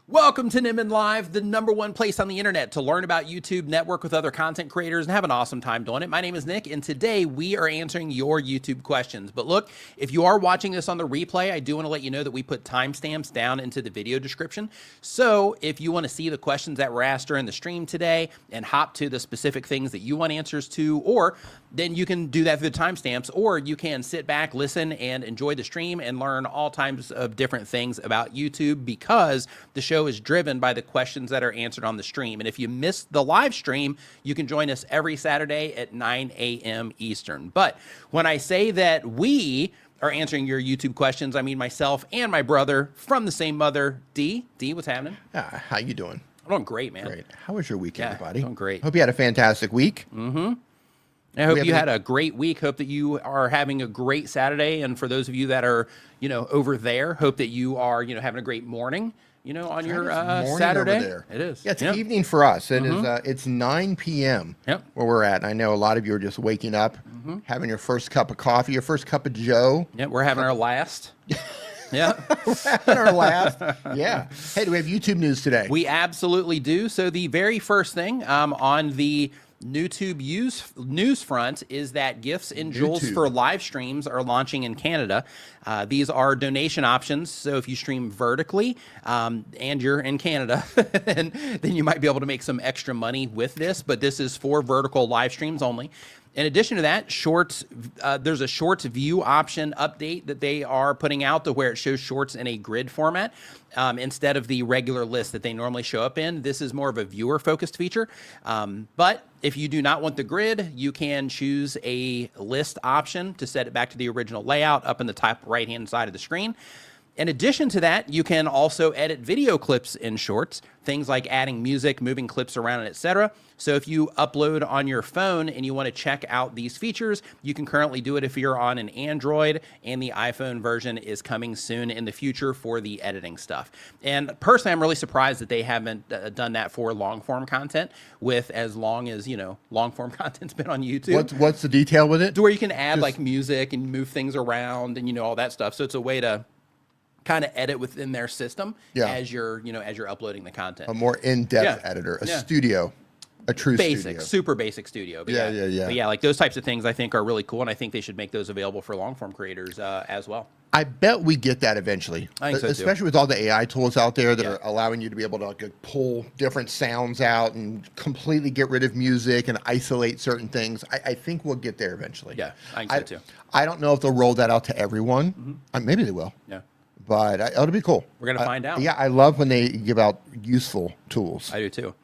Welcome to Nimmin Live, the #1 place on the internet to learn about YouTube, network with other content creators, and have an awesome time doing it. My name is Nick, and today we are answering your YouTube questions. But look, if you are watching this on the replay, I do want to let you know that we put timestamps down into the video description. So if you want to see the questions that were asked during the stream today and hop to the specific things that you want answers to, or then you can do that through the timestamps, or you can sit back, listen, and enjoy the stream and learn all types of different things about YouTube, because the show is driven by the questions that are answered on the stream. And if you missed the live stream, you can join us every Saturday at 9 a.m. Eastern. But when I say that we are answering your YouTube questions, I mean myself and my brother from the same mother, D. D, what's happening? How you doing? I'm doing great, man. Great. How was your week, everybody? Doing great. Hope you had a fantastic week. Mm-hmm. I hope you had a great week. Hope that you are having a great Saturday. And for those of you that are, over there, hope that you are, having a great morning, on your Saturday. Over there. It is. Yeah, it's evening for us. It is. It's 9 p.m. Where we're at. And I know a lot of you are just waking up, having your first cup of coffee, your first cup of Joe. Yeah, we're having our last. Yeah. We're having our last. Yeah. Hey, do we have YouTube news today? We absolutely do. So the very first thing on the YouTube news front is that gifts and jewels for live streams are launching in Canada. These are donation options. So if you stream vertically and you're in Canada, then you might be able to make some extra money with this. But this is for vertical live streams only. In addition to that, shorts, there's a shorts view option update that they are putting out to where it shows shorts in a grid format instead of the regular list that they normally show up in. This is more of a viewer-focused feature. But if you do not want the grid, you can choose a list option to set it back to the original layout up in the top right-hand side of the screen. In addition to that, you can also edit video clips in shorts, things like adding music, moving clips around, etc. So if you upload on your phone and you want to check out these features, you can currently do it if you're on an Android, and the iPhone version is coming soon in the future for the editing stuff. And personally, I'm really surprised that they haven't done that for long-form content with as long as, long-form content's been on YouTube. What's the detail with it? To where you can add like music and move things around and, all that stuff. So it's a way to kind of edit within their system as you're, as you're uploading the content. A more in-depth editor, a studio, a true studio. Super basic studio. But But yeah, like those types of things I think are really cool, and I think they should make those available for long-form creators as well. I bet we get that eventually. I think so especially too. With all the AI tools out there that are allowing you to be able to pull different sounds out and completely get rid of music and isolate certain things. I think we'll get there eventually. Yeah, I think so too. I don't know if they'll roll that out to everyone. Maybe they will. Yeah. But it'll be cool. We're going to find out. Yeah, I love when they give out useful tools. I do too.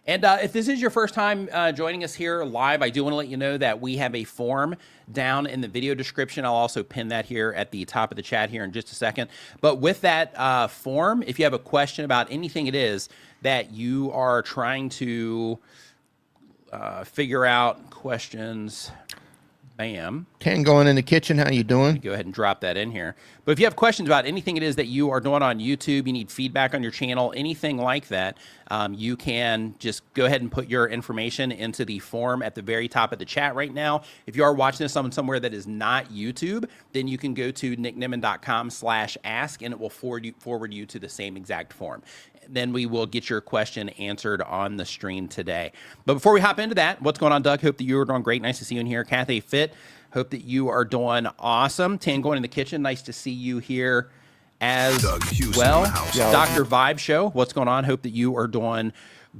And if this is your first time joining us here live, I do want to let you know that we have a form down in the video description. I'll also pin that here at the top of the chat here in just a second. But with that form, if you have a question about anything it is that you are trying to figure out, questions... Bam. Ken going in the kitchen, how you doing? Go ahead and drop that in here. But if you have questions about anything it is that you are doing on YouTube, you need feedback on your channel, anything like that, you can just go ahead and put your information into the form at the very top of the chat right now. If you are watching this on somewhere that is not YouTube, then you can go to nicknimmin.com/ask, and it will forward you to the same exact form. Then we will get your question answered on the stream today. But before we hop into that, what's going on, Doug? Hope that you are doing great. Nice to see you in here. Cathy Fit, hope that you are doing awesome. Tan going in the kitchen, nice to see you here as well. Dr. Vibe Show, what's going on? Hope that you are doing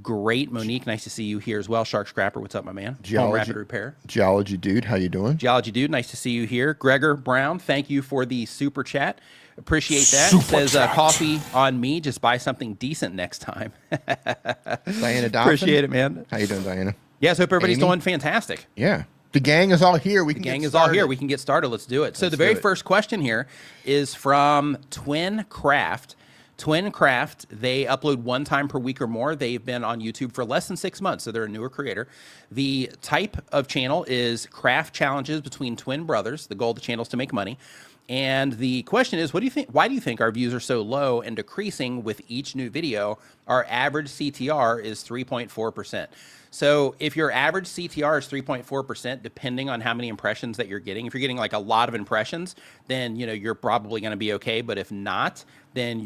great. Monique, nice to see you here as well. Shark Scrapper, what's up, my man? Home Rapid Repair. Geology Dude, how you doing? Geology Dude, nice to see you here. Gregor Brown, thank you for the super chat. Appreciate that. Says coffee on me. Just buy something decent next time. Diana Dobson. Appreciate it, man. How you doing, Diana? Yes, hope everybody's doing fantastic. Yeah. The gang is all here. We can all here. We can get started. Let's do it. So the very first question here is from Twin Craft. Twin Craft, they upload one time per week or more. They've been on YouTube for less than 6 months, so they're a newer creator. The type of channel is craft challenges between twin brothers. The goal of the channel is to make money. And the question is, what do you think? Why do you think our views are so low and decreasing with each new video? Our average CTR is 3.4%. So if your average CTR is 3.4%, depending on how many impressions that you're getting, if you're getting like a lot of impressions, then you're probably going to be okay. But if not, then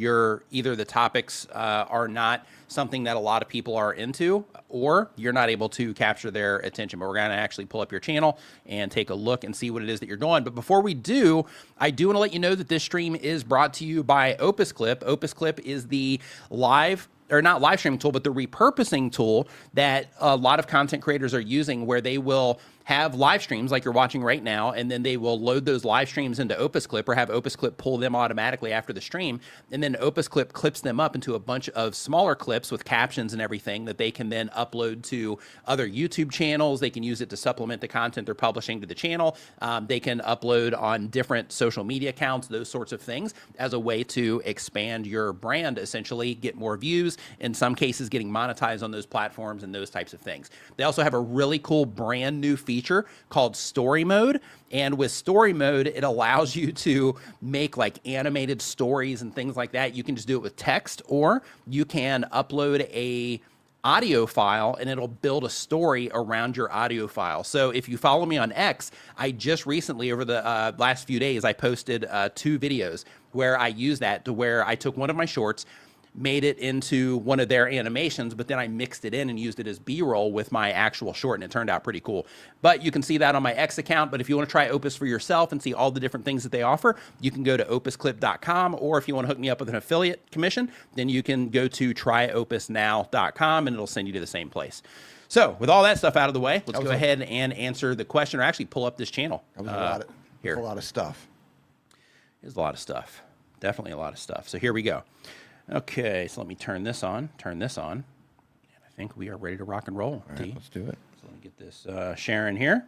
either the topics are not something that a lot of people are into, or you're not able to capture their attention. But we're going to actually pull up your channel and take a look and see what it is that you're doing. But before we do, I do want to let you know that this stream is brought to you by Opus Clip. Opus Clip is the not live streaming tool, but the repurposing tool that a lot of content creators are using, where they will have live streams like you're watching right now, and then they will load those live streams into Opus Clip, or have Opus Clip pull them automatically after the stream, and then Opus Clip clips them up into a bunch of smaller clips with captions and everything that they can then upload to other YouTube channels. They can use it to supplement the content they're publishing to the channel. They can upload on different social media accounts, those sorts of things, as a way to expand your brand, essentially, get more views, in some cases getting monetized on those platforms and those types of things. They also have a really cool brand new feature called Story Mode. And with Story Mode, it allows you to make like animated stories and things like that. You can just do it with text, or you can upload a audio file and it'll build a story around your audio file. So if you follow me on X, I just recently, over the last few days, I posted 2 videos where I used that, to where I took one of my shorts, made it into one of their animations, but then I mixed it in and used it as B-roll with my actual short, and it turned out pretty cool. But you can see that on my X account. But if you want to try Opus for yourself and see all the different things that they offer, you can go to opusclip.com, or if you want to hook me up with an affiliate commission, then you can go to tryopusnow.com, and it'll send you to the same place. So with all that stuff out of the way, let's go ahead and answer the question, or actually pull up this channel. That was a lot of stuff. There's a lot of stuff. Definitely a lot of stuff. So here we go. Okay, so let me turn this on, and I think we are ready to rock and roll. All right, let's do it. So let me get this sharing here.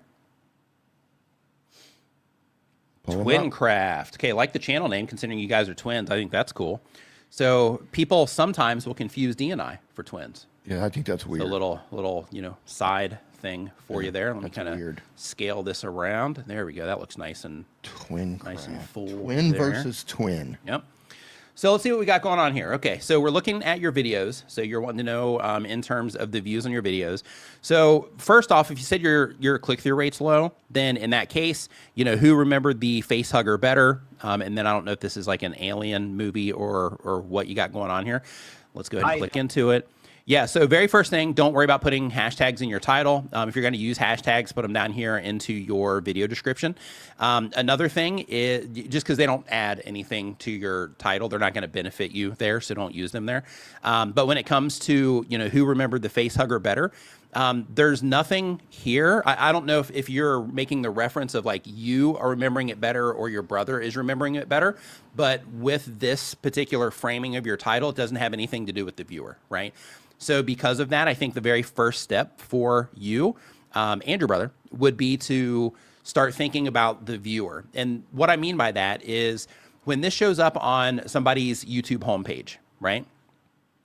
Twincraft. Okay, like the channel name, considering you guys are twins. I think that's cool. So people sometimes will confuse D and I for twins. Yeah, I think that's weird. A little side thing for you there. Let me kind of scale this around. There we go. That looks nice and nice and full. Twin versus twin. Yep. So let's see what we got going on here. Okay, so we're looking at your videos. So you're wanting to know in terms of the views on your videos. So first off, if you said your click-through rate's low, then in that case, who remembered the face hugger better? And then I don't know if this is like an alien movie or what you got going on here. Let's go ahead and click into it. Yeah, so very first thing, don't worry about putting hashtags in your title. If you're going to use hashtags, put them down here into your video description. Another thing is, just because they don't add anything to your title, they're not going to benefit you there, so don't use them there. But when it comes to, who remembered the face hugger better, there's nothing here. I don't know if you're making the reference of like you are remembering it better or your brother is remembering it better, but with this particular framing of your title, it doesn't have anything to do with the viewer, right? So because of that, I think the very first step for you and your brother would be to start thinking about the viewer. And what I mean by that is when this shows up on somebody's YouTube homepage, right?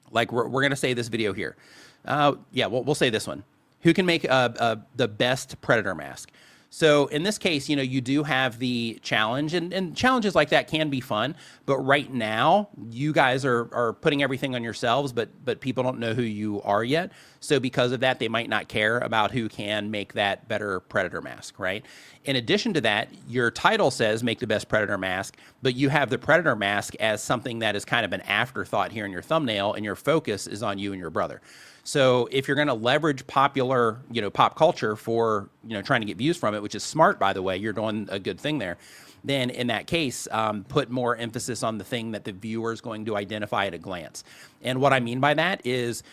Like we're going to say this video here. Yeah, we'll say this one. Who can make the best predator mask? So in this case, you do have the challenge, and challenges like that can be fun. But right now, you guys are putting everything on yourselves, but people don't know who you are yet. So because of that, they might not care about who can make that better predator mask, right? In addition to that, your title says make the best predator mask, but you have the predator mask as something that is kind of an afterthought here in your thumbnail, and your focus is on you and your brother. So if you're going to leverage popular, pop culture for, trying to get views from it, which is smart, by the way, you're doing a good thing there, then in that case, put more emphasis on the thing that the viewer is going to identify at a glance. And what I mean by that is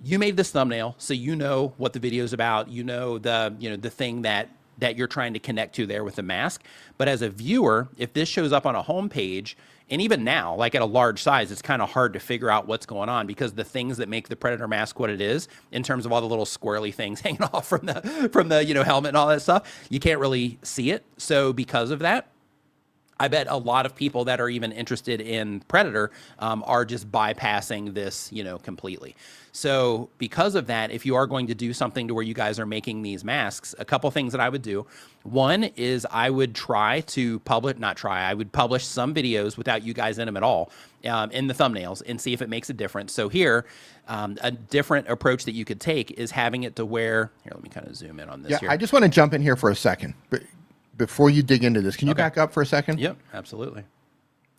you made this thumbnail, so you know what the video is about, the thing that you're trying to connect to there with the mask. But as a viewer, if this shows up on a homepage, and even now, like at a large size, it's kind of hard to figure out what's going on, because the things that make the predator mask what it is, in terms of all the little squirrely things hanging off from the helmet and all that stuff, you can't really see it. So because of that, I bet a lot of people that are even interested in Predator are just bypassing this, completely. So because of that, if you are going to do something to where you guys are making these masks, a couple things that I would do. One is I would publish some videos without you guys in them at all in the thumbnails, and see if it makes a difference. So here, a different approach that you could take is having it to where, here, let me kind of zoom in on this. Yeah, I just want to jump in here for a second. Before you dig into this, can you back up for a second? Yep, absolutely.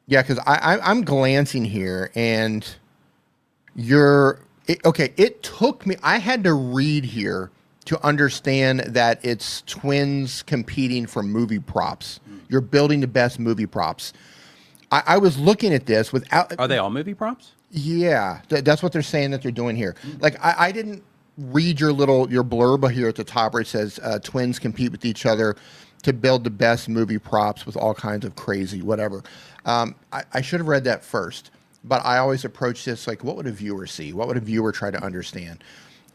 Yeah, because I'm glancing here, and okay. It took me. I had to read here to understand that it's twins competing for movie props. You're building the best movie props. I was looking at this without. Are they all movie props? Yeah, that's what they're saying that they're doing here. Like I didn't read your blurb here at the top where it says twins compete with each other to build the best movie props with all kinds of crazy whatever. I should have read that first, but I always approach this like, what would a viewer see? What would a viewer try to understand?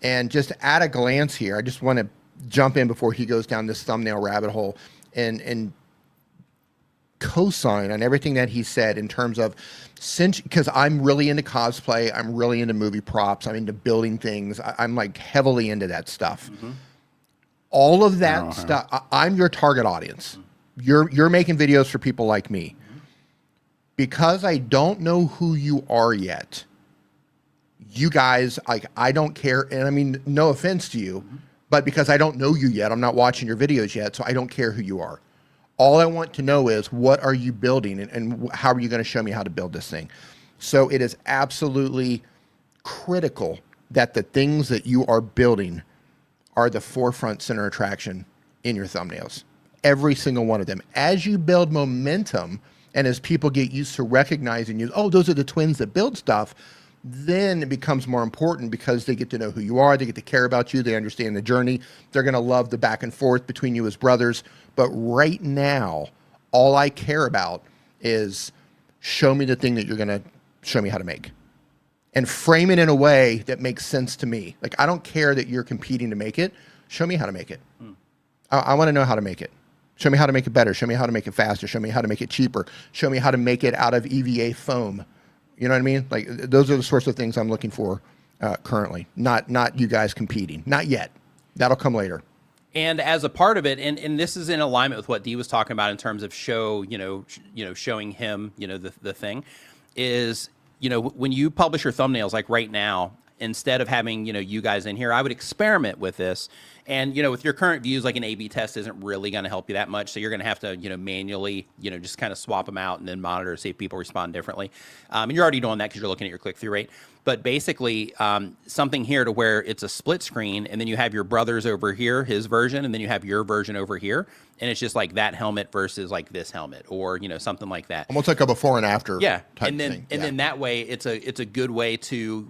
And just at a glance here, I just want to jump in before he goes down this thumbnail rabbit hole and co-sign on everything that he said in terms of, since, because I'm really into cosplay, I'm really into movie props, I'm into building things, I'm like heavily into that stuff. All of that stuff, I'm your target audience. You're making videos for people like me. Because I don't know who you are yet, you guys, like, I don't care, and I mean, no offense to you, but because I don't know you yet, I'm not watching your videos yet, so I don't care who you are. All I want to know is, what are you building, and how are you going to show me how to build this thing? So it is absolutely critical that the things that you are building are the forefront center attraction in your thumbnails. Every single one of them. As you build momentum, and as people get used to recognizing you, oh, those are the twins that build stuff, then it becomes more important because they get to know who you are, they get to care about you, they understand the journey, they're going to love the back and forth between you as brothers. But right now, all I care about is, show me the thing that you're going to show me how to make. And frame it in a way that makes sense to me. Like, I don't care that you're competing to make it. Show me how to make it. I want to know how to make it. Show me how to make it better. Show me how to make it faster. Show me how to make it cheaper. Show me how to make it out of EVA foam. You know what I mean? Like, those are the sorts of things I'm looking for currently. Not you guys competing. Not yet. That'll come later. And as a part of it, and this is in alignment with what Dee was talking about in terms of showing him, the thing is, when you publish your thumbnails, like right now, instead of having, you guys in here, I would experiment with this. And, with your current views, like an A/B test isn't really going to help you that much. So you're going to have to, manually, just kind of swap them out and then monitor to see if people respond differently. And you're already doing that because you're looking at your click-through rate. But basically, something here to where it's a split screen, and then you have your brother's over here, his version, and then you have your version over here. And it's just like that helmet versus like this helmet, or, something like that. Almost like a before and after. Yeah. Type And then, thing. and then that way it's a good way to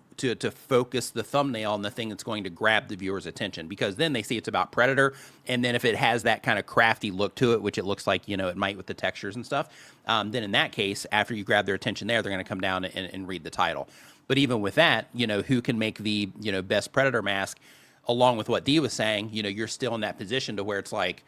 focus the thumbnail on the thing that's going to grab the viewer's attention, because then they see it's about Predator. And then if it has that kind of crafty look to it, which it looks like, it might with the textures and stuff, then in that case, after you grab their attention there, they're going to come down and read the title. But even with that, who can make the, best Predator mask, along with what Dee was saying, you're still in that position to where it's like,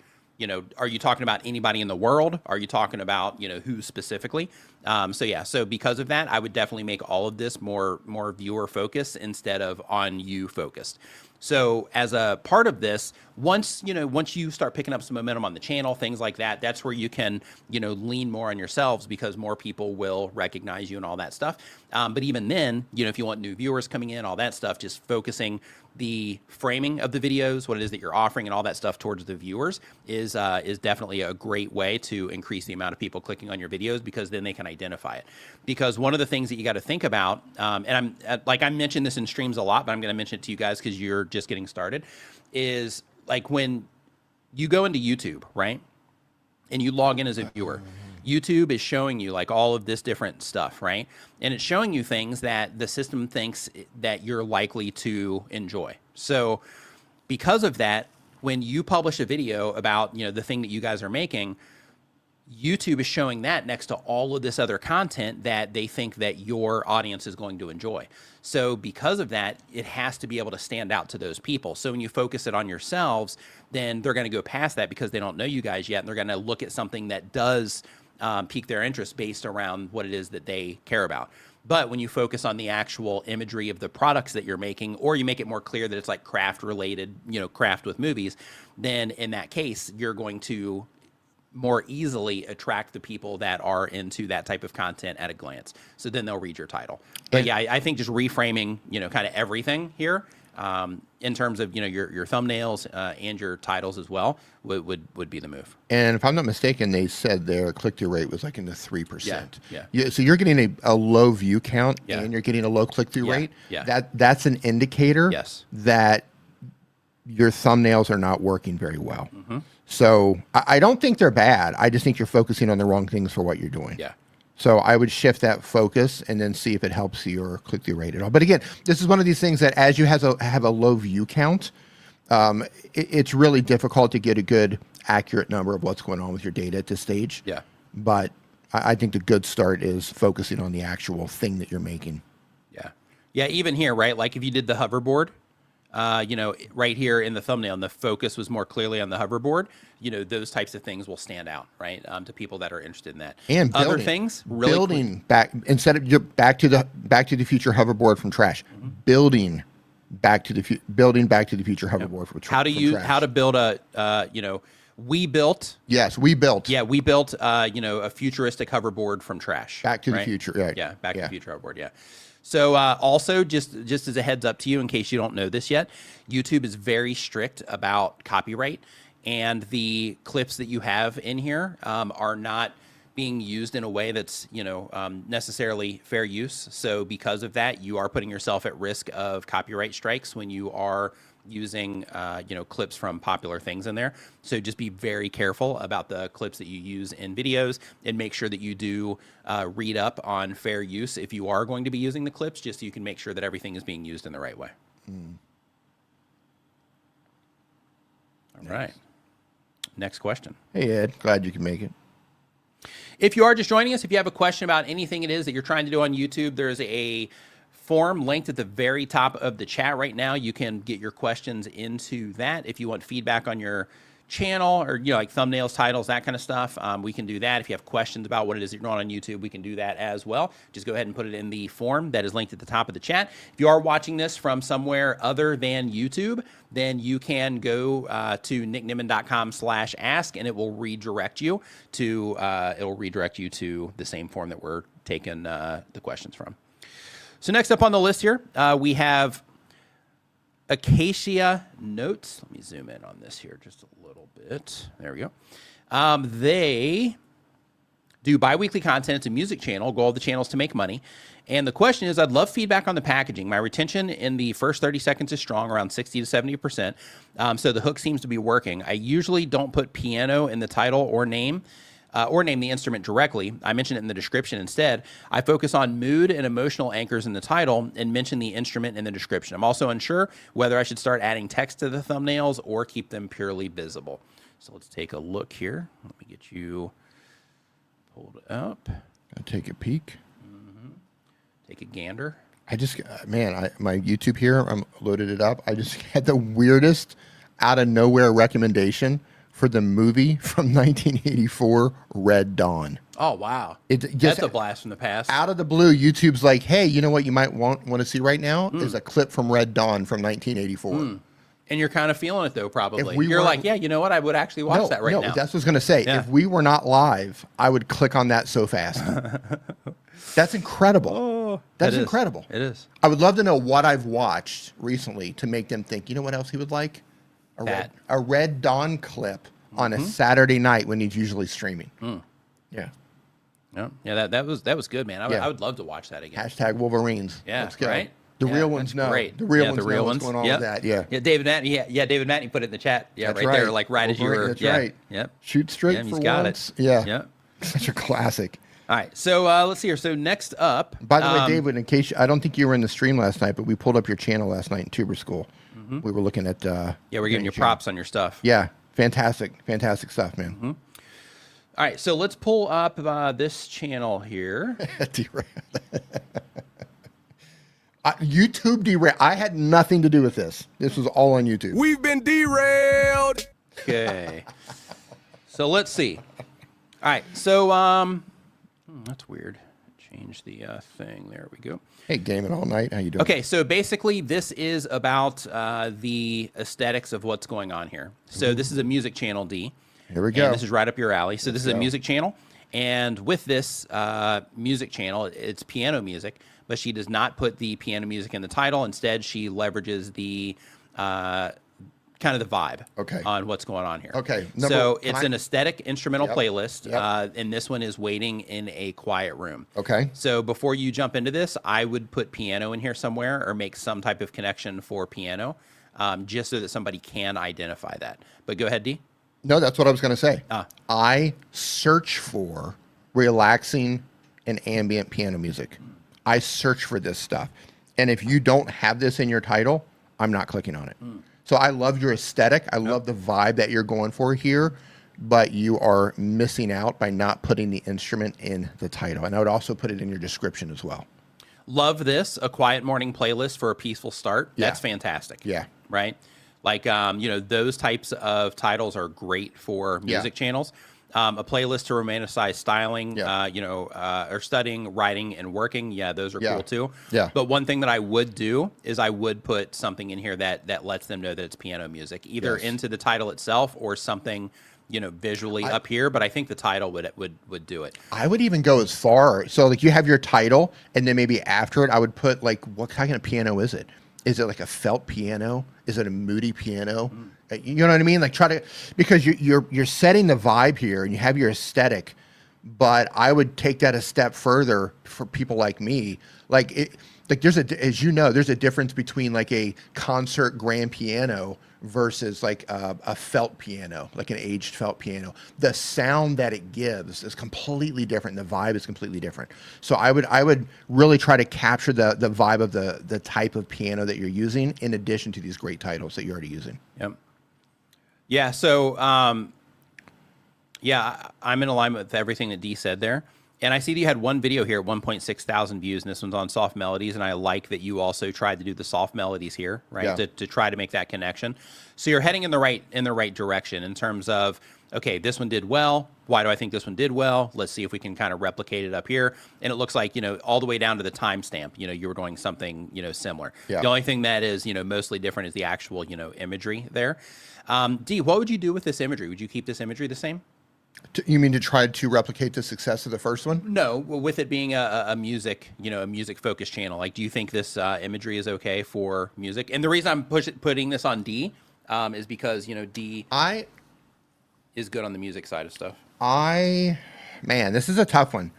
are you talking about anybody in the world? Are you talking about, who specifically? So because of that, I would definitely make all of this more viewer focused instead of on you focused. So as a part of this, once you start picking up some momentum on the channel, things like that, that's where you can, lean more on yourselves, because more people will recognize you and all that stuff. But even then, if you want new viewers coming in, all that stuff, just focusing the framing of the videos, what it is that you're offering and all that stuff towards the viewers is definitely a great way to increase the amount of people clicking on your videos, because then they can identify it. Because one of the things that you got to think about, and I mentioned this in streams a lot, but I'm going to mention it to you guys because you're just getting started, is like when you go into YouTube, right? And you log in as a viewer, YouTube is showing you like all of this different stuff, right? And it's showing you things that the system thinks that you're likely to enjoy. So because of that, when you publish a video about, the thing that you guys are making, YouTube is showing that next to all of this other content that they think that your audience is going to enjoy. So because of that, it has to be able to stand out to those people. So when you focus it on yourselves, then they're going to go past that because they don't know you guys yet. And they're going to look at something that does pique their interest based around what it is that they care about. But when you focus on the actual imagery of the products that you're making, or you make it more clear that it's like craft related, craft with movies, then in that case, you're going to more easily attract the people that are into that type of content at a glance. So then they'll read your title. But yeah, I think just reframing, kind of everything here in terms of, your thumbnails and your titles as well would be the move. And if I'm not mistaken, they said their click-through rate was like in the 3%. Yeah. So you're getting a low view count and you're getting a low click-through rate. Yeah. That's an indicator that your thumbnails are not working very well. So I don't think they're bad. I just think you're focusing on the wrong things for what you're doing. Yeah. So I would shift that focus and then see if it helps your click-through rate at all. But again, this is one of these things that as you have a low view count, it's really difficult to get a good, accurate number of what's going on with your data at this stage. Yeah. But I think the good start is focusing on the actual thing that you're making. Yeah. Yeah, even here, right? Like if you did the hoverboard, right here in the thumbnail, and the focus was more clearly on the hoverboard, those types of things will stand out, right? To people that are interested in that. And other things, really building back instead of back to the future hoverboard from trash, building back to the future hoverboard from trash. How to build we built. Yes, we built. Yeah, we built a futuristic hoverboard from trash. Back to the future, right? Yeah, back to the future hoverboard. Yeah. So also, just as a heads up to you, in case you don't know this yet, YouTube is very strict about copyright, and the clips that you have in here are not being used in a way that's necessarily fair use. So because of that, you are putting yourself at risk of copyright strikes when you are using clips from popular things in there. So just be very careful about the clips that you use in videos, and make sure that you do read up on fair use if you are going to be using the clips, just so you can make sure that everything is being used in the right way. All right. Next question. Hey, Ed. Glad you can make it. If you are just joining us, if you have a question about anything it is that you're trying to do on YouTube, there's a form linked at the very top of the chat right now. You can get your questions into that. If you want feedback on your channel or like thumbnails, titles, that kind of stuff, we can do that. If you have questions about what it is that you're doing on YouTube, we can do that as well. Just go ahead and put it in the form that is linked at the top of the chat. If you are watching this from somewhere other than YouTube, then you can go to nickniman.com/ask, and it will redirect you to the same form that we're taking the questions from. So next up on the list here, we have Acacia Notes. Let me zoom in on this here just a little bit. There we go. They do bi-weekly content. It's a music channel. Goal of the channel is to make money. And the question is, I'd love feedback on the packaging. My retention in the first 30 seconds is strong, around 60 to 70%. So the hook seems to be working. I usually don't put piano in the title or name the instrument directly. I mention it in the description instead. I focus on mood and emotional anchors in the title and mention the instrument in the description. I'm also unsure whether I should start adding text to the thumbnails or keep them purely visible. So let's take a look here. Let me get you pulled up. I'll take a peek. Take a gander. I just, my YouTube here, I'm loaded it up. I just had the weirdest out of nowhere recommendation for the movie from 1984, Red Dawn. Oh, wow. That's a blast from the past. Out of the blue, YouTube's like, hey, you know what you might want to see right now is a clip from Red Dawn from 1984. And you're kind of feeling it, though, probably. You're like, yeah, you know what? I would actually watch that right now. No, that's what I was going to say. Yeah. If we were not live, I would click on that so fast. That's incredible. Oh, that's incredible. It is. I would love to know what I've watched recently to make them think, you know what else he would like? A Red Dawn clip on a Saturday night when he's usually streaming. Yeah. Yeah, that was good, man. I would love to watch that again. Hashtag Wolverines. Yeah, let's go. right? The real ones know. Great. The real ones know what's going on with that. Yeah. Yeah, David Matney. David Matney put it in the chat. Yeah, that's right there, like right as you were. That's right. Yep. Shoot straight for he's got once. it. Yeah. Yep. Such a classic. All right, so let's see here. So next up. By the way, David, in case I don't think you were in the stream last night, but we pulled up your channel last night in Tuber School. We were looking at. Yeah, we're giving you props on your stuff. Yeah, fantastic stuff, man. All right, so let's pull up this channel here. YouTube derailed. I had nothing to do with this. This was all on YouTube. We've been derailed. Okay. So let's see. All right, so that's weird. Change the thing. There we go. Hey, gaming all night. How you doing? Okay, so basically this is about the aesthetics of what's going on here. So this is a music channel, D. Here we go. And this is right up your alley. So this is a music channel. And with this music channel, it's piano music, but she does not put the piano music in the title. Instead, she leverages the kind of the vibe on what's going on here. Okay. So it's an aesthetic instrumental playlist, Yep. and this one is Waiting in a Quiet Room. Okay. So before you jump into this, I would put piano in here somewhere or make some type of connection for piano, just so that somebody can identify that. But go ahead, D. No, that's what I was going to say. I search for relaxing and ambient piano music. I search for this stuff. And if you don't have this in your title, I'm not clicking on it. So I love your aesthetic. I love the vibe that you're going for here, but you are missing out by not putting the instrument in the title. And I would also put it in your description as well. Love this, a quiet morning playlist for a peaceful start. Yeah. That's fantastic. Yeah. Right? Like, those types of titles are great for music channels. A playlist to romanticize styling, or studying, writing, and working. Yeah, those are cool too. Yeah. But one thing that I would do is I would put something in here that lets them know that it's piano music, either into the title itself or something, visually up here. But I think the title would do it. I would even go as far. So like you have your title, and then maybe after it, I would put like, what kind of piano is it? Is it like a felt piano? Is it a moody piano? You know what I mean? Like because you're setting the vibe here and you have your aesthetic, but I would take that a step further for people like me. Like there's there's a difference between like a concert grand piano versus like a felt piano, like an aged felt piano. The sound that it gives is completely different. The vibe is completely different. So I would really try to capture the vibe of the type of piano that you're using, in addition to these great titles that you're already using. Yep. Yeah. So, I'm in alignment with everything that D said there. And I see that you had one video here at 1.6 thousand views, and this one's on soft melodies. And I like that you also tried to do the soft melodies here, right? Yeah. To try to make that connection. So you're heading in the right direction in terms of, okay, this one did well. Why do I think this one did well? Let's see if we can kind of replicate it up here. And it looks like, all the way down to the timestamp, you were doing something, similar. Yeah. The only thing that is, mostly different is the actual, imagery there. D, what would you do with this imagery? Would you keep this imagery the same? You mean to try to replicate the success of the first one? No, with it being a music, a music focused channel. Like, do you think this imagery is okay for music? And the reason I'm putting this on D is because, D is good on the music side of stuff. Man, this is a tough one.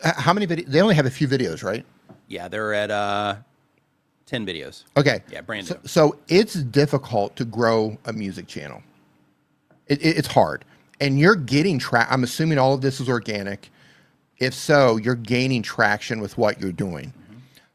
How many videos? They only have a few videos, right? Yeah, they're at 10 videos. Okay. Yeah, brand new. So it's difficult to grow a music channel. It's hard. And you're getting I'm assuming all of this is organic. If so, you're gaining traction with what you're doing.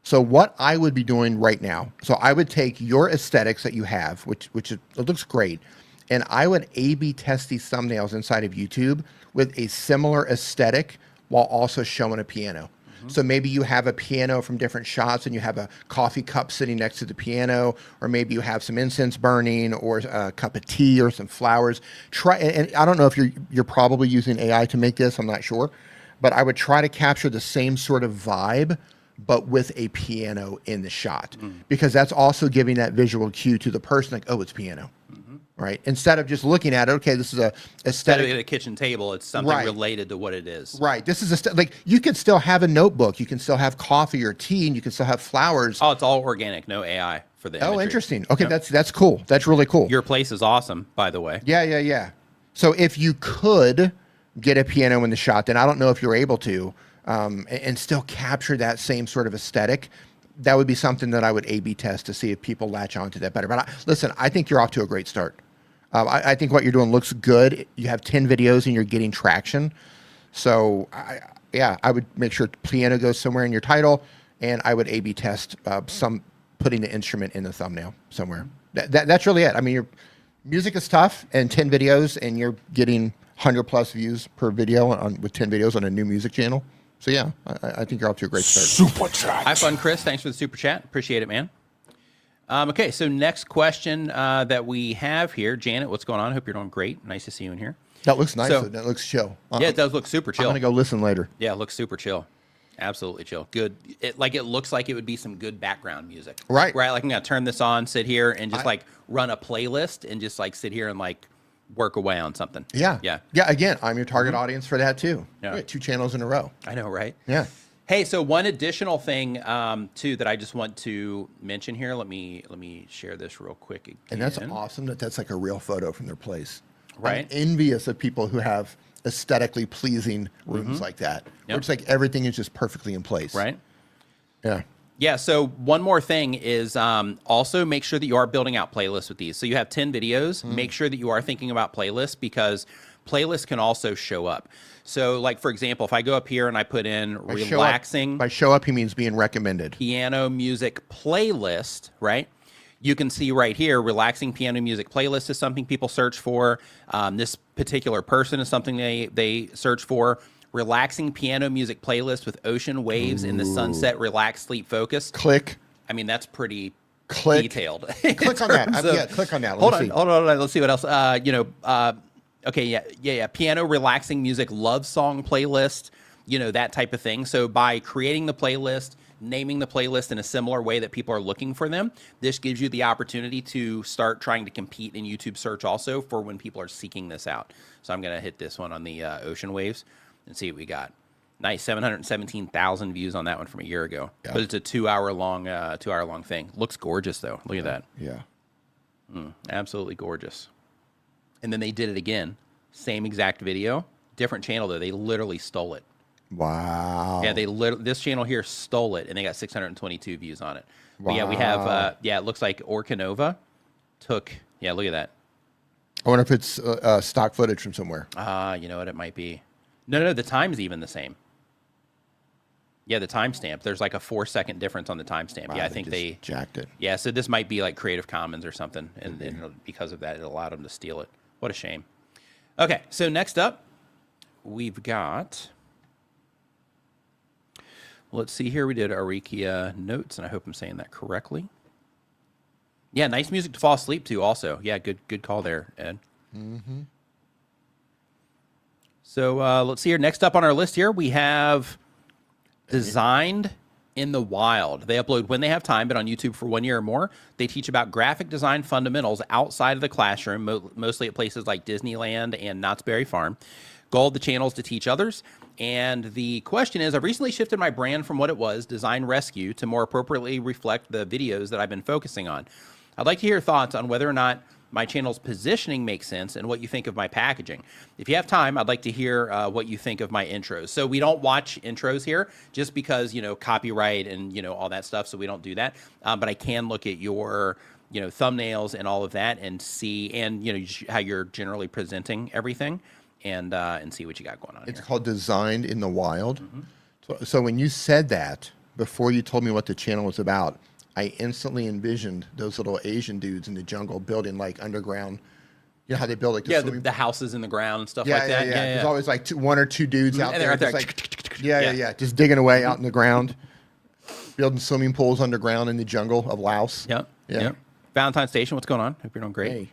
So what I would be doing right now, so I would take your aesthetics that you have, which it looks great, and I would A/B test these thumbnails inside of YouTube with a similar aesthetic while also showing a piano. So maybe you have a piano from different shots and you have a coffee cup sitting next to the piano, or maybe you have some incense burning or a cup of tea or some flowers. And I don't know if you're probably using AI to make this, I'm not sure, but I would try to capture the same sort of vibe, but with a piano in the shot, because that's also giving that visual cue to the person, like, oh, it's piano. Right. Instead of just looking at it, okay, this is a aesthetic. Instead of at a kitchen table, it's something related to what it is. Right. This is like you can still have a notebook, you can still have coffee or tea, and you can still have flowers. Oh, it's all organic, no AI for the imagery. Oh, interesting. Okay, that's cool. That's really cool. Your place is awesome, by the way. Yeah. So if you could get a piano in the shot, then I don't know if you're able to, and still capture that same sort of aesthetic. That would be something that I would A/B test to see if people latch onto that better. But listen, I think you're off to a great start. I think what you're doing looks good. You have 10 videos and you're getting traction. So, I would make sure piano goes somewhere in your title, and I would A/B test putting the instrument in the thumbnail somewhere. That's really it. I mean, your music is tough, and 10 videos, and you're getting 100+ views per video with 10 videos on a new music channel. So, yeah, I think you're off to a great start. Super chat. Hi, fun, Chris. Thanks for the super chat. Appreciate it, man. Okay, so next question that we have here. Janet, what's going on? Hope you're doing great. Nice to see you in here. That looks nice. So, that looks chill. Yeah, it does look super chill. I'm going to go listen later. Yeah, it looks super chill. Absolutely chill. Good. It looks like it would be some good background music. Right. Like I'm going to turn this on, sit here, and just run a playlist and just sit here and work away on something. Yeah. Yeah. Yeah, again, I'm your target audience for that too. Yeah. We got 2 channels in a row. I know, right? Yeah. Hey, so one additional thing too that I just want to mention here. Let me share this real quick again. And that's awesome that that's like a real photo from their place. Right. I'm envious of people who have aesthetically pleasing rooms like that. Where it's like everything is just perfectly in place. Right. Yeah. Yeah, so one more thing is also make sure that you are building out playlists with these. So you have 10 videos. Make sure that you are thinking about playlists because playlists can also show up. So like, for example, if I go up here and I put in relaxing. By show up, he means being recommended. Piano music playlist, right? You can see right here, relaxing piano music playlist is something people search for. This particular person is something they search for. Relaxing piano music playlist with ocean waves in the sunset, relax, sleep, focus. Click. I mean, that's pretty detailed. Click on that. Yeah, click on that. Hold on. Let's see what else. Okay, yeah. Piano relaxing music love song playlist, that type of thing. So by creating the playlist, naming the playlist in a similar way that people are looking for them, this gives you the opportunity to start trying to compete in YouTube search also for when people are seeking this out. So I'm going to hit this one on the ocean waves and see what we got. Nice, 717,000 views on that one from a year ago. Yeah. But it's a 2 hour long thing. Looks gorgeous though. Look at that. Yeah. Absolutely gorgeous. And then they did it again. Same exact video. Different channel though. They literally stole it. Wow. Yeah, this channel here stole it and they got 622 views on it. Wow. But yeah, we have it looks like Orcanova took look at that. I wonder if it's stock footage from somewhere. You know what it might be. No, the time's even the same. Yeah, the timestamp. There's like a 4-second difference on the timestamp. Wow, yeah, I think they jacked it. Yeah, so this might be like Creative Commons or something, and because of that, it allowed them to steal it. What a shame. Okay, so next up, we've got. Let's see here. We did Arikia notes, and I hope I'm saying that correctly. Yeah, nice music to fall asleep to. Also, yeah, good call there, Ed. Mm-hmm. So let's see here. Next up on our list here, we have Designed in the Wild. They upload when they have time, but on YouTube for 1 year or more. They teach about graphic design fundamentals outside of the classroom, mostly at places like Disneyland and Knott's Berry Farm. Goal of the channel is to teach others. And the question is, I've recently shifted my brand from what it was, Design Rescue, to more appropriately reflect the videos that I've been focusing on. I'd like to hear your thoughts on whether or not my channel's positioning makes sense and what you think of my packaging. If you have time, I'd like to hear what you think of my intros. So we don't watch intros here just because, copyright and, all that stuff. So we don't do that. But I can look at your, thumbnails and all of that and see, and, how you're generally presenting everything and see what you got going on. It's called Designed in the Wild. Mm-hmm. So when you said that, before you told me what the channel was about, I instantly envisioned those little Asian dudes in the jungle building like underground. You know how they build like the houses in the ground and stuff like that. Yeah. There's always like one or two dudes out there. Just like, just digging away out in the ground, building swimming pools underground in the jungle of Laos. Yep. Valentine's Station, what's going on? Hope you're doing great. Hey.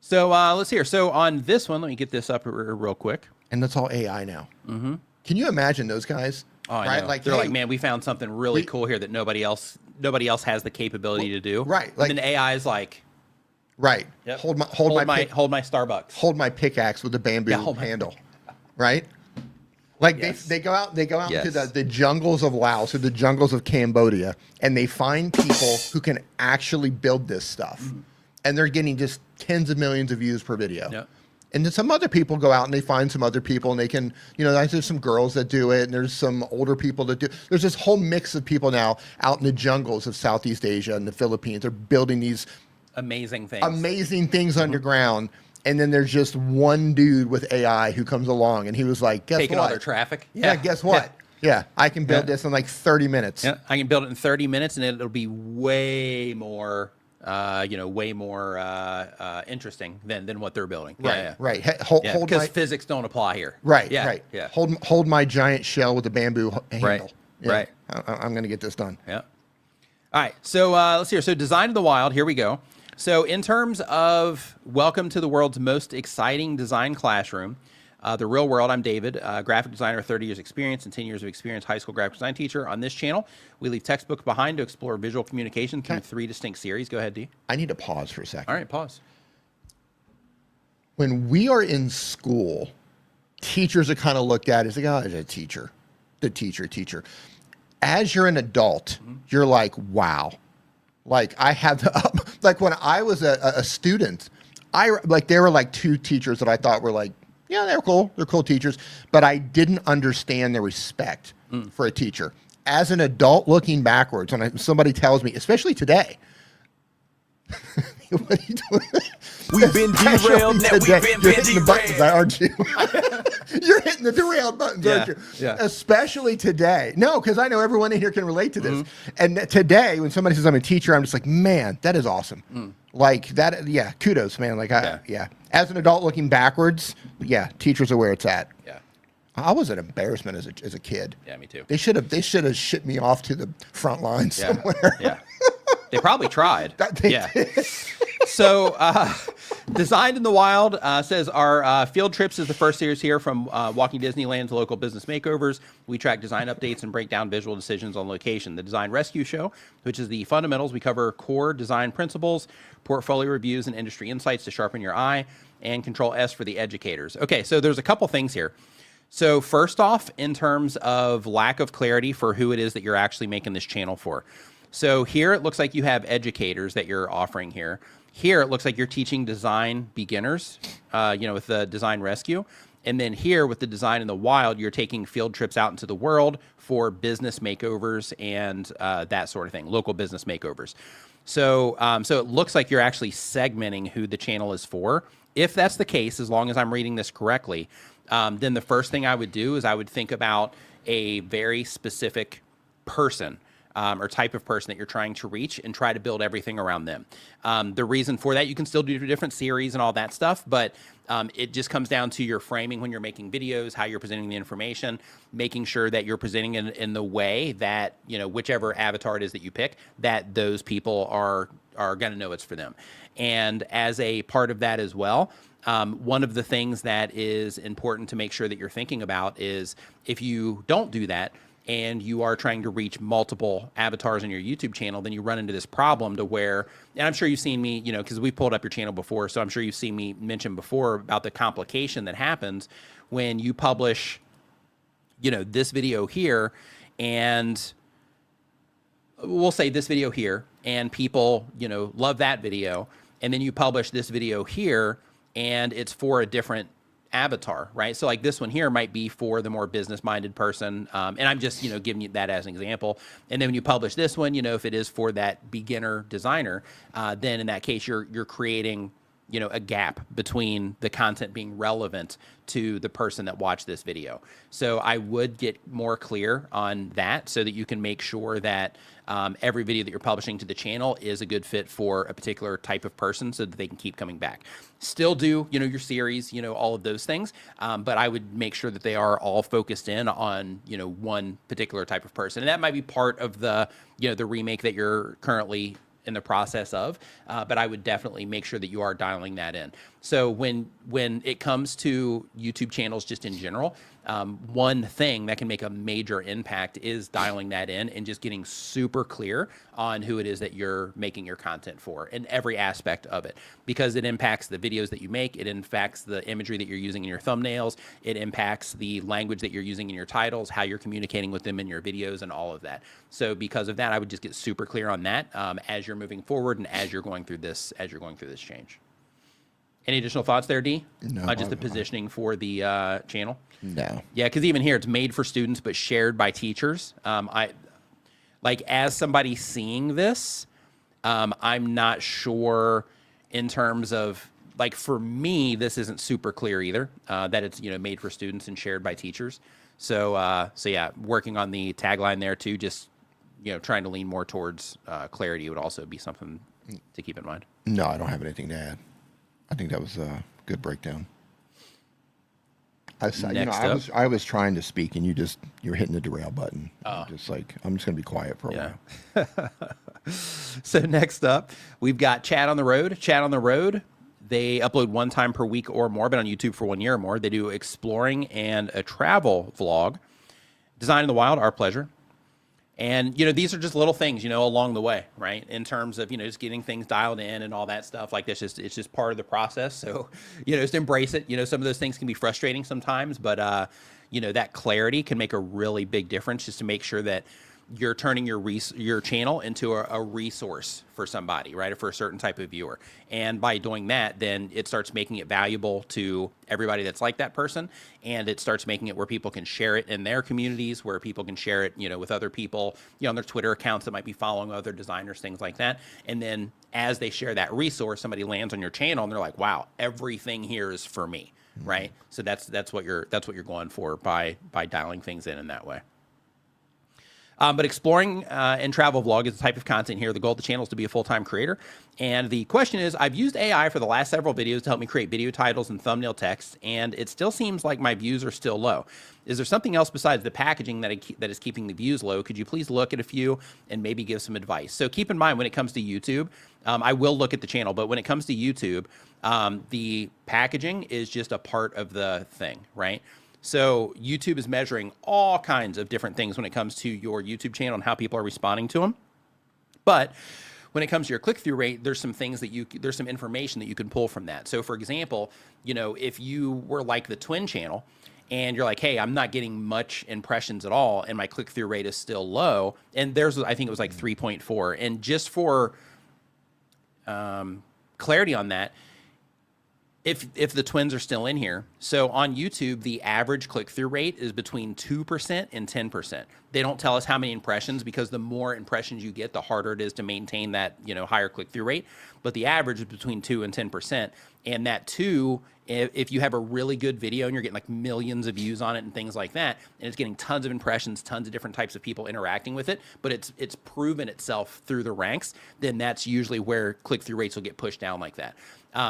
So let's see here. So on this one, let me get this up real quick. And that's all AI now. Mm-hmm. Can you imagine those guys? Oh, I know. Like they're like, man, we found something really cool here that nobody else has the capability to do. Right. Like, and then AI is like, right. Yep. Hold my Starbucks. Hold my pickaxe with the bamboo handle. Right. Like they go out into the jungles of Laos or the jungles of Cambodia, and they find people who can actually build this stuff, and they're getting just tens of millions of views per video. Yep. And then some other people go out and they find some other people and they can, there's some girls that do it and there's some older people that do. There's this whole mix of people now out in the jungles of Southeast Asia and the Philippines. They're building these amazing things underground. And then there's just one dude with AI who comes along and he was like, guess taking what? all their traffic. Yeah, guess what? Yeah, I can build this in like 30 minutes. Yeah, I can build it in 30 minutes and it'll be way more interesting than what they're building. Right. Because physics don't apply here. Right. Yeah. Hold my giant shell with a bamboo handle. Right. Yeah. Right. I'm going to get this done. Yeah. All right. So let's see here. So Design in the Wild. Here we go. So in terms of welcome to the world's most exciting design classroom, the real world, I'm David, graphic designer, 30 years experience and 10 years of experience, high school graphic design teacher. On this channel, we leave textbooks behind to explore visual communication through 3 distinct series. Go ahead, D. I need to pause for a second. All right, pause. When we are in school, teachers are kind of looked at as like, oh, there's a teacher. the teacher. As you're an adult, you're like, wow. Like I have the, like when I was a student, there were like 2 teachers that I thought were like, yeah, they're cool. They're cool teachers. But I didn't understand the respect for a teacher. As an adult looking backwards, when somebody tells me, especially today, what are you doing? We've been derailed. Now we've been You're hitting the buttons, derailed. aren't you? You're hitting the derailed buttons, aren't you? Yeah. Especially today. No, because I know everyone in here can relate to this. And today, when somebody says I'm a teacher, I'm just like, man, that is awesome. Like that, yeah, kudos, man. Like, yeah. As an adult looking backwards, yeah, teachers are where it's at. Yeah. I was an embarrassment as a kid. Yeah, me too. They should have shipped me off to the front line somewhere. Yeah. They probably tried. They did. So, Designed in the Wild says our field trips is the first series here from Walking Disneyland to local business makeovers. We track design updates and break down visual decisions on location. The Design Rescue Show, which is the fundamentals. We cover core design principles, portfolio reviews, and industry insights to sharpen your eye, and Control S for the educators. Okay, so there's a couple things here. So first off, in terms of lack of clarity for who it is that you're actually making this channel for. So here it looks like you have educators that you're offering here. Here it looks like you're teaching design beginners, with the Design Rescue. And then here with the Design in the Wild, you're taking field trips out into the world for business makeovers and that sort of thing, local business makeovers. So, so it looks like you're actually segmenting who the channel is for. If that's the case, as long as I'm reading this correctly, then the first thing I would do is I would think about a very specific person or type of person that you're trying to reach and try to build everything around them. The reason for that, you can still do different series and all that stuff, but it just comes down to your framing when you're making videos, how you're presenting the information, making sure that you're presenting it in the way that, whichever avatar it is that you pick, that those people are going to know it's for them. And as a part of that as well, one of the things that is important to make sure that you're thinking about is if you don't do that and you are trying to reach multiple avatars on your YouTube channel, then you run into this problem to where, and I'm sure you've seen me, because we pulled up your channel before, so I'm sure you've seen me mention before about the complication that happens when you publish, this video here, and we'll say this video here, and people, love that video, and then you publish this video here, and it's for a different avatar, right? So like this one here might be for the more business-minded person, and I'm just, giving you that as an example. And then when you publish this one, if it is for that beginner designer, then in that case, you're creating, a gap between the content being relevant to the person that watched this video. So I would get more clear on that so that you can make sure that every video that you're publishing to the channel is a good fit for a particular type of person so that they can keep coming back. Still do, your series, all of those things, but I would make sure that they are all focused in on, one particular type of person. And that might be part of the, the remake that you're currently in the process of, but I would definitely make sure that you are dialing that in. So when it comes to YouTube channels just in general, one thing that can make a major impact is dialing that in and just getting super clear on who it is that you're making your content for in every aspect of it, because it impacts the videos that you make, it impacts the imagery that you're using in your thumbnails, it impacts the language that you're using in your titles, how you're communicating with them in your videos, and all of that. So because of that, I would just get super clear on that as you're moving forward and as you're going through this change. Any additional thoughts there, D? No. Just the positioning for the channel? No. Yeah, because even here, it's made for students but shared by teachers. As somebody seeing this, I'm not sure in terms of, for me, this isn't super clear either, that it's, made for students and shared by teachers. So yeah, working on the tagline there too, just, trying to lean more towards clarity would also be something to keep in mind. No, I don't have anything to add. I think that was a good breakdown. I was trying to speak, and you're hitting the derail button. I'm just going to be quiet for a while. So next up, we've got Chat on the Road. Chat on the Road, they upload 1 time per week or more, been on YouTube for 1 year or more. They do exploring and a travel vlog. Design in the Wild, our pleasure. And, these are just little things, along the way, right? In terms of, just getting things dialed in and all that stuff. Like, it's just part of the process. So, just embrace it. Some of those things can be frustrating sometimes, but you know, that clarity can make a really big difference, just to make sure that you're turning your channel into a resource for somebody, right? Or for a certain type of viewer. And by doing that, then it starts making it valuable to everybody that's like that person. And it starts making it where people can share it in their communities, where people can share it, you know, with other people, you know, on their Twitter accounts that might be following other designers, things like that. And then as they share that resource, somebody lands on your channel and they're like, wow, everything here is for me, right? So that's what you're going for by dialing things in that way. But exploring and travel vlog is the type of content here. The goal of the channel is to be a full-time creator. And the question is, I've used AI for the last several videos to help me create video titles and thumbnail text, and it still seems like my views are still low. Is there something else besides the packaging that is keeping the views low? Could you please look at a few and maybe give some advice? So keep in mind, when it comes to YouTube, I will look at the channel, but when it comes to YouTube, the packaging is just a part of the thing, right? So YouTube is measuring all kinds of different things when it comes to your YouTube channel and how people are responding to them. But when it comes to your click-through rate, there's some things that there's some information that you can pull from that. So for example, you know, if you were like the twin channel and you're like, hey, I'm not getting much impressions at all and my click-through rate is still low, and there's, I think it was like 3.4. And just for clarity on that, if the twins are still in here, so on YouTube, the average click-through rate is between 2% and 10%. They don't tell us how many impressions, because the more impressions you get, the harder it is to maintain that, you know, higher click-through rate. But the average is between 2 and 10%. And that 2, if you have a really good video and you're getting like millions of views on it and things like that, and it's getting tons of impressions, tons of different types of people interacting with it, but it's proven itself through the ranks, then that's usually where click-through rates will get pushed down like that.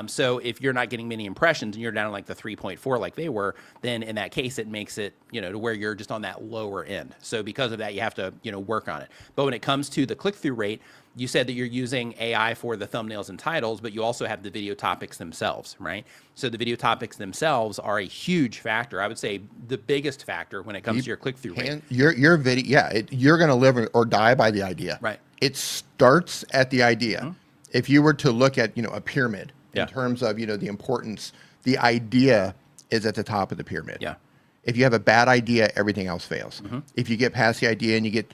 So if you're not getting many impressions and you're down like the 3.4 like they were, then in that case, it makes it, you know, to where you're just on that lower end. So because of that, you have to, you know, work on it. But when it comes to the click-through rate, you said that you're using AI for the thumbnails and titles, but you also have the video topics themselves, right? So the video topics themselves are a huge factor. I would say the biggest factor when it comes to your click-through rate. Your video, yeah, you're going to live or die by the idea. Right. It starts at the idea. If you were to look at, you know, a pyramid in terms of, you know, the importance, the idea is at the top of the pyramid. Yeah. If you have a bad idea, everything else fails. If you get past the idea and you get,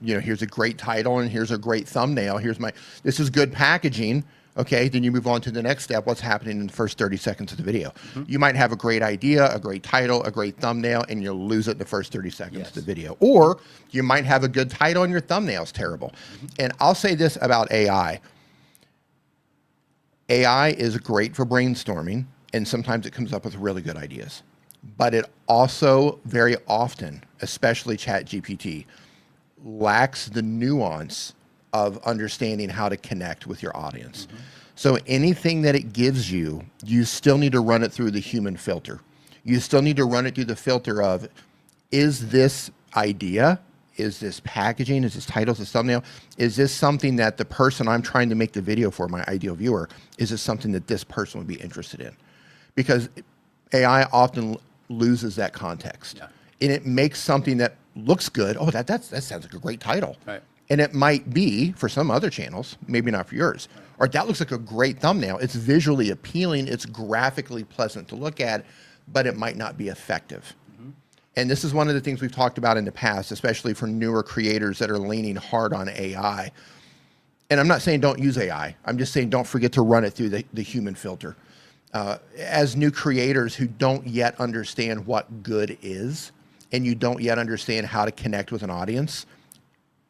you know, here's a great title and here's a great thumbnail, this is good packaging, okay, then you move on to the next step, what's happening in the first 30 seconds of the video. You might have a great idea, a great title, a great thumbnail, and you'll lose it in the first 30 seconds of the video. Or you might have a good title and your thumbnail's terrible. And I'll say this about AI. AI is great for brainstorming, and sometimes it comes up with really good ideas. But it also very often, especially ChatGPT, lacks the nuance of understanding how to connect with your audience. So anything that it gives you, you still need to run it through the human filter. You still need to run it through the filter of, is this idea, is this packaging, is this title, is this thumbnail, is this something that the person I'm trying to make the video for, my ideal viewer, is this something that this person would be interested in? Because AI often loses that context. And it makes something that looks good. Oh, that sounds like a great title. Right. And it might be for some other channels, maybe not for yours. Right. Or that looks like a great thumbnail. It's visually appealing. It's graphically pleasant to look at, but it might not be effective. And this is one of the things we've talked about in the past, especially for newer creators that are leaning hard on AI. And I'm not saying don't use AI. I'm just saying don't forget to run it through the human filter. As new creators who don't yet understand what good is, and you don't yet understand how to connect with an audience,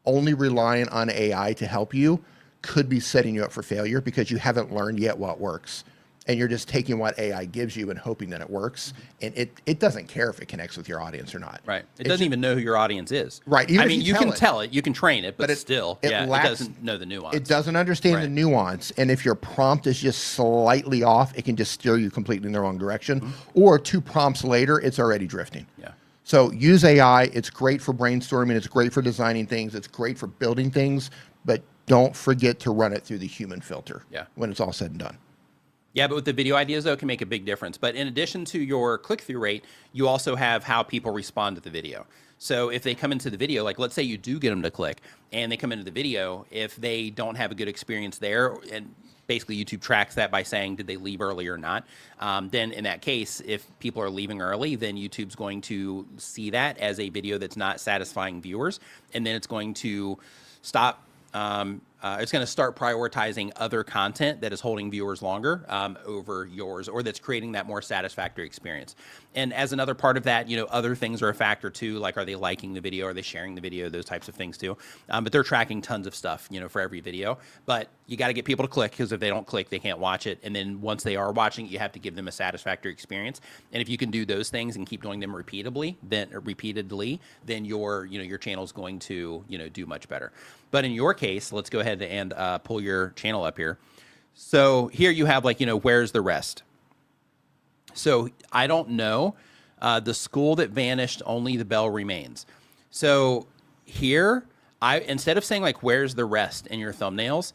only relying on AI to help you could be setting you up for failure, because you haven't learned yet what works. And you're just taking what AI gives you and hoping that it works. And it doesn't care if it connects with your audience or not. Right. It doesn't even know who your audience is. Right. I mean, you can tell it, you can train it, but still, it doesn't know the nuance. It doesn't understand the nuance. And if your prompt is just slightly off, it can just steer you completely in the wrong direction. Or 2 prompts later, it's already drifting. Yeah. So use AI. It's great for brainstorming. It's great for designing things. It's great for building things. But don't forget to run it through the human filter when it's all said and done. Yeah, but with the video ideas, though, it can make a big difference. But in addition to your click-through rate, you also have how people respond to the video. So if they come into the video, like let's say you do get them to click and they come into the video, if they don't have a good experience there, and basically YouTube tracks that by saying, did they leave early or not? Then in that case, if people are leaving early, then YouTube's going to see that as a video that's not satisfying viewers. And then it's going to stop, it's going to start prioritizing other content that is holding viewers longer over yours, or that's creating that more satisfactory experience. And as another part of that, you know, other things are a factor too, like are they liking the video, are they sharing the video, those types of things too. But they're tracking tons of stuff, you know, for every video. But you got to get people to click, because if they don't click, they can't watch it. And then once they are watching, you have to give them a satisfactory experience. And if you can do those things and keep doing them repeatedly, then your channel is going to, you know, do much better. But in your case, let's go ahead and pull your channel up here. So here you have, like, you know, where's the rest? So I don't know. The school that vanished, only the bell remains. So here, instead of saying like, where's the rest in your thumbnails,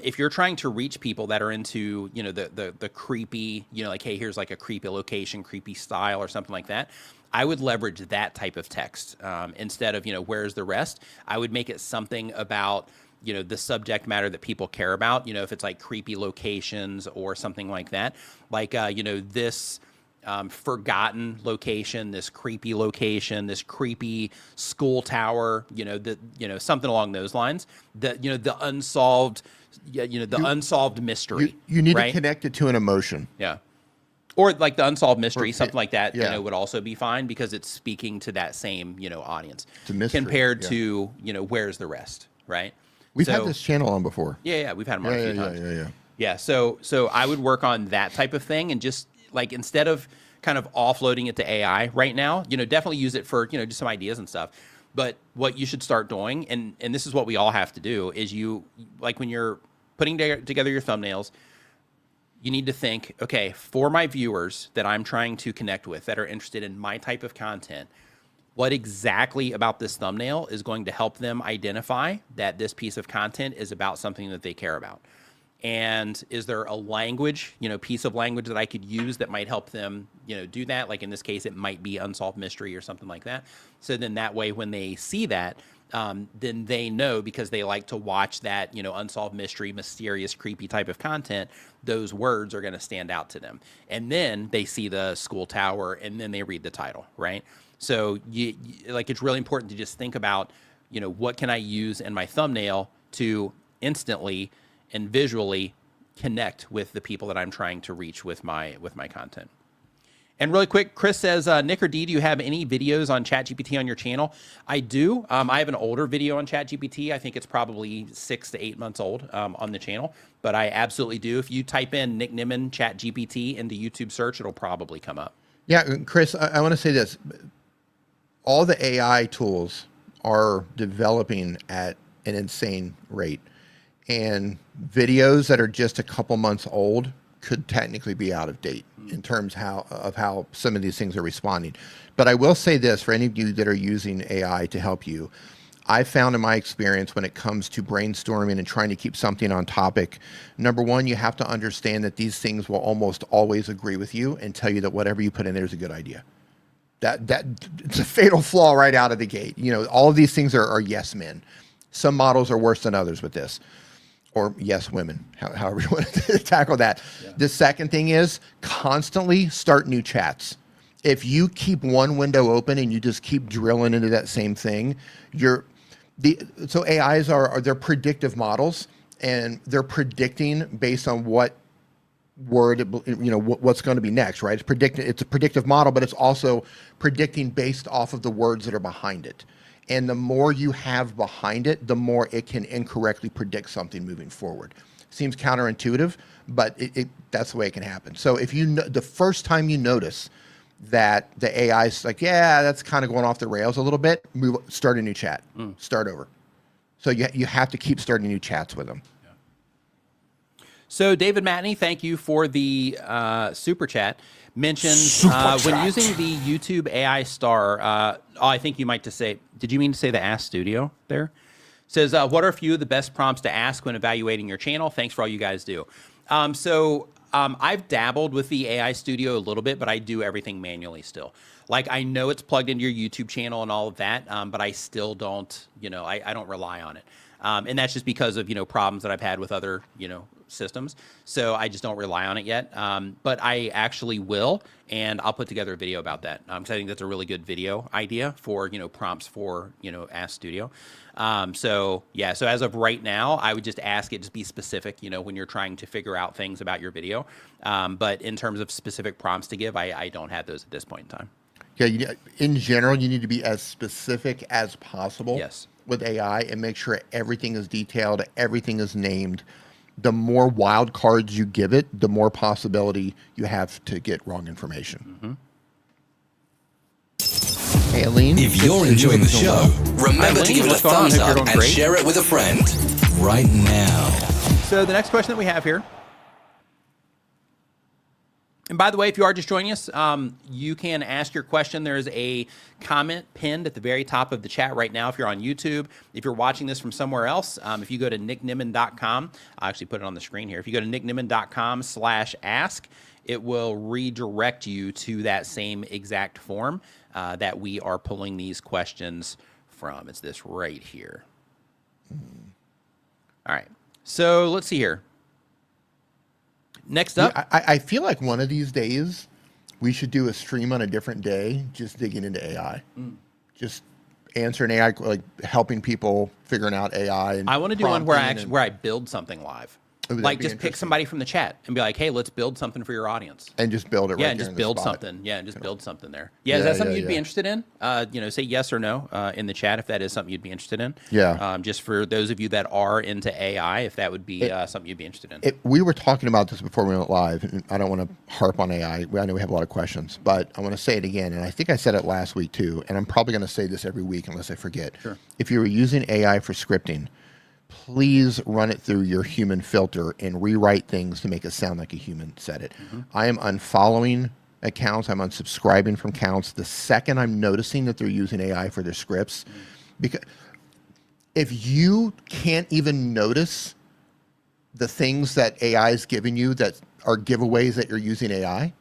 if you're trying to reach people that are into, you know, the creepy, you know, like, hey, here's like a creepy location, creepy style or something like that, I would leverage that type of text instead of, you know, where's the rest. I would make it something about, you know, the subject matter that people care about. You know, if it's like creepy locations or something like that, like, you know, this forgotten location, this creepy location, this creepy school tower, you know, something along those lines. The unsolved, unsolved mystery. You need right? to connect it to an emotion. Yeah. Or like the unsolved mystery, something like that, yeah. you know, would also be fine, because it's speaking to that same, you know, audience. It's a mystery, compared to, you know, where's the rest, right? We've had this channel on before. Yeah, we've had them on a few times. Yeah. Yeah, so I would work on that type of thing, and just like, instead of kind of offloading it to AI right now, you know, definitely use it for, you know, just some ideas and stuff. But what you should start doing, and this is what we all have to do, is you, like when you're putting together your thumbnails, you need to think, okay, for my viewers that I'm trying to connect with, that are interested in my type of content, what exactly about this thumbnail is going to help them identify that this piece of content is about something that they care about? And is there a language, you know, piece of language that I could use that might help them, you know, do that? Like in this case, it might be unsolved mystery or something like that. So then that way, when they see that, then they know, because they like to watch that, you know, unsolved mystery, mysterious, creepy type of content, those words are going to stand out to them. And then they see the school tower, and then they read the title, right? So like, it's really important to just think about, you know, what can I use in my thumbnail to instantly and visually connect with the people that I'm trying to reach with my content. And really quick, Chris says, Nick or D, do you have any videos on ChatGPT on your channel? I do. I have an older video on ChatGPT. I think it's probably 6 to 8 months old on the channel, but I absolutely do. If you type in Nick Nimmin ChatGPT into YouTube search, it'll probably come up. Yeah, Chris, I want to say this. All the AI tools are developing at an insane rate. And videos that are just a couple months old could technically be out of date in terms of how some of these things are responding. But I will say this, for any of you that are using AI to help you, I found in my experience, when it comes to brainstorming and trying to keep something on topic, number one, you have to understand that these things will almost always agree with you and tell you that whatever you put in there is a good idea. That it's a fatal flaw right out of the gate. You know, all of these things are yes men. Some models are worse than others with this. Or yes, women, however you want to tackle that. Yeah. The second thing is constantly start new chats. If you keep one window open and you just keep drilling into that same thing, so AIs they're predictive models, and they're predicting based on what word, you know, what's going to be next, right? It's a predictive model, but it's also predicting based off of the words that are behind it. And the more you have behind it, the more it can incorrectly predict something moving forward. Seems counterintuitive, but that's the way it can happen. So if the first time you notice that the AI is like, yeah, that's kind of going off the rails a little bit, start a new chat, start over. So you have to keep starting new chats with them. Yeah. So David Matney, thank you for the super chat. Mentions when using the YouTube AI star, I think you might just say, did you mean to say the Ask Studio there? Says, what are a few of the best prompts to ask when evaluating your channel? Thanks for all you guys do. I've dabbled with the AI Studio a little bit, but I do everything manually still. Like, I know it's plugged into your YouTube channel and all of that, but I still don't, I don't rely on it. And that's just because of, problems that I've had with other, systems. So I just don't rely on it yet. But I actually will, and I'll put together a video about that. Because I think that's a really good video idea for, prompts for, Ask Studio. So as of right now, I would just ask it to be specific, when you're trying to figure out things about your video. But in terms of specific prompts to give, I don't have those at this point in time. Yeah, in general, you need to be as specific as possible. Yes. With AI, and make sure everything is detailed, everything is named. The more wild cards you give it, the more possibility you have to get wrong information. Hey, Aline. If you're enjoying the show, remember to give it a thumbs up and share it with a friend right now. So the next question that we have here. And by the way, if you are just joining us, you can ask your question. There's a comment pinned at the very top of the chat right now if you're on YouTube. If you're watching this from somewhere else, if you go to nickniman.com, I'll actually put it on the screen here. If you go to nickniman.com/ask, it will redirect you to that same exact form that we are pulling these questions from. It's this right here. All right. So let's see here. Next up. Yeah, I feel like one of these days we should do a stream on a different day, just digging into AI. Just answering AI, like helping people figuring out AI. And I want to do one where I build something live. Like, just pick somebody from the chat and be like, hey, let's build something for your audience. And just build it right there. Yeah, and just build something. Yeah, and just build something there. Yeah, is that something you'd be interested in? Say yes or no in the chat if that is something you'd be interested in. Yeah. Just for those of you that are into AI, if that would be something you'd be interested in. We were talking about this before we went live, and I don't want to harp on AI. I know we have a lot of questions, but I want to say it again, and I think I said it last week too, and I'm probably going to say this every week unless I forget. Sure. If you were using AI for scripting, please run it through your human filter and rewrite things to make it sound like a human said it. I am unfollowing accounts. I'm unsubscribing from accounts the second I'm noticing that they're using AI for their scripts. Because if you can't even notice the things that AI is giving you that are giveaways that you're using AI,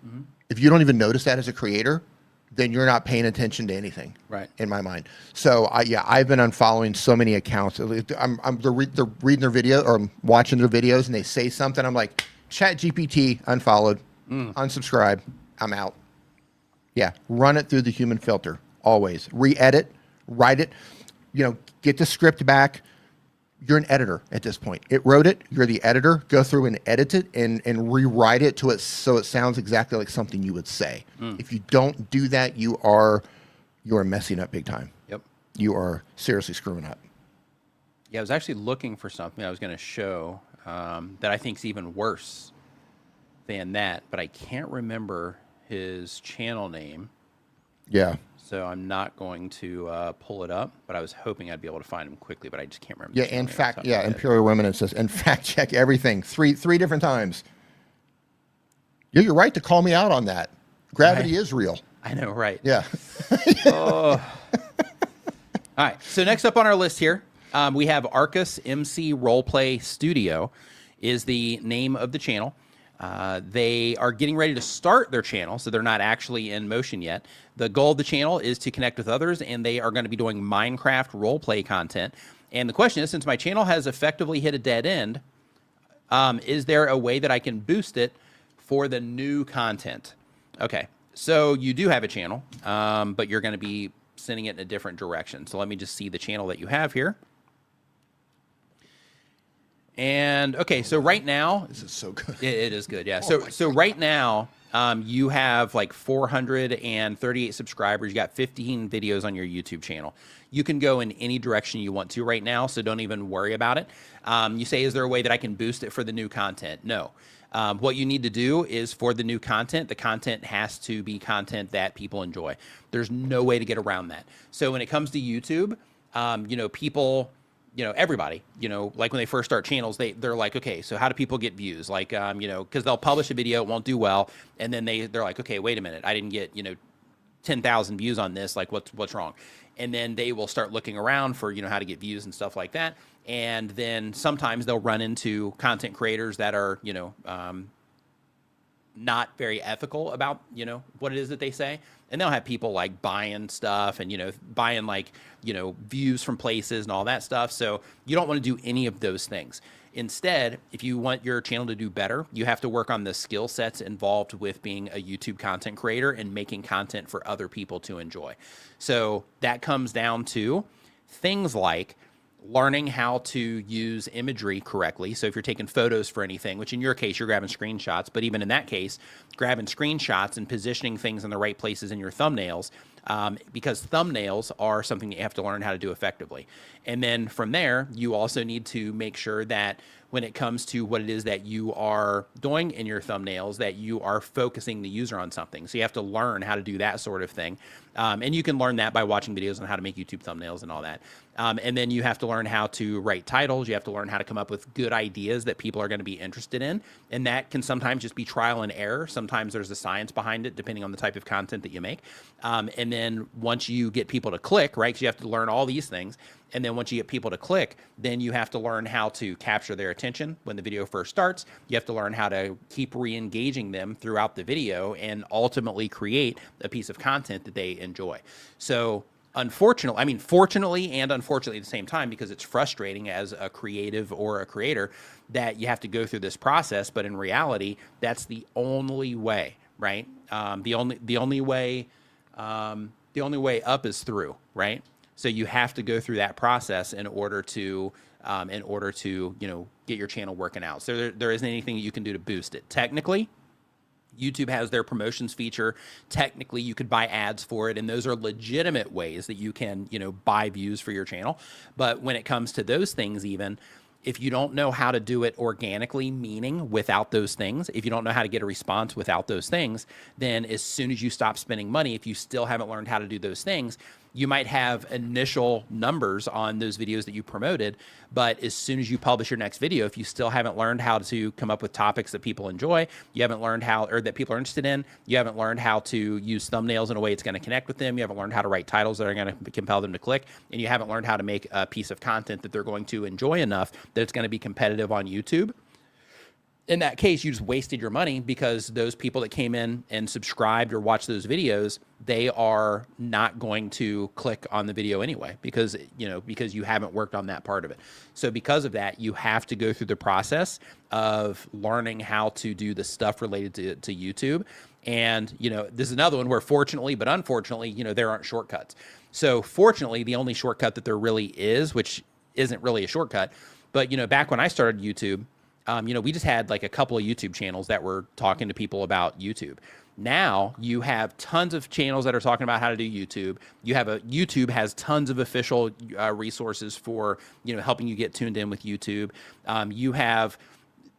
if you don't even notice that as a creator, then you're not paying attention to anything, right? In my mind. So I've been unfollowing so many accounts. They're reading their video or watching their videos, and they say something. I'm like, ChatGPT, unfollowed, unsubscribe, I'm out. Yeah, run it through the human filter always. Re-edit, write it. Get the script back. You're an editor at this point. It wrote it. You're the editor. Go through and edit it and rewrite it to it so it sounds exactly like something you would say. If you don't do that, you are messing up big time. Yep. You are seriously screwing up. Yeah, I was actually looking for something I was going to show that I think is even worse than that, but I can't remember his channel name. Yeah. So I'm not going to pull it up, but I was hoping I'd be able to find him quickly, but I just can't remember. Yeah, in fact, Imperial Women, it says, and fact check everything three different times. You're right to call me out on that. Gravity is real. I know, right? Yeah. All right. So next up on our list here, we have Arcus MC Roleplay Studio is the name of the channel. They are getting ready to start their channel, so they're not actually in motion yet. The goal of the channel is to connect with others, and they are going to be doing Minecraft roleplay content. And the question is, since my channel has effectively hit a dead end, is there a way that I can boost it for the new content? Okay, so you do have a channel, but you're going to be sending it in a different direction. So let me just see the channel that you have here. And okay, so right now, this is so good. It is good, yeah. So right now, you have like 438 subscribers. You got 15 videos on your YouTube channel. You can go in any direction you want to right now, so don't even worry about it. You say, is there a way that I can boost it for the new content? No. What you need to do is for the new content, the content has to be content that people enjoy. There's no way to get around that. So when it comes to YouTube, people, everybody, like when they first start channels, they're like, okay, so how do people get views? Like, because they'll publish a video, it won't do well. And then they're like, okay, wait a minute, I didn't get, 10,000 views on this. Like, what's wrong? And then they will start looking around for, you know, how to get views and stuff like that. And then sometimes they'll run into content creators that are, you know, not very ethical about, you know, what it is that they say. And they'll have people like buying stuff and, you know, buying like, you know, views from places and all that stuff. So you don't want to do any of those things. Instead, if you want your channel to do better, you have to work on the skill sets involved with being a YouTube content creator and making content for other people to enjoy. So that comes down to things like learning how to use imagery correctly. So if you're taking photos for anything, which in your case, you're grabbing screenshots, but even in that case, grabbing screenshots and positioning things in the right places in your thumbnails, because thumbnails are something that you have to learn how to do effectively. And then from there, you also need to make sure that when it comes to what it is that you are doing in your thumbnails, that you are focusing the user on something. So you have to learn how to do that sort of thing. And you can learn that by watching videos on how to make YouTube thumbnails and all that. And then you have to learn how to write titles. You have to learn how to come up with good ideas that people are going to be interested in. And that can sometimes just be trial and error. Sometimes there's a science behind it, depending on the type of content that you make. And then once you get people to click, right, because you have to learn all these things. And then once you get people to click, then you have to learn how to capture their attention when the video first starts. You have to learn how to keep re-engaging them throughout the video and ultimately create a piece of content that they enjoy. So unfortunately, I mean, fortunately and unfortunately at the same time, because it's frustrating as a creative or a creator that you have to go through this process. But in reality, that's the only way, right? The only way up is through, right? So you have to go through that process in order to, you know, get your channel working out. So there isn't anything you can do to boost it. Technically, YouTube has their promotions feature. Technically, you could buy ads for it, and those are legitimate ways that you can, you know, buy views for your channel. But when it comes to those things, even if you don't know how to do it organically, meaning without those things, if you don't know how to get a response without those things, then as soon as you stop spending money, if you still haven't learned how to do those things, you might have initial numbers on those videos that you promoted, but as soon as you publish your next video, if you still haven't learned how to come up with topics that people enjoy, you haven't learned how, or that people are interested in, you haven't learned how to use thumbnails in a way it's going to connect with them, you haven't learned how to write titles that are going to compel them to click, and you haven't learned how to make a piece of content that they're going to enjoy enough that it's going to be competitive on YouTube. In that case, you just wasted your money, because those people that came in and subscribed or watched those videos, they are not going to click on the video anyway, because you haven't worked on that part of it. So because of that, you have to go through the process of learning how to do the stuff related to YouTube. And, you know, this is another one where fortunately, but unfortunately, you know, there aren't shortcuts. So fortunately, the only shortcut that there really is, which isn't really a shortcut, but, you know, back when I started YouTube, you know, we just had like a couple of YouTube channels that were talking to people about YouTube. Now you have tons of channels that are talking about how to do YouTube. YouTube has tons of official resources for, you know, helping you get tuned in with YouTube. You have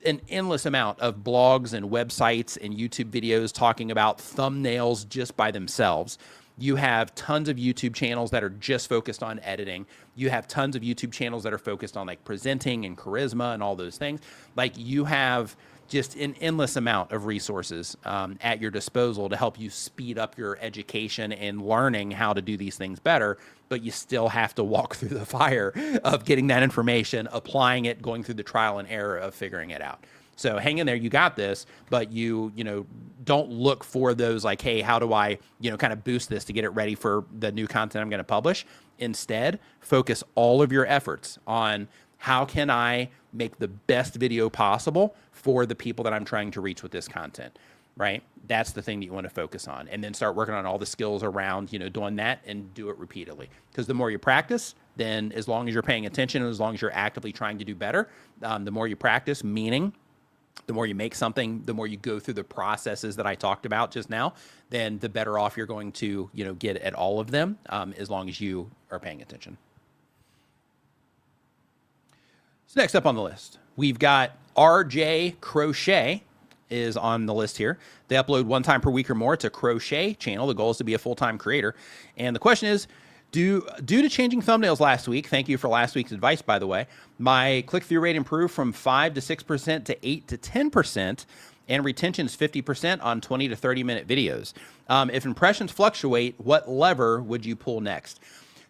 an endless amount of blogs and websites and YouTube videos talking about thumbnails just by themselves. You have tons of YouTube channels that are just focused on editing. You have tons of YouTube channels that are focused on like presenting and charisma and all those things. Like, you have just an endless amount of resources at your disposal to help you speed up your education and learning how to do these things better. But you still have to walk through the fire of getting that information, applying it, going through the trial and error of figuring it out. So hang in there, you got this, but you know, don't look for those like, hey, how do I, you know, kind of boost this to get it ready for the new content I'm going to publish? Instead, focus all of your efforts on how can I make the best video possible for the people that I'm trying to reach with this content, right? That's the thing that you want to focus on, and then start working on all the skills around, you know, doing that, and do it repeatedly. Because the more you practice, then as long as you're paying attention and as long as you're actively trying to do better, the more you practice, meaning the more you make something, the more you go through the processes that I talked about just now, then the better off you're going to, you know, get at all of them, as long as you are paying attention. So next up on the list, we've got RJ Crochet is on the list here. They upload one time per week or more. It's a crochet channel. The goal is to be a full-time creator. And the question is, Due to changing thumbnails last week, thank you for last week's advice, by the way, my click-through rate improved from 5 to 6% to 8 to 10%, and retention is 50% on 20 to 30-minute videos. If impressions fluctuate, what lever would you pull next?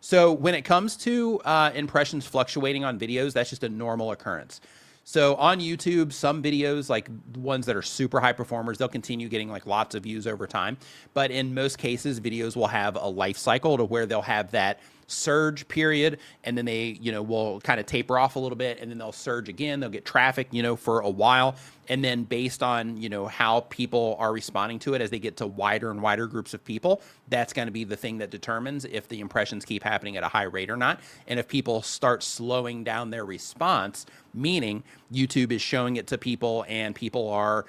So when it comes to impressions fluctuating on videos, that's just a normal occurrence. So on YouTube, some videos, like ones that are super high performers, they'll continue getting like lots of views over time. But in most cases, videos will have a life cycle to where they'll have that surge period, and then they, will kind of taper off a little bit, and then they'll surge again. They'll get traffic, for a while. And then based on, how people are responding to it as they get to wider and wider groups of people, that's going to be the thing that determines if the impressions keep happening at a high rate or not. And if people start slowing down their response, meaning YouTube is showing it to people and people are,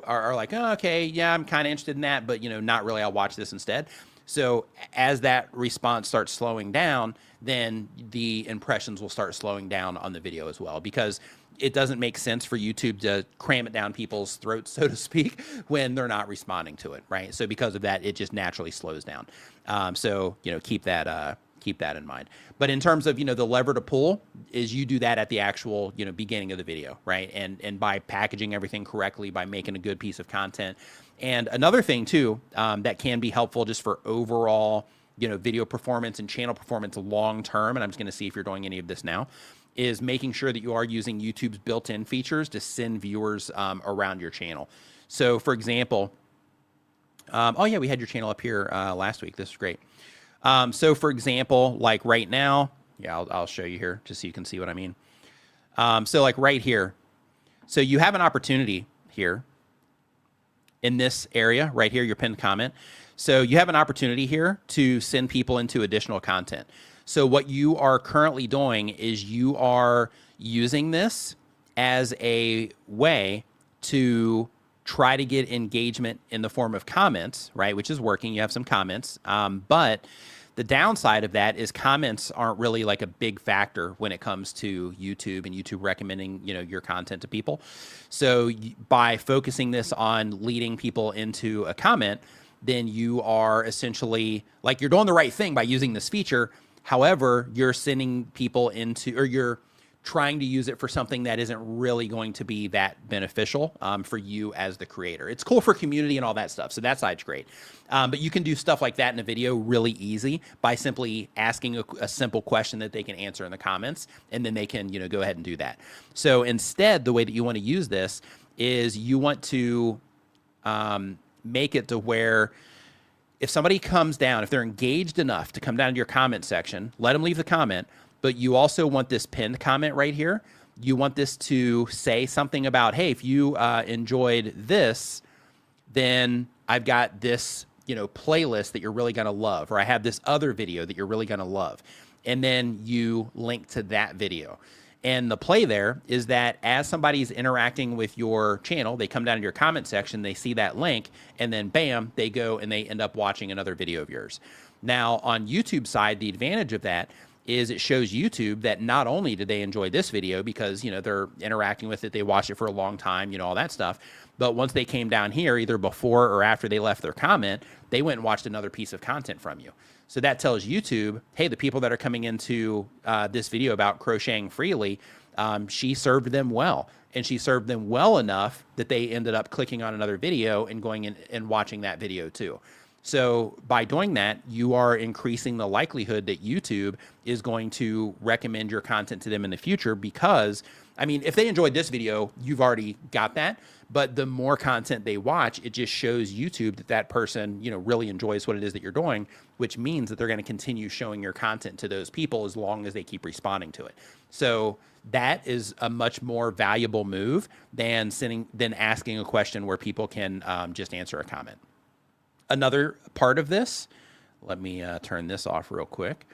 are like, oh, okay, yeah, I'm kind of interested in that, but, not really, I'll watch this instead. So as that response starts slowing down, then the impressions will start slowing down on the video as well, because it doesn't make sense for YouTube to cram it down people's throats, so to speak, when they're not responding to it, right? So because of that, it just naturally slows down. So, keep that in mind. But in terms of, the lever to pull is you do that at the actual, beginning of the video, right? And by packaging everything correctly, by making a good piece of content. And another thing too, that can be helpful just for overall, video performance and channel performance long-term, and I'm just going to see if you're doing any of this now, is making sure that you are using YouTube's built-in features to send viewers around your channel. So for example, oh yeah, we had your channel up here last week. This is great. So for example, like right now, yeah, I'll show you here just so you can see what I mean. So like right here, so you have an opportunity here in this area right here, your pinned comment. So you have an opportunity here to send people into additional content. So what you are currently doing is you are using this as a way to try to get engagement in the form of comments, right? Which is working. You have some comments, but the downside of that is comments aren't really like a big factor when it comes to YouTube and YouTube recommending, your content to people. So by focusing this on leading people into a comment, then you are essentially like you're doing the right thing by using this feature. However, you're sending people into, or you're trying to use it for something that isn't really going to be that beneficial for you as the creator. It's cool for community and all that stuff, so that side's great. But you can do stuff like that in a video really easy by simply asking a simple question that they can answer in the comments, and then they can, go ahead and do that. So instead, the way that you want to use this is you want to make it to where if somebody comes down, if they're engaged enough to come down to your comment section, let them leave the comment. But you also want this pinned comment right here. You want this to say something about, hey, if you enjoyed this, then I've got this, playlist that you're really going to love, or I have this other video that you're really going to love. And then you link to that video. And the play there is that as somebody's interacting with your channel, they come down to your comment section, they see that link, and then bam, they go and they end up watching another video of yours. Now on YouTube side, the advantage of that is it shows YouTube that not only did they enjoy this video because, they're interacting with it, they watched it for a long time, all that stuff. But once they came down here, either before or after they left their comment, they went and watched another piece of content from you. So that tells YouTube, hey, the people that are coming into this video about crocheting freely, she served them well. And she served them well enough that they ended up clicking on another video and going in and watching that video too. So by doing that, you are increasing the likelihood that YouTube is going to recommend your content to them in the future because, if they enjoyed this video, you've already got that. But the more content they watch, it just shows YouTube that that person, really enjoys what it is that you're doing, which means that they're going to continue showing your content to those people as long as they keep responding to it. So that is a much more valuable move than asking a question where people can just answer a comment. Another part of this, let me turn this off real quick,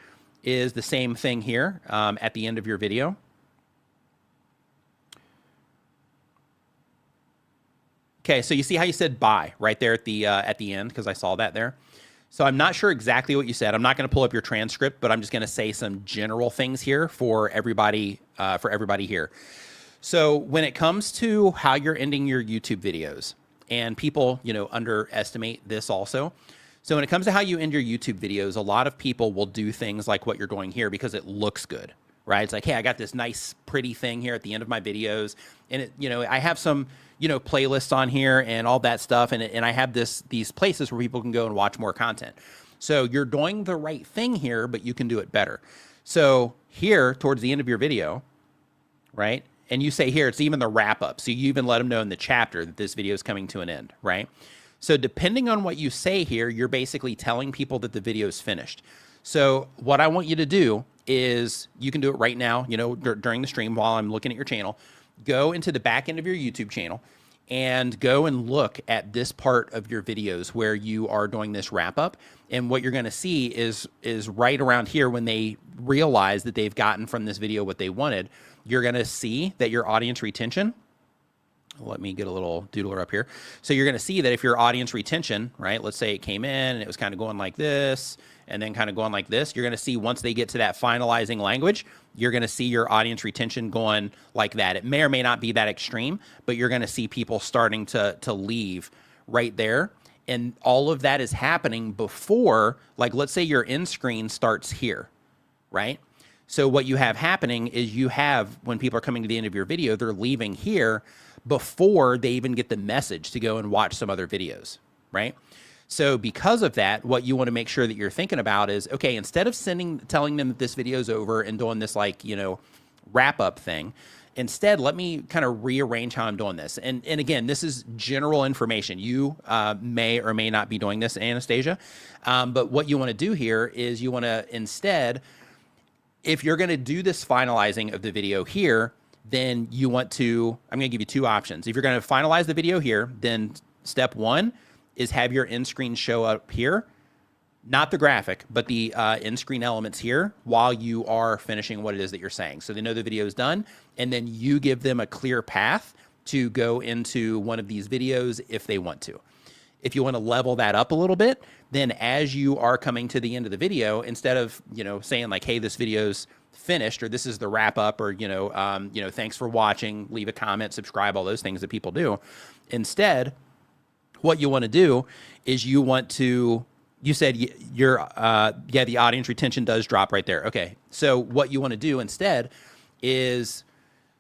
is the same thing here at the end of your video. Okay, so you see how you said bye right there at the end, because I saw that there. So I'm not sure exactly what you said. I'm not going to pull up your transcript, but I'm just going to say some general things here for everybody here. So when it comes to how you're ending your YouTube videos, and people, underestimate this also. So when it comes to how you end your YouTube videos, a lot of people will do things like what you're doing here because it looks good, right? It's like, hey, I got this nice, pretty thing here at the end of my videos. And, it, I have some, playlists on here and all that stuff. And I have these places where people can go and watch more content. So you're doing the right thing here, but you can do it better. So here, towards the end of your video, right? And you say here, it's even the wrap up. So you even let them know in the chapter that this video is coming to an end, right? So depending on what you say here, you're basically telling people that the video is finished. So what I want you to do is, you can do it right now, during the stream while I'm looking at your channel. Go into the back end of your YouTube channel and go and look at this part of your videos where you are doing this wrap up. And what you're going to see is right around here, when they realize that they've gotten from this video what they wanted, you're going to see that your audience retention, let me get a little doodler up here. So you're going to see that if your audience retention, right, let's say it came in and it was kind of going like this and then kind of going like this, you're going to see once they get to that finalizing language, you're going to see your audience retention going like that. It may or may not be that extreme, but you're going to see people starting to leave right there. And all of that is happening before, like, let's say your end screen starts here, right? So what you have happening is you have, when people are coming to the end of your video, they're leaving here before they even get the message to go and watch some other videos, right? So because of that, what you want to make sure that you're thinking about is, okay, instead of telling them that this video is over and doing this, like, wrap up thing, instead, let me kind of rearrange how I'm doing this. And again, this is general information. You may or may not be doing this, Anastasia. But what you want to do here is you want to instead, if you're going to do this finalizing of the video here, then you want to, I'm going to give you two options. If you're going to finalize the video here, then step one is have your end screen show up here, not the graphic, but the end screen elements here while you are finishing what it is that you're saying. So they know the video is done, and then you give them a clear path to go into one of these videos if they want to. If you want to level that up a little bit, then as you are coming to the end of the video, instead of, saying like, hey, this video's finished, or this is the wrap up, or, thanks for watching, leave a comment, subscribe, all those things that people do. Instead, what you want to do is you want to, you said the audience retention does drop right there. Okay. So what you want to do instead is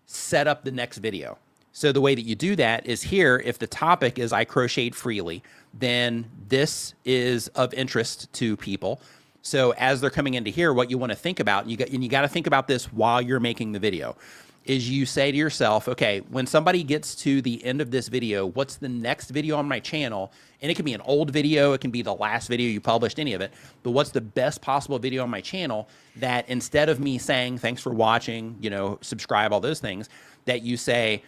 set up the next video. So the way that you do that is here, if the topic is I crocheted freely, then this is of interest to people. So as they're coming into here, what you want to think about, and you got to think about this while you're making the video, is you say to yourself, okay, when somebody gets to the end of this video, what's the next video on my channel? And it can be an old video, it can be the last video you published, any of it, but what's the best possible video on my channel that instead of me saying, thanks for watching, subscribe, all those things, that you say,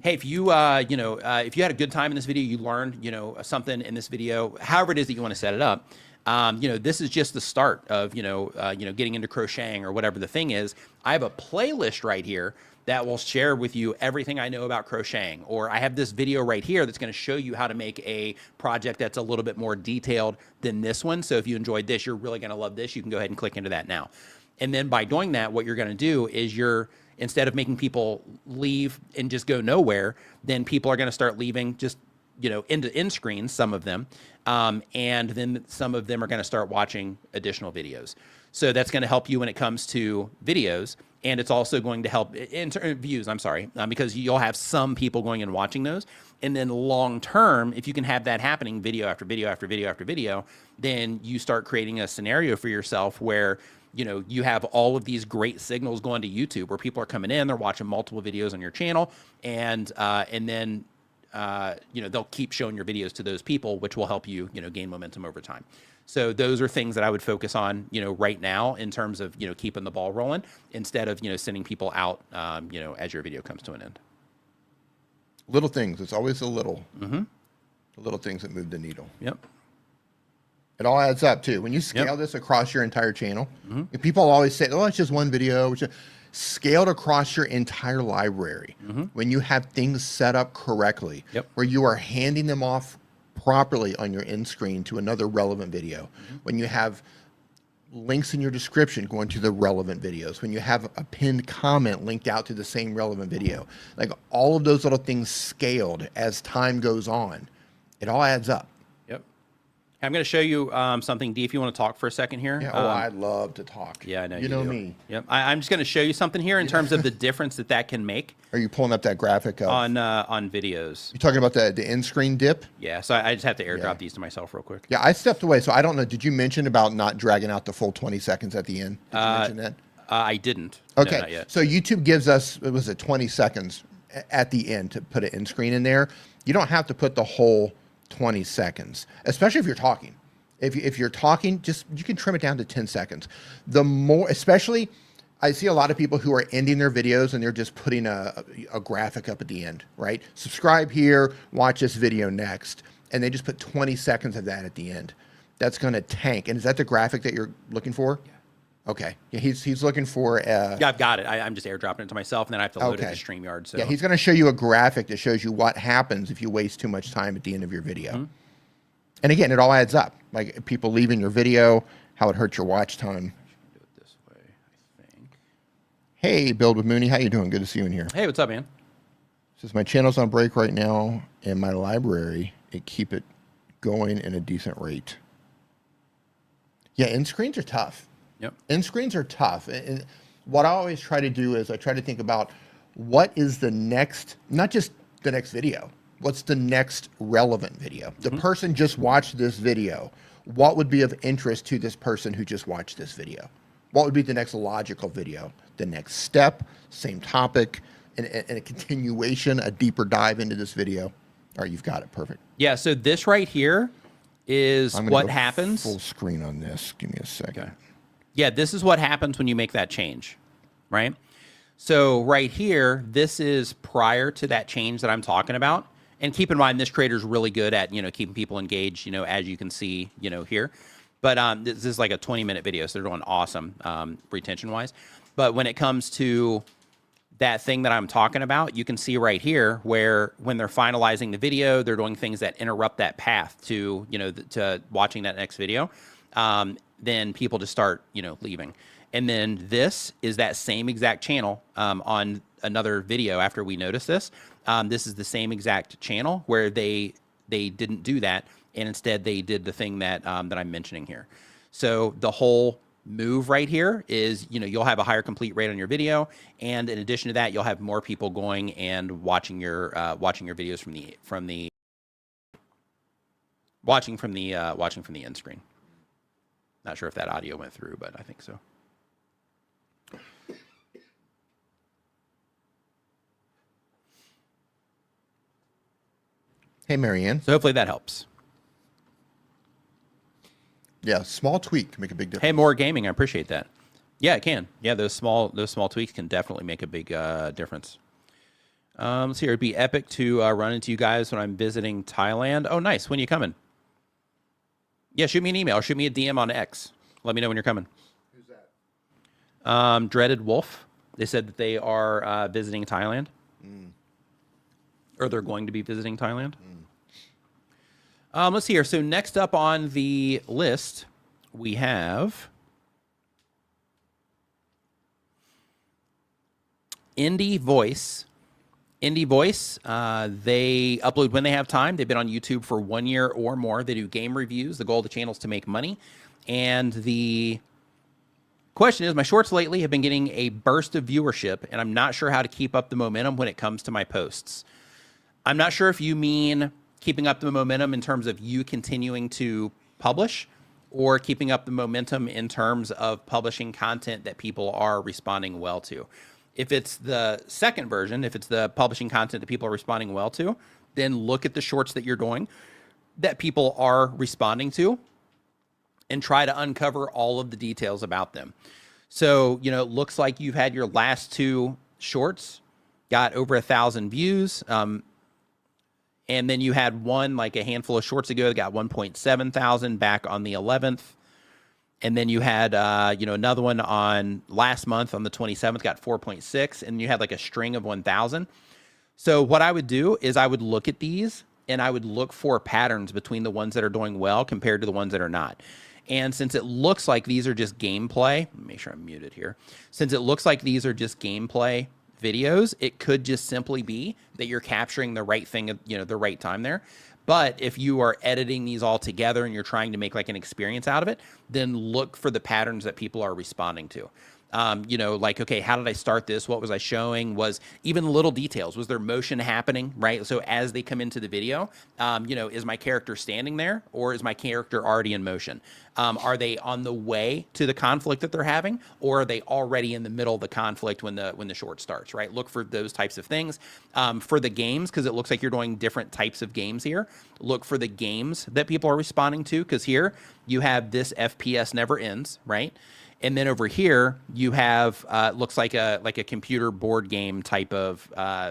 hey, if you if you had a good time in this video, you learned, something in this video, however it is that you want to set it up, this is just the start of, getting into crocheting or whatever the thing is. I have a playlist right here that will share with you everything I know about crocheting, or I have this video right here that's going to show you how to make a project that's a little bit more detailed than this one. So if you enjoyed this, you're really going to love this. You can go ahead and click into that now. And then by doing that, what you're going to do is instead of making people leave and just go nowhere, then people are going to start leaving just, into end screens, some of them. And then some of them are going to start watching additional videos. So that's going to help you when it comes to videos. And it's also going to help in views, because you'll have some people going and watching those. And then long term, if you can have that happening video after video after video after video, then you start creating a scenario for yourself where, you have all of these great signals going to YouTube where people are coming in, they're watching multiple videos on your channel, and then they'll keep showing your videos to those people, which will help you, gain momentum over time. So those are things that I would focus on, right now in terms of, keeping the ball rolling instead of, sending people out, as your video comes to an end. Little things. It's always the little things that move the needle. Yep. It all adds up too. When you scale this across your entire channel, people always say, oh, it's just one video. Scaled across your entire library. When you have things set up correctly, where you are handing them off properly on your end screen to another relevant video, when you have links in your description going to the relevant videos, when you have a pinned comment linked out to the same relevant video, like all of those little things scaled as time goes on, it all adds up. I'm going to show you something, D, if you want to talk for a second here. Yeah, I love to talk. Yeah, I know you know do. me. Yep. I'm just going to show you something here in terms of the difference that can make. Are you pulling up that graphic on videos? You talking about the end screen dip? Yeah. So I just have to airdrop these to myself real quick. Yeah, I stepped away, so I don't know. Did you mention about not dragging out the full 20 seconds at the end? Did you mention that? I didn't. Okay. No, not yet. So YouTube gives us, it was 20 seconds at the end to put an end screen in there. You don't have to put the whole 20 seconds, especially if you're talking. If you're talking, you can trim it down to 10 seconds. The more, especially, I see a lot of people who are ending their videos and they're just putting a graphic up at the end, right? Subscribe here, watch this video next. And they just put 20 seconds of that at the end. That's going to tank. And is that the graphic that you're looking for? Yeah. Okay. Yeah, he's looking for... yeah, I've got it. I'm just airdropping it to myself, and then I have to load it to StreamYard. So. Yeah, he's going to show you a graphic that shows you what happens if you waste too much time at the end of your video. Mm-hmm. And again, it all adds up. Like people leaving your video, how it hurts your watch time. Do it this way, I think. Hey, Build with Mooney. How you doing? Good to see you in here. Hey, what's up, man? Says my channel's on break right now, and my library, keep it going in a decent rate. Yeah, end screens are tough. Yep. End screens are tough. And what I always try to do is I try to think about what is the next, not just the next video, what's the next relevant video? The person just watched this video. What would be of interest to this person who just watched this video? What would be the next logical video? The next step, same topic, and a continuation, a deeper dive into this video. All right, you've got it. Perfect. Yeah, so this right here is what happens. Full screen on this. Give me a second. Okay. Yeah, this is what happens when you make that change, right? So right here, this is prior to that change that I'm talking about. And keep in mind, this creator is really good at, keeping people engaged, as you can see, here. But this is like a 20-minute video, so they're doing awesome retention-wise. But when it comes to that thing that I'm talking about, you can see right here where when they're finalizing the video, they're doing things that interrupt that path to, to watching that next video. Then people just start, leaving. And then this is that same exact channel on another video after we noticed this. This is the same exact channel where they didn't do that, and instead they did the thing that that I'm mentioning here. So the whole move right here is, you'll have a higher complete rate on your video, and in addition to that, you'll have more people going and watching your videos from the end screen. Not sure if that audio went through, but I think so. Hey, Marianne. So hopefully that helps. Yeah, small tweak can make a big difference. Hey, MoreauGaming, I appreciate that. Yeah, it can. Yeah, those small tweaks can definitely make a big difference. Let's see here. It'd be epic to run into you guys when I'm visiting Thailand. Oh, nice. When are you coming? Yeah, shoot me an email or shoot me a DM on X. Let me know when you're coming. Who's that? Dreaded Wolf. They said that they are visiting Thailand. Or they're going to be visiting Thailand. Let's see here. So next up on the list, we have Indie Voice. Indie Voice, they upload when they have time. They've been on YouTube for 1 year or more. They do game reviews. The goal of the channel is to make money. And the question is, my shorts lately have been getting a burst of viewership, and I'm not sure how to keep up the momentum when it comes to my posts. I'm not sure if you mean keeping up the momentum in terms of you continuing to publish, or keeping up the momentum in terms of publishing content that people are responding well to. If it's the second version, if it's the publishing content that people are responding well to, then look at the shorts that you're doing that people are responding to and try to uncover all of the details about them. So, it looks like you've had your last two shorts got over 1,000 views. And then you had one, like a handful of shorts ago, that got 1.7 thousand back on the 11th. And then you had, another one on last month on the 27th, got 4.6, and you had like a string of 1,000. So what I would do is I would look at these and I would look for patterns between the ones that are doing well compared to the ones that are not. And since it looks like these are just gameplay, let me make sure I'm muted here. Since it looks like these are just gameplay videos, it could just simply be that you're capturing the right thing, the right time there. But if you are editing these all together and you're trying to make like an experience out of it, then look for the patterns that people are responding to. You know, like, okay, how did I start this? What was I showing? Was even little details. Was there motion happening, right? So as they come into the video, you know, is my character standing there or is my character already in motion? Are they on the way to the conflict that they're having, or are they already in the middle of the conflict when the short starts, right? Look for those types of things. For the games, because it looks like you're doing different types of games here, look for the games that people are responding to, because here you have this FPS never ends, right? And then over here, you have looks like a computer board game type of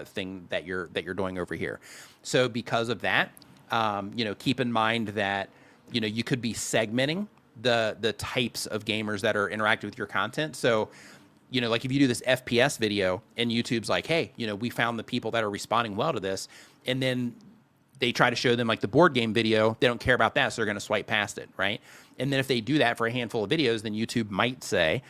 thing that you're doing over here. So because of that, you know, keep in mind that, you know, you could be segmenting the types of gamers that are interacting with your content. So, you know, like if you do this FPS video and YouTube's like, hey, you know, we found the people that are responding well to this, and then they try to show them like the board game video, they don't care about that, so they're going to swipe past it, right? And then if they do that for a handful of videos, then YouTube might say,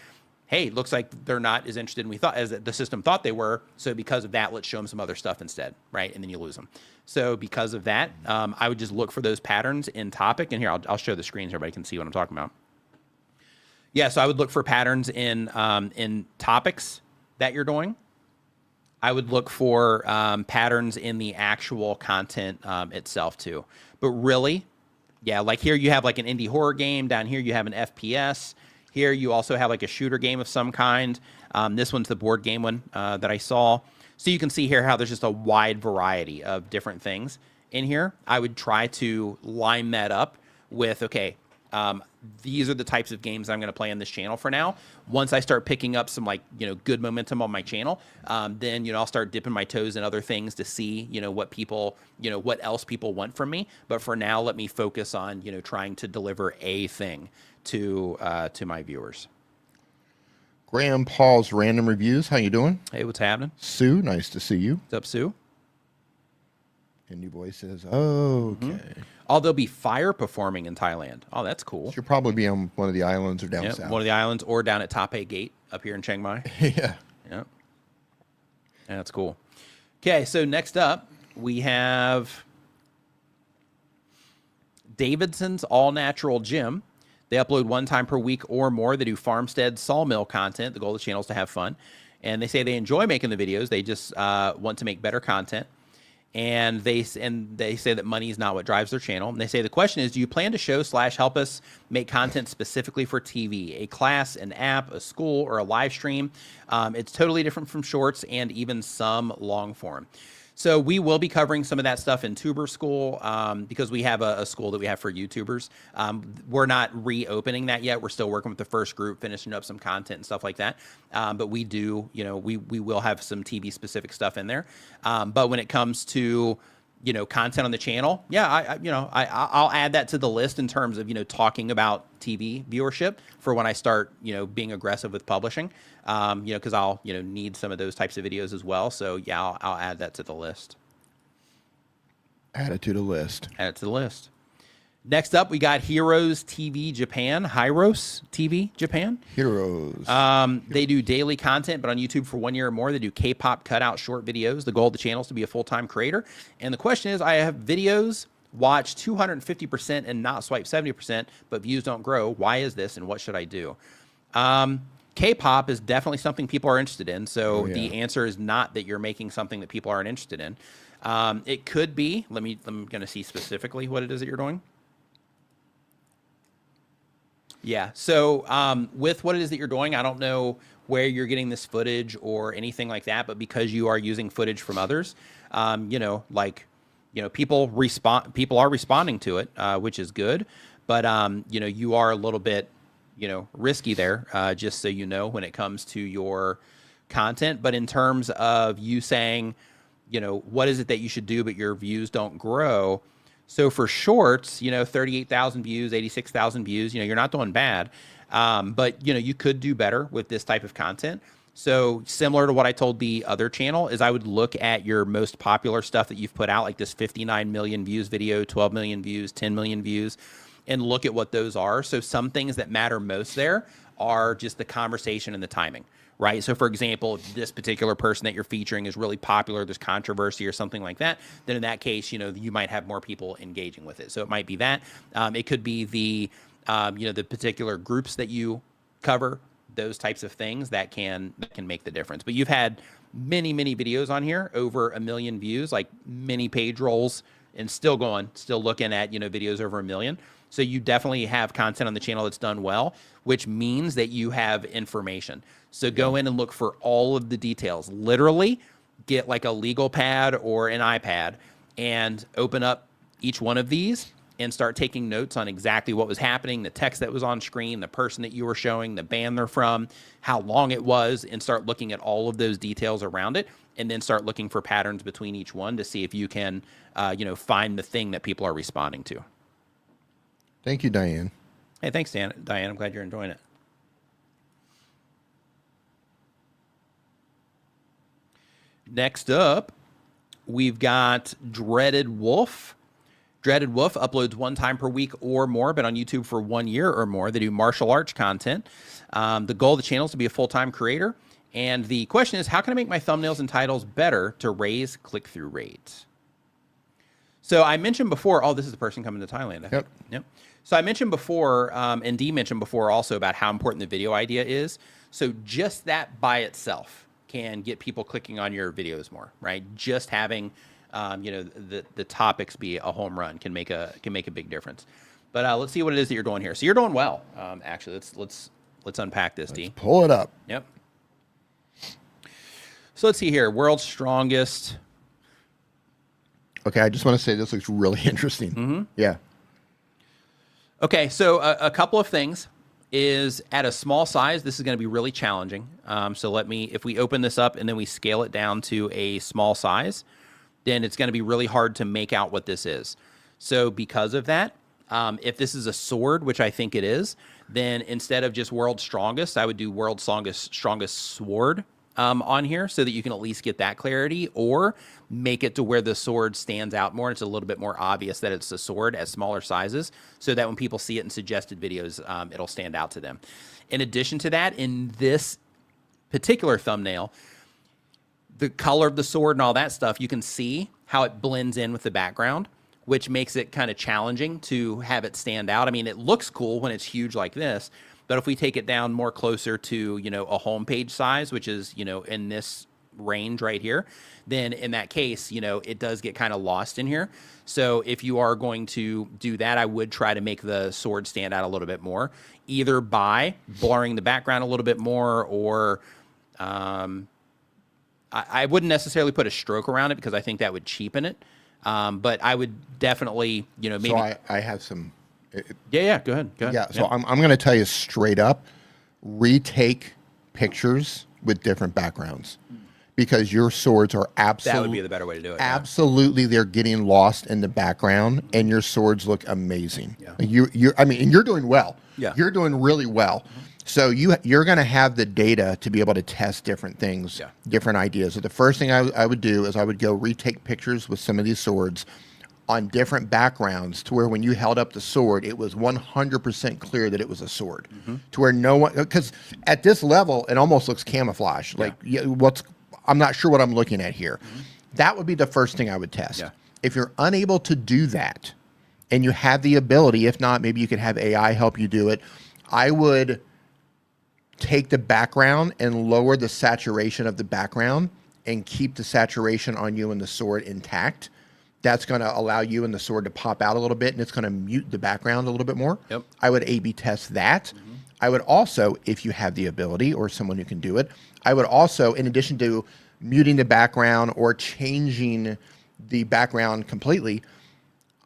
hey, looks like they're not as interested as the system thought they were, so because of that, let's show them some other stuff instead, right? And then you lose them. So because of that, I would just look for those patterns in topic. And here, I'll show the screen so everybody can see what I'm talking about. Yeah, so I would look for patterns in topics that you're doing. I would look for patterns in the actual content itself too. But really, yeah, like here you have like an indie horror game. Down here you have an FPS. Here you also have like a shooter game of some kind. This one's the board game one that I saw. So you can see here how there's just a wide variety of different things in here. I would try to line that up with, okay, these are the types of games I'm going to play on this channel for now. Once I start picking up some, like, you know, good momentum on my channel, then, you know, I'll start dipping my toes in other things to see, you know, what people, you know, what else people want from me. But for now, let me focus on, you know, trying to deliver a thing to my viewers. Graham Paul's Random Reviews. How you doing? Hey, what's happening? Sue, nice to see you. What's up, Sue? And your boy says, oh, okay. Oh, there'll be fire performing in Thailand. Oh, that's cool. She'll probably be on one of the islands or down south. One of the islands or down at Taipei Gate up here in Chiang Mai. Yeah. Yeah. That's cool. Okay, so next up, we have Davidson's All Natural Gym. They upload 1 time per week or more. They do farmstead sawmill content. The goal of the channel is to have fun. And they say they enjoy making the videos. They just want to make better content. And they say that money is not what drives their channel. And they say the question is, do you plan to show / help us make content specifically for TV, a class, an app, a school, or a live stream? It's totally different from shorts and even some long form. So we will be covering some of that stuff in Tuber School because we have a school that we have for YouTubers. We're not reopening that yet. We're still working with the first group, finishing up some content and stuff like that. But we do, you know, we will have some TV specific stuff in there. But when it comes to, you know, content on the channel, yeah, I'll add that to the list in terms of, you know, talking about TV viewership for when I start, you know, being aggressive with publishing, you know, because I'll, you know, need some of those types of videos as well. So yeah, I'll add that to the list. Add it to the list. Add it to the list. Next up, we got Heroes TV Japan. Hyros TV Japan. Heroes. They do daily content, but on YouTube for 1 year or more. They do K-pop cutout short videos. The goal of the channel is to be a full-time creator. And the question is, I have videos watch 250% and not swipe 70%, but views don't grow. Why is this, and what should I do? K-pop is definitely something people are interested in. So the answer is not that you're making something that people aren't interested in. It could be. I'm going to see specifically what it is that you're doing. Yeah. So with what it is that you're doing, I don't know where you're getting this footage or anything like that, but because you are using footage from others, you know, like, you know, people are responding to it, which is good. But, you know, you are a little bit, you know, risky there, just so you know, when it comes to your content. But in terms of you saying, you know, what is it that you should do, but your views don't grow? So for shorts, you know, 38,000 views, 86,000 views, you know, you're not doing bad. But, you know, you could do better with this type of content. So similar to what I told the other channel is I would look at your most popular stuff that you've put out, like this 59 million views video, 12 million views, 10 million views, and look at what those are. So some things that matter most there are just the conversation and the timing, right? So for example, if this particular person that you're featuring is really popular, there's controversy or something like that, then in that case, you know, you might have more people engaging with it. So it might be that. It could be the, you know, the particular groups that you cover, those types of things that can make the difference. But you've had many videos on here, over 1 million views, like many page rolls, and still going, still looking at, you know, videos over 1 million. So you definitely have content on the channel that's done well, which means that you have information. So go in and look for all of the details. Literally get like a legal pad or an iPad and open up each one of these and start taking notes on exactly what was happening, the text that was on screen, the person that you were showing, the band they're from, how long it was, and start looking at all of those details around it, and then start looking for patterns between each one to see if you can, you know, find the thing that people are responding to. Thank you, Diane. Hey, thanks, Diane. I'm glad you're enjoying it. Next up, we've got Dreaded Wolf. Dreaded Wolf uploads 1 time per week or more, but on YouTube for 1 year or more. They do martial arts content. The goal of the channel is to be a full-time creator. And the question is, how can I make my thumbnails and titles better to raise click-through rate? So I mentioned before, oh, this is the person coming to Thailand, I think. Yep. So I mentioned before, and Dee mentioned before also about how important the video idea is. So just that by itself can get people clicking on your videos more, right? Just having, you know, the topics be a home run can make a big difference. But let's see what it is that you're doing here. So you're doing well, actually. Let's unpack this, Dee. Pull it up. Yep. So let's see here. World's strongest. Okay, I just want to say this looks really interesting. Mm-hmm. Yeah. Okay, so a couple of things is at a small size, this is going to be really challenging. So if we open this up and then we scale it down to a small size, then it's going to be really hard to make out what this is. So because of that, if this is a sword, which I think it is, then instead of just world's strongest, I would do world's strongest sword on here so that you can at least get that clarity, or make it to where the sword stands out more. It's a little bit more obvious that it's a sword at smaller sizes so that when people see it in suggested videos, it'll stand out to them. In addition to that, in this particular thumbnail, the color of the sword and all that stuff, you can see how it blends in with the background, which makes it kind of challenging to have it stand out. I mean, it looks cool when it's huge like this, but if we take it down more closer to, you know, a homepage size, which is, you know, in this range right here, then in that case, you know, it does get kind of lost in here. So if you are going to do that, I would try to make the sword stand out a little bit more, either by blurring the background a little bit more, or I wouldn't necessarily put a stroke around it because I think that would cheapen it. But I would definitely, you know, maybe. So I have some. Yeah, go ahead. Yeah, so I'm going to tell you straight up, retake pictures with different backgrounds, because your swords are absolutely. That would be the better way to do it. Absolutely, yeah. They're getting lost in the background, and your swords look amazing. Yeah. I mean, and you're doing well. Yeah. You're doing really well. Mm-hmm. So you're going to have the data to be able to test different things, different ideas. So the first thing I would do is I would go retake pictures with some of these swords on different backgrounds, to where when you held up the sword, it was 100% clear that it was a sword. Mm-hmm. To where no one, because at this level, it almost looks camouflage. Like, I'm not sure what I'm looking at here. Mm-hmm. That would be the first thing I would test. Yeah. If you're unable to do that, and you have the ability, if not, maybe you could have AI help you do it, I would take the background and lower the saturation of the background and keep the saturation on you and the sword intact. That's going to allow you and the sword to pop out a little bit, and it's going to mute the background a little bit more. Yep. I would A/B test that. Mm-hmm. I would also, if you have the ability or someone who can do it, I would also, in addition to muting the background or changing the background completely,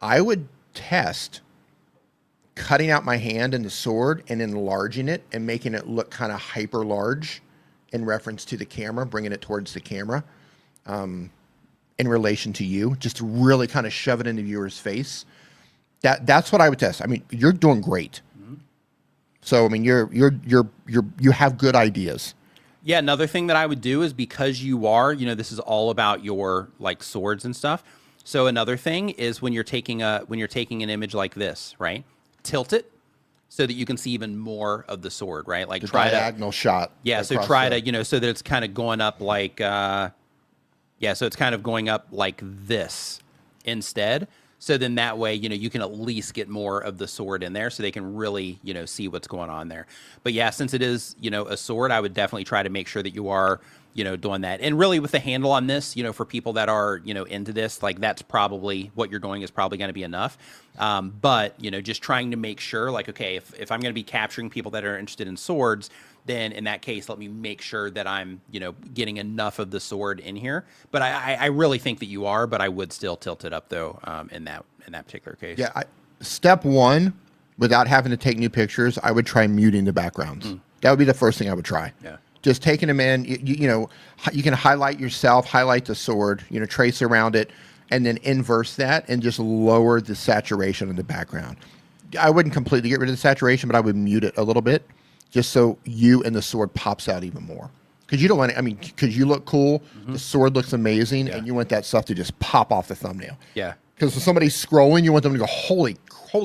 I would test cutting out my hand and the sword and enlarging it and making it look kind of hyper large in reference to the camera, bringing it towards the camera. In relation to you, just to really kind of shove it in the viewer's face. That's what I would test. I mean, you're doing great. Mm-hmm. So I mean, you have good ideas. Yeah, another thing that I would do is, because you are, you know, this is all about your like swords and stuff. So another thing is when you're taking an image like this, right? Tilt it so that you can see even more of the sword, right? Like the try diagonal shot. Yeah, so try to, so that it's kind of going up like, so it's kind of going up like this instead. So then that way, you can at least get more of the sword in there so they can really, see what's going on there. But yeah, since it is, a sword, I would definitely try to make sure that you are, doing that. And really with the handle on this, for people that are, into this, like that's probably what you're doing is probably going to be enough. But, just trying to make sure like, okay, if I'm going to be capturing people that are interested in swords, then in that case, let me make sure that I'm, getting enough of the sword in here. But I really think that you are, but I would still tilt it up though, in that particular case. Yeah. Step one, without having to take new pictures, I would try muting the backgrounds. That would be the first thing I would try. Yeah. Just taking them in, you can highlight yourself, highlight the sword, trace around it, and then inverse that and just lower the saturation in the background. I wouldn't completely get rid of the saturation, but I would mute it a little bit just so you and the sword pops out even more. Because you don't want to, because you look cool, the sword looks amazing, and you want that stuff to just pop off the thumbnail. Yeah. Because when somebody's scrolling, you want them to go, holy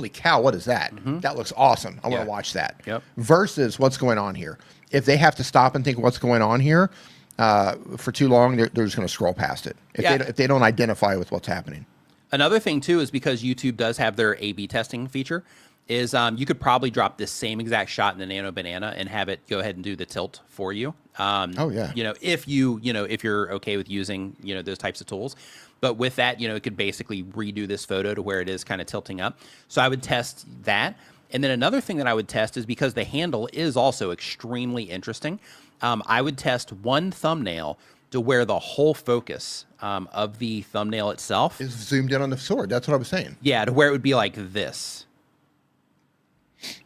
cow, what is that? That looks awesome. I want to watch that. Yep. Versus what's going on here. If they have to stop and think what's going on here for too long, they're just going to scroll past it. If they don't identify with what's happening. Another thing too is because YouTube does have their A/B testing feature, is you could probably drop this same exact shot in the Nano Banana and have it go ahead and do the tilt for you. If you're okay with using those types of tools. But with that, it could basically redo this photo to where it is kind of tilting up. So I would test that. And then another thing that I would test is because the handle is also extremely interesting. I would test one thumbnail to where the whole focus of the thumbnail itself is zoomed in on the sword. That's what I was saying. Yeah, to where it would be like this.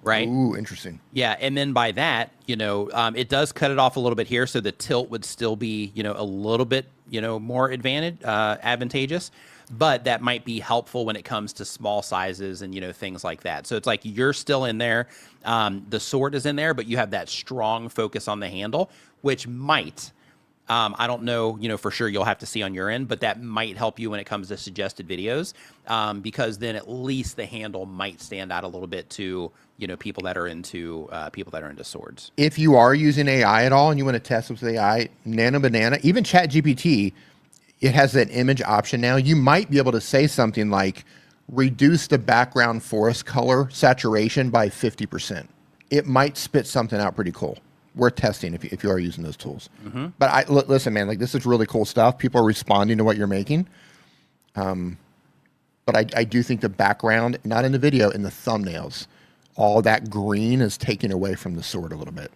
Right? Ooh, interesting. Yeah, and then by that, it does cut it off a little bit here, so the tilt would still be, a little bit, more advantageous. But that might be helpful when it comes to small sizes and, things like that. So it's like you're still in there. The sword is in there, but you have that strong focus on the handle, which might, I don't know, for sure you'll have to see on your end, but that might help you when it comes to suggested videos, because then at least the handle might stand out a little bit to, people that are into swords. If you are using AI at all and you want to test with AI, Nano Banana, even ChatGPT, it has that image option now. You might be able to say something like, reduce the background forest color saturation by 50%. It might spit something out pretty cool. Worth testing if you are using those tools. But listen, man, like this is really cool stuff. People are responding to what you're making. But I do think the background, not in the video, in the thumbnails, all that green is taken away from the sword a little bit.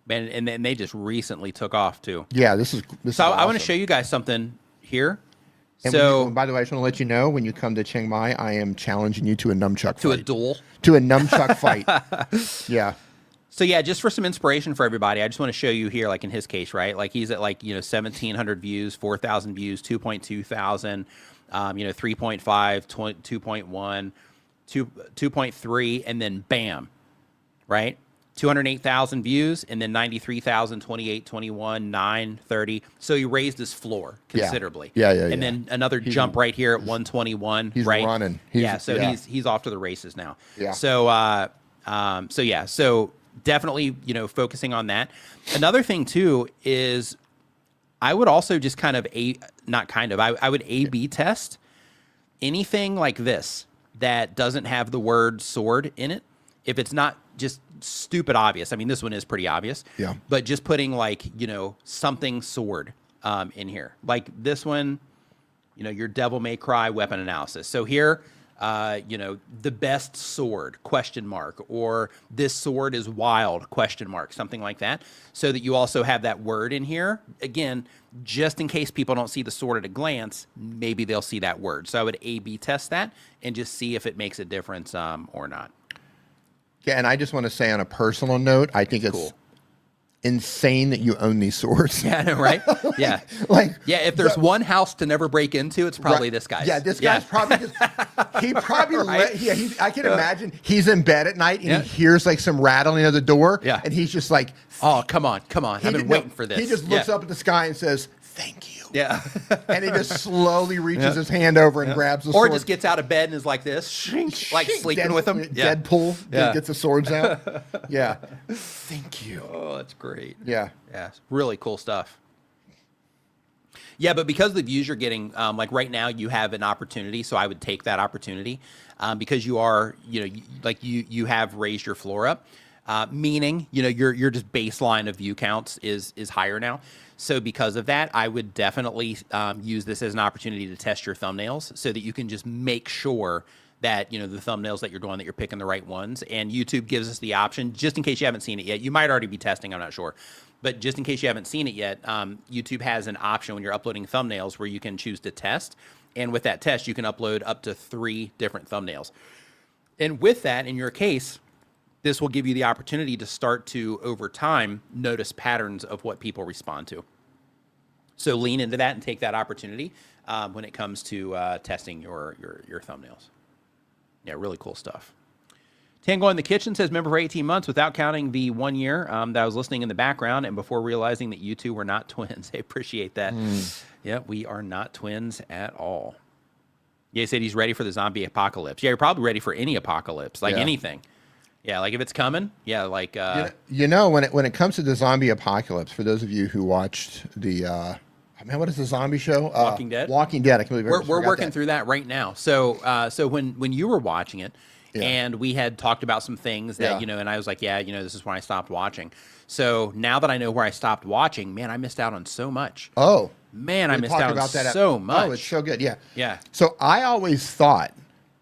And they just recently took off too. Yeah, this is so awesome. I want to show you guys something here. And so, by the way, I just want to let you know, when you come to Chiang Mai, I am challenging you to a nunchuck fight. To a duel? To a nunchuck fight. Yeah. So yeah, just for some inspiration for everybody, I just want to show you here, like in his case, right? Like he's at 1,700 views, 4,000 views, 2.2 thousand, 3.5, 2.1, 2.3, and then bam, right? 208,000 views, and then 93,000, 28, 21, 9, 30. So he raised his floor considerably. Yeah. And then another jump right here at 121. He's right? running. He's off to the races now. Yeah. So definitely, focusing on that. Another thing too is I would also just kind of I would A/B test anything like this that doesn't have the word sword in it. If it's not just stupid obvious. I mean, this one is pretty obvious. Yeah. But just putting something sword in here. Like this one, your Devil May Cry weapon analysis. So here, the best sword, ? Or this sword is wild, ? Something like that. So that you also have that word in here. Again, just in case people don't see the sword at a glance, maybe they'll see that word. So I would A/B test that and just see if it makes a difference or not. Yeah, and I just want to say on a personal note, I think it's insane that you own these swords. Yeah, right? Yeah. If there's one house to never break into, it's probably this guy's. Yeah, this guy's probably just, he probably, I can imagine he's in bed at night and he hears like some rattling of the door. Yeah. And he's just like, oh, come on. I've been waiting for this. He just looks up at the sky and says, thank you. Yeah. And he just slowly reaches his hand over and grabs the or sword. just gets out of bed and is like this, like sleeping with him. Deadpool gets the swords out. Yeah. Thank you. Oh, that's great. Yeah. Yeah. Really cool stuff. Yeah, but because of the views you're getting, like right now, you have an opportunity. So I would take that opportunity because you are, you have raised your floor up, meaning, your just baseline of view counts is higher now. So because of that, I would definitely use this as an opportunity to test your thumbnails so that you can just make sure that, the thumbnails that you're doing, that you're picking the right ones. And YouTube gives us the option, just in case you haven't seen it yet. You might already be testing, I'm not sure. But just in case you haven't seen it yet, YouTube has an option when you're uploading thumbnails where you can choose to test. And with that test, you can upload up to 3 different thumbnails. And with that, in your case, this will give you the opportunity to start to, over time, notice patterns of what people respond to. So lean into that and take that opportunity when it comes to testing your thumbnails. Yeah, really cool stuff. Tango in the Kitchen says, member for 18 months without counting the 1 year that I was listening in the background and before realizing that you two were not twins. I appreciate that. Yeah, we are not twins at all. Yeah, he said he's ready for the zombie apocalypse. Yeah, you're probably ready for any apocalypse, like anything. Yeah, like if it's coming, like... when it comes to the zombie apocalypse, for those of you who watched the... what is the zombie show? Walking Dead? Walking Dead. I can't believe we're working through that right now. So when you were watching it, and we had talked about some things that, and I was like, this is when I stopped watching. So now that I know where I stopped watching, man, I missed out on so much. Oh. Man, I missed out on so much. Oh, it's so good, yeah. Yeah. So I always thought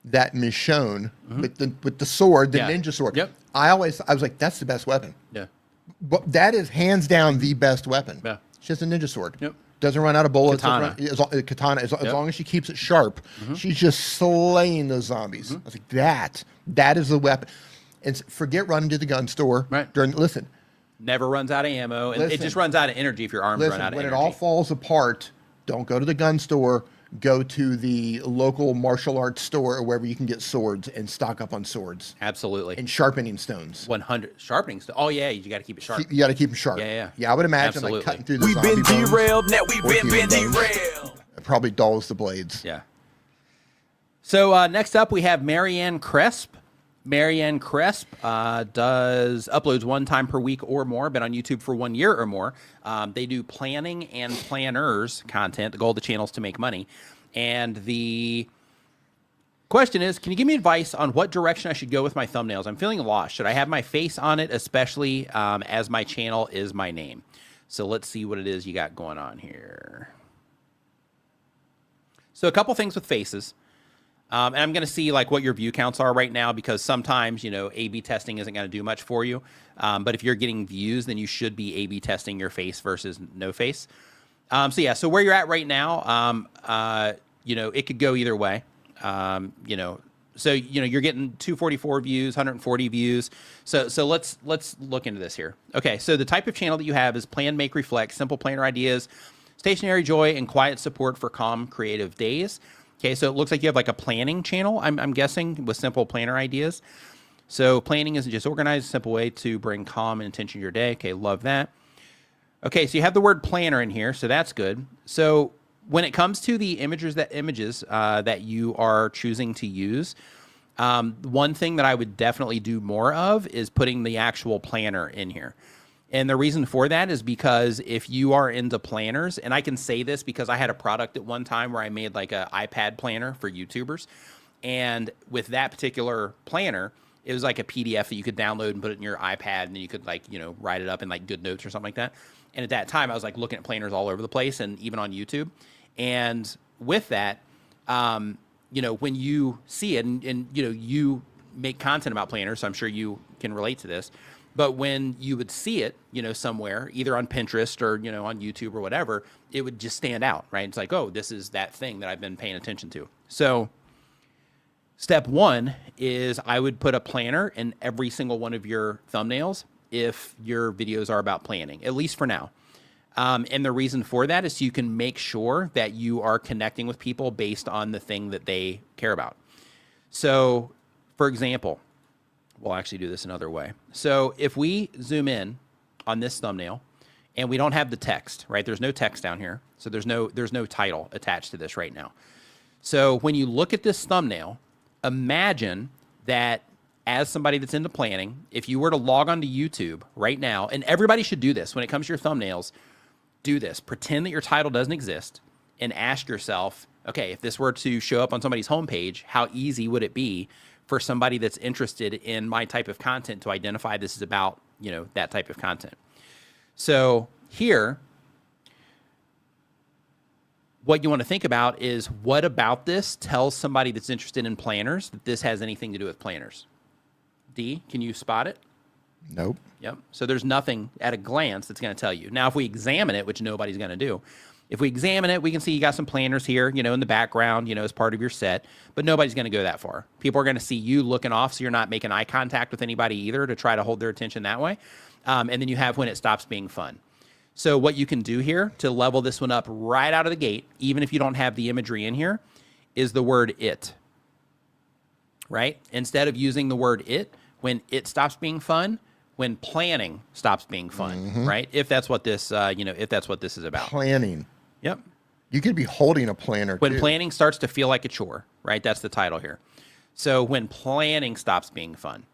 that Michonne with the sword, the ninja sword, I was like, that's the best weapon. Yeah. But that is hands down the best weapon. Yeah. It's just a ninja sword. Yep. Doesn't run out of bullets. Katana. As long as she keeps it sharp, she's just slaying those zombies. I was like, that is the weapon. And forget running to the gun store. Right. Listen. Never runs out of ammo. And it just runs out of energy if your arms run out of energy. When it all falls apart, don't go to the gun store. Go to the local martial arts store or wherever you can get swords and stock up on swords. Absolutely. And sharpening stones. 100. Sharpening stones. Oh, yeah. You got to keep it sharp. You got to keep them sharp. Yeah. Yeah, I would imagine like cutting through the We've zombie been derailed. bones, Now we've been derailed. it probably dulls the blades. Yeah. So next up, we have Marianne Cresp. Marianne Cresp uploads 1 time per week or more, been on YouTube for 1 year or more. They do planning and planners content. The goal of the channel is to make money. And the question is, can you give me advice on what direction I should go with my thumbnails? I'm feeling lost. Should I have my face on it, especially as my channel is my name? So let's see what it is you got going on here. So a couple things with faces. And I'm going to see like what your view counts are right now, because sometimes, A/B testing isn't going to do much for you. But if you're getting views, then you should be A/B testing your face versus no face. So where you're at right now, it could go either way. So you're getting 244 views, 140 views. So let's look into this here. Okay, so the type of channel that you have is Plan, Make, Reflect, simple planner ideas, stationary joy, and quiet support for calm, creative days. Okay, so it looks like you have like a planning channel, I'm guessing, with simple planner ideas. So planning is just organized, simple way to bring calm and intention to your day. Okay, love that. Okay, so you have the word planner in here, so that's good. So when it comes to the images that you are choosing to use, one thing that I would definitely do more of is putting the actual planner in here. And the reason for that is because if you are into planners, and I can say this because I had a product at one time where I made like an iPad planner for YouTubers. And with that particular planner, it was like a PDF that you could download and put it in your iPad, and then you could write it up in like GoodNotes or something like that. And at that time, I was like looking at planners all over the place and even on YouTube. And with that, when you see it and you make content about planners, so I'm sure you can relate to this. But when you would see it, somewhere, either on Pinterest or, on YouTube or whatever, it would just stand out, right? It's like, oh, this is that thing that I've been paying attention to. So step 1 is I would put a planner in every single one of your thumbnails if your videos are about planning, at least for now. And the reason for that is so you can make sure that you are connecting with people based on the thing that they care about. So, for example, we'll actually do this another way. So if we zoom in on this thumbnail and we don't have the text, right? There's no text down here. So there's no title attached to this right now. So when you look at this thumbnail, imagine that as somebody that's into planning, if you were to log onto YouTube right now, and everybody should do this when it comes to your thumbnails, do this. Pretend that your title doesn't exist and ask yourself, okay, if this were to show up on somebody's homepage, how easy would it be for somebody that's interested in my type of content to identify this is about, that type of content? So here, what you want to think about is what about this tells somebody that's interested in planners that this has anything to do with planners? D, can you spot it? Nope. Yep. So there's nothing at a glance that's going to tell you. Now, if we examine it, which nobody's going to do, if we examine it, we can see you got some planners here, in the background, as part of your set, but nobody's going to go that far. People are going to see you looking off, so you're not making eye contact with anybody either to try to hold their attention that way. And then you have when it stops being fun. So what you can do here to level this one up right out of the gate, even if you don't have the imagery in here, is the word it, right? Instead of using the word it, when it stops being fun, when planning stops being fun, right? If that's what this, if that's what this is about. Planning. Yep. You could be holding a planner when too. Planning starts to feel like a chore, right? That's the title here. So when planning stops being fun,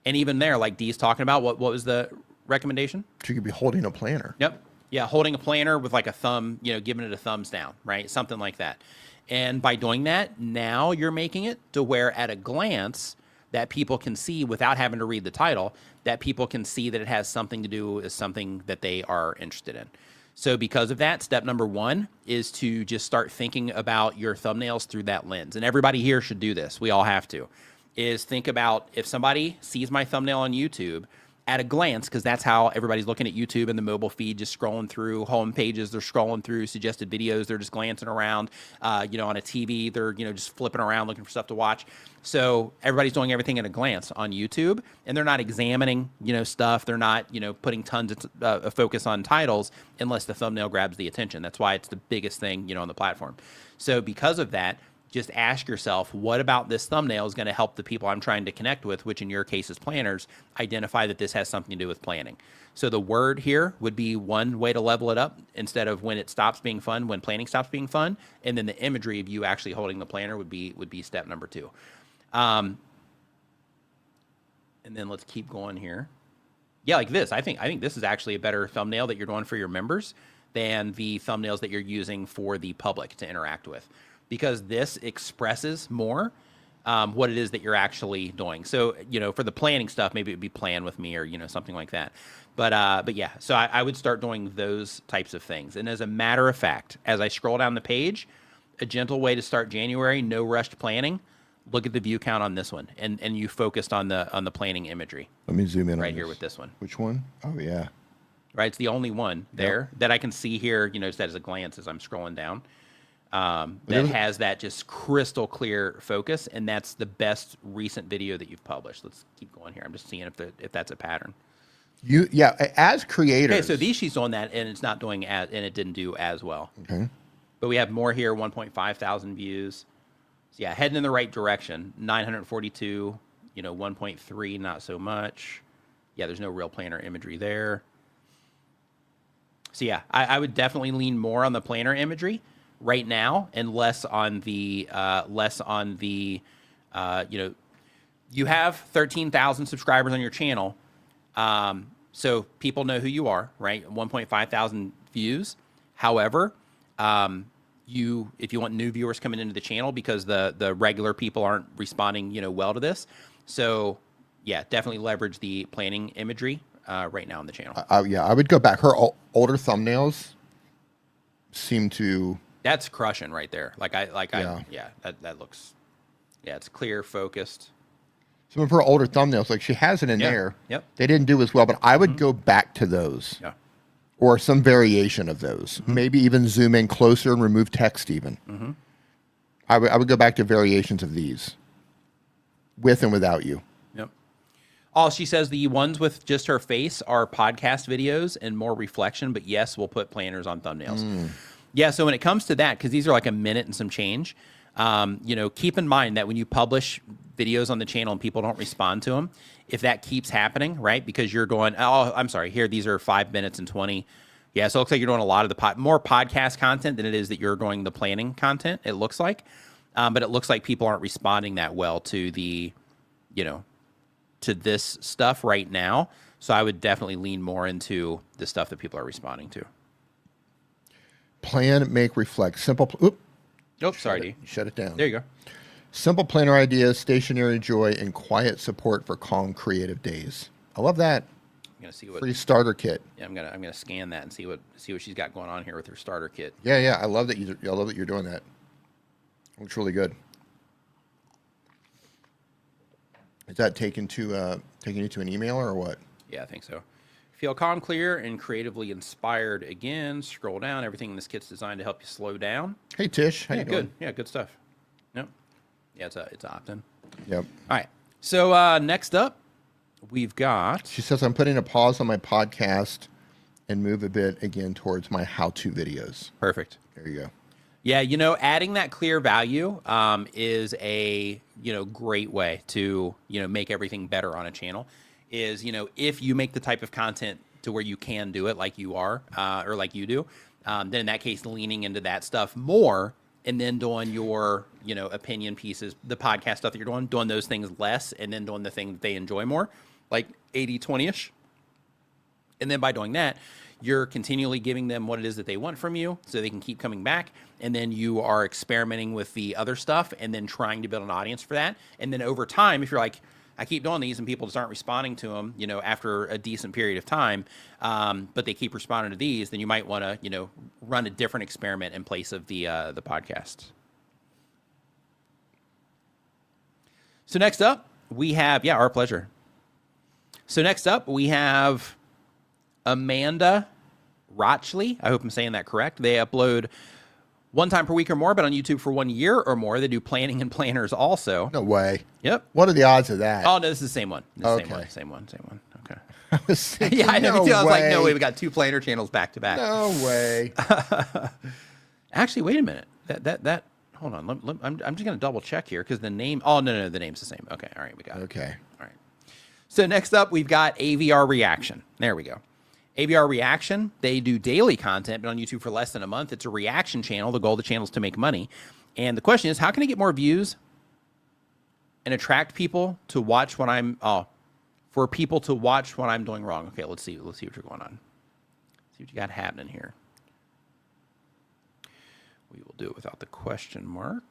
and even there, like Dee's talking about, what was the recommendation? You could be holding a planner. Yep. Yeah, holding a planner with like a thumb, giving it a thumbs down, right? Something like that. And by doing that, now you're making it to where at a glance that people can see without having to read the title, that people can see that it has something to do with something that they are interested in. So because of that, step number one is to just start thinking about your thumbnails through that lens. And everybody here should do this. We all have to. Is think about if somebody sees my thumbnail on YouTube, at a glance, because that's how everybody's looking at YouTube and the mobile feed, just scrolling through home pages, they're scrolling through suggested videos, they're just glancing around, on a TV, they're, just flipping around looking for stuff to watch. So everybody's doing everything at a glance on YouTube, and they're not examining, stuff. They're not, putting tons of focus on titles unless the thumbnail grabs the attention. That's why it's the biggest thing, on the platform. So because of that, just ask yourself, what about this thumbnail is going to help the people I'm trying to connect with, which in your case is planners, identify that this has something to do with planning. So the word here would be one way to level it up instead of when it stops being fun, when planning stops being fun. And then the imagery of you actually holding the planner would be step number two. And then let's keep going here. Yeah, like this. I think this is actually a better thumbnail that you're doing for your members than the thumbnails that you're using for the public to interact with, because this expresses more what it is that you're actually doing. So, for the planning stuff, maybe it would be plan with me or, something like that. But yeah, so I would start doing those types of things. And as a matter of fact, as I scroll down the page, a gentle way to start January, no rushed planning, look at the view count on this one. And you focused on the planning imagery. Let me zoom in right on here this. with this one. Which one? Oh, yeah. Right, it's the only one there that I can see here, just as a glance as I'm scrolling down. That has that just crystal clear focus, and that's the best recent video that you've published. Let's keep going here. I'm just seeing if that's a pattern. As creators. Okay, so these she's on that, and it's not doing and it didn't do as well. Okay. But we have more here, 1.5 thousand views. So yeah, heading in the right direction. 942, 1.3, not so much. Yeah, there's no real planner imagery there. So yeah, I would definitely lean more on the planner imagery right now, and less on the, you have 13,000 subscribers on your channel. So people know who you are, right? 1.5 thousand views. However, if you want new viewers coming into the channel, because the regular people aren't responding, well to this. So yeah, definitely leverage the planning imagery, right now on the channel. I would go back. Her older thumbnails seem to... That's crushing right there. That looks, it's clear, focused. Some of her older thumbnails, like she has it in there. Yep. They didn't do as well, but I would go back to those. Yeah. Or some variation of those. Maybe even zoom in closer and remove text even. I would go back to variations of these. With and without you. Yep. Oh, she says the ones with just her face are podcast videos and more reflection, but yes, we'll put planners on thumbnails. Yeah, so when it comes to that, because these are like a minute and some change, keep in mind that when you publish videos on the channel and people don't respond to them, if that keeps happening, right, because you're going, oh, I'm sorry, here, these are 5 minutes and 20, Yeah, so it looks like you're doing a lot of the more podcast content than it is that you're doing the planning content, it looks like. But it looks like people aren't responding that well to the, to this stuff right now. So I would definitely lean more into the stuff that people are responding to. Plan, make, reflect. Simple. Sorry, D. Shut it down. There you go. Simple planner ideas, stationary joy, and quiet support for calm, creative days. I love that. I'm gonna see what free starter kit. Yeah, I'm gonna scan that and see what she's got going on here with her starter kit. Yeah. I love that you're doing that. Looks really good. Is that taking you to an email or what? Yeah, I think so. Feel calm, clear, and creatively inspired again. Scroll down. Everything in this kit's designed to help you slow down. Hey, Tish. How you doing? Good. Yeah, good stuff. Yep. Yeah, it's opt-in. Yep. All right. So next up, we've got... She says, I'm putting a pause on my podcast and move a bit again towards my how-to videos. Perfect. There you go. Yeah, adding that clear value is a, great way to, make everything better on a channel. Is, if you make the type of content to where you can do it like you are or like you do, then in that case, leaning into that stuff more and then doing your, opinion pieces, the podcast stuff that you're doing those things less and then doing the thing that they enjoy more, like 80-20-ish. And then by doing that, you're continually giving them what it is that they want from you so they can keep coming back. And then you are experimenting with the other stuff and then trying to build an audience for that. And then over time, if you're like, I keep doing these and people just aren't responding to them, after a decent period of time, but they keep responding to these, then you might want to, run a different experiment in place of the podcast. So next up, we have, our pleasure. So next up, we have Amanda Rochley. I hope I'm saying that correct. They upload one time per week or more, but on YouTube for 1 year or more. They do planning and planners also. No way. Yep. What are the odds of that? Oh, no, this is the same one. Okay. Same one. Okay. I was thinking, Yeah, I know. no Me too. I was like, way. no way. We got two planner channels back to back. No way. Actually, wait a minute. That. Hold on. I'm just going to double check here because the name. Oh, no, the name's the same. Okay. All right. We got it. Okay. All right. So next up, we've got AVR Reaction. There we go. AVR Reaction, they do daily content, but on YouTube for less than a month. It's a reaction channel. The goal of the channel is to make money. And the question is, how can I get more views and attract people to watch what for people to watch what I'm doing wrong? Okay, let's see what you're going on. See what you got happening here. We will do it without the question mark.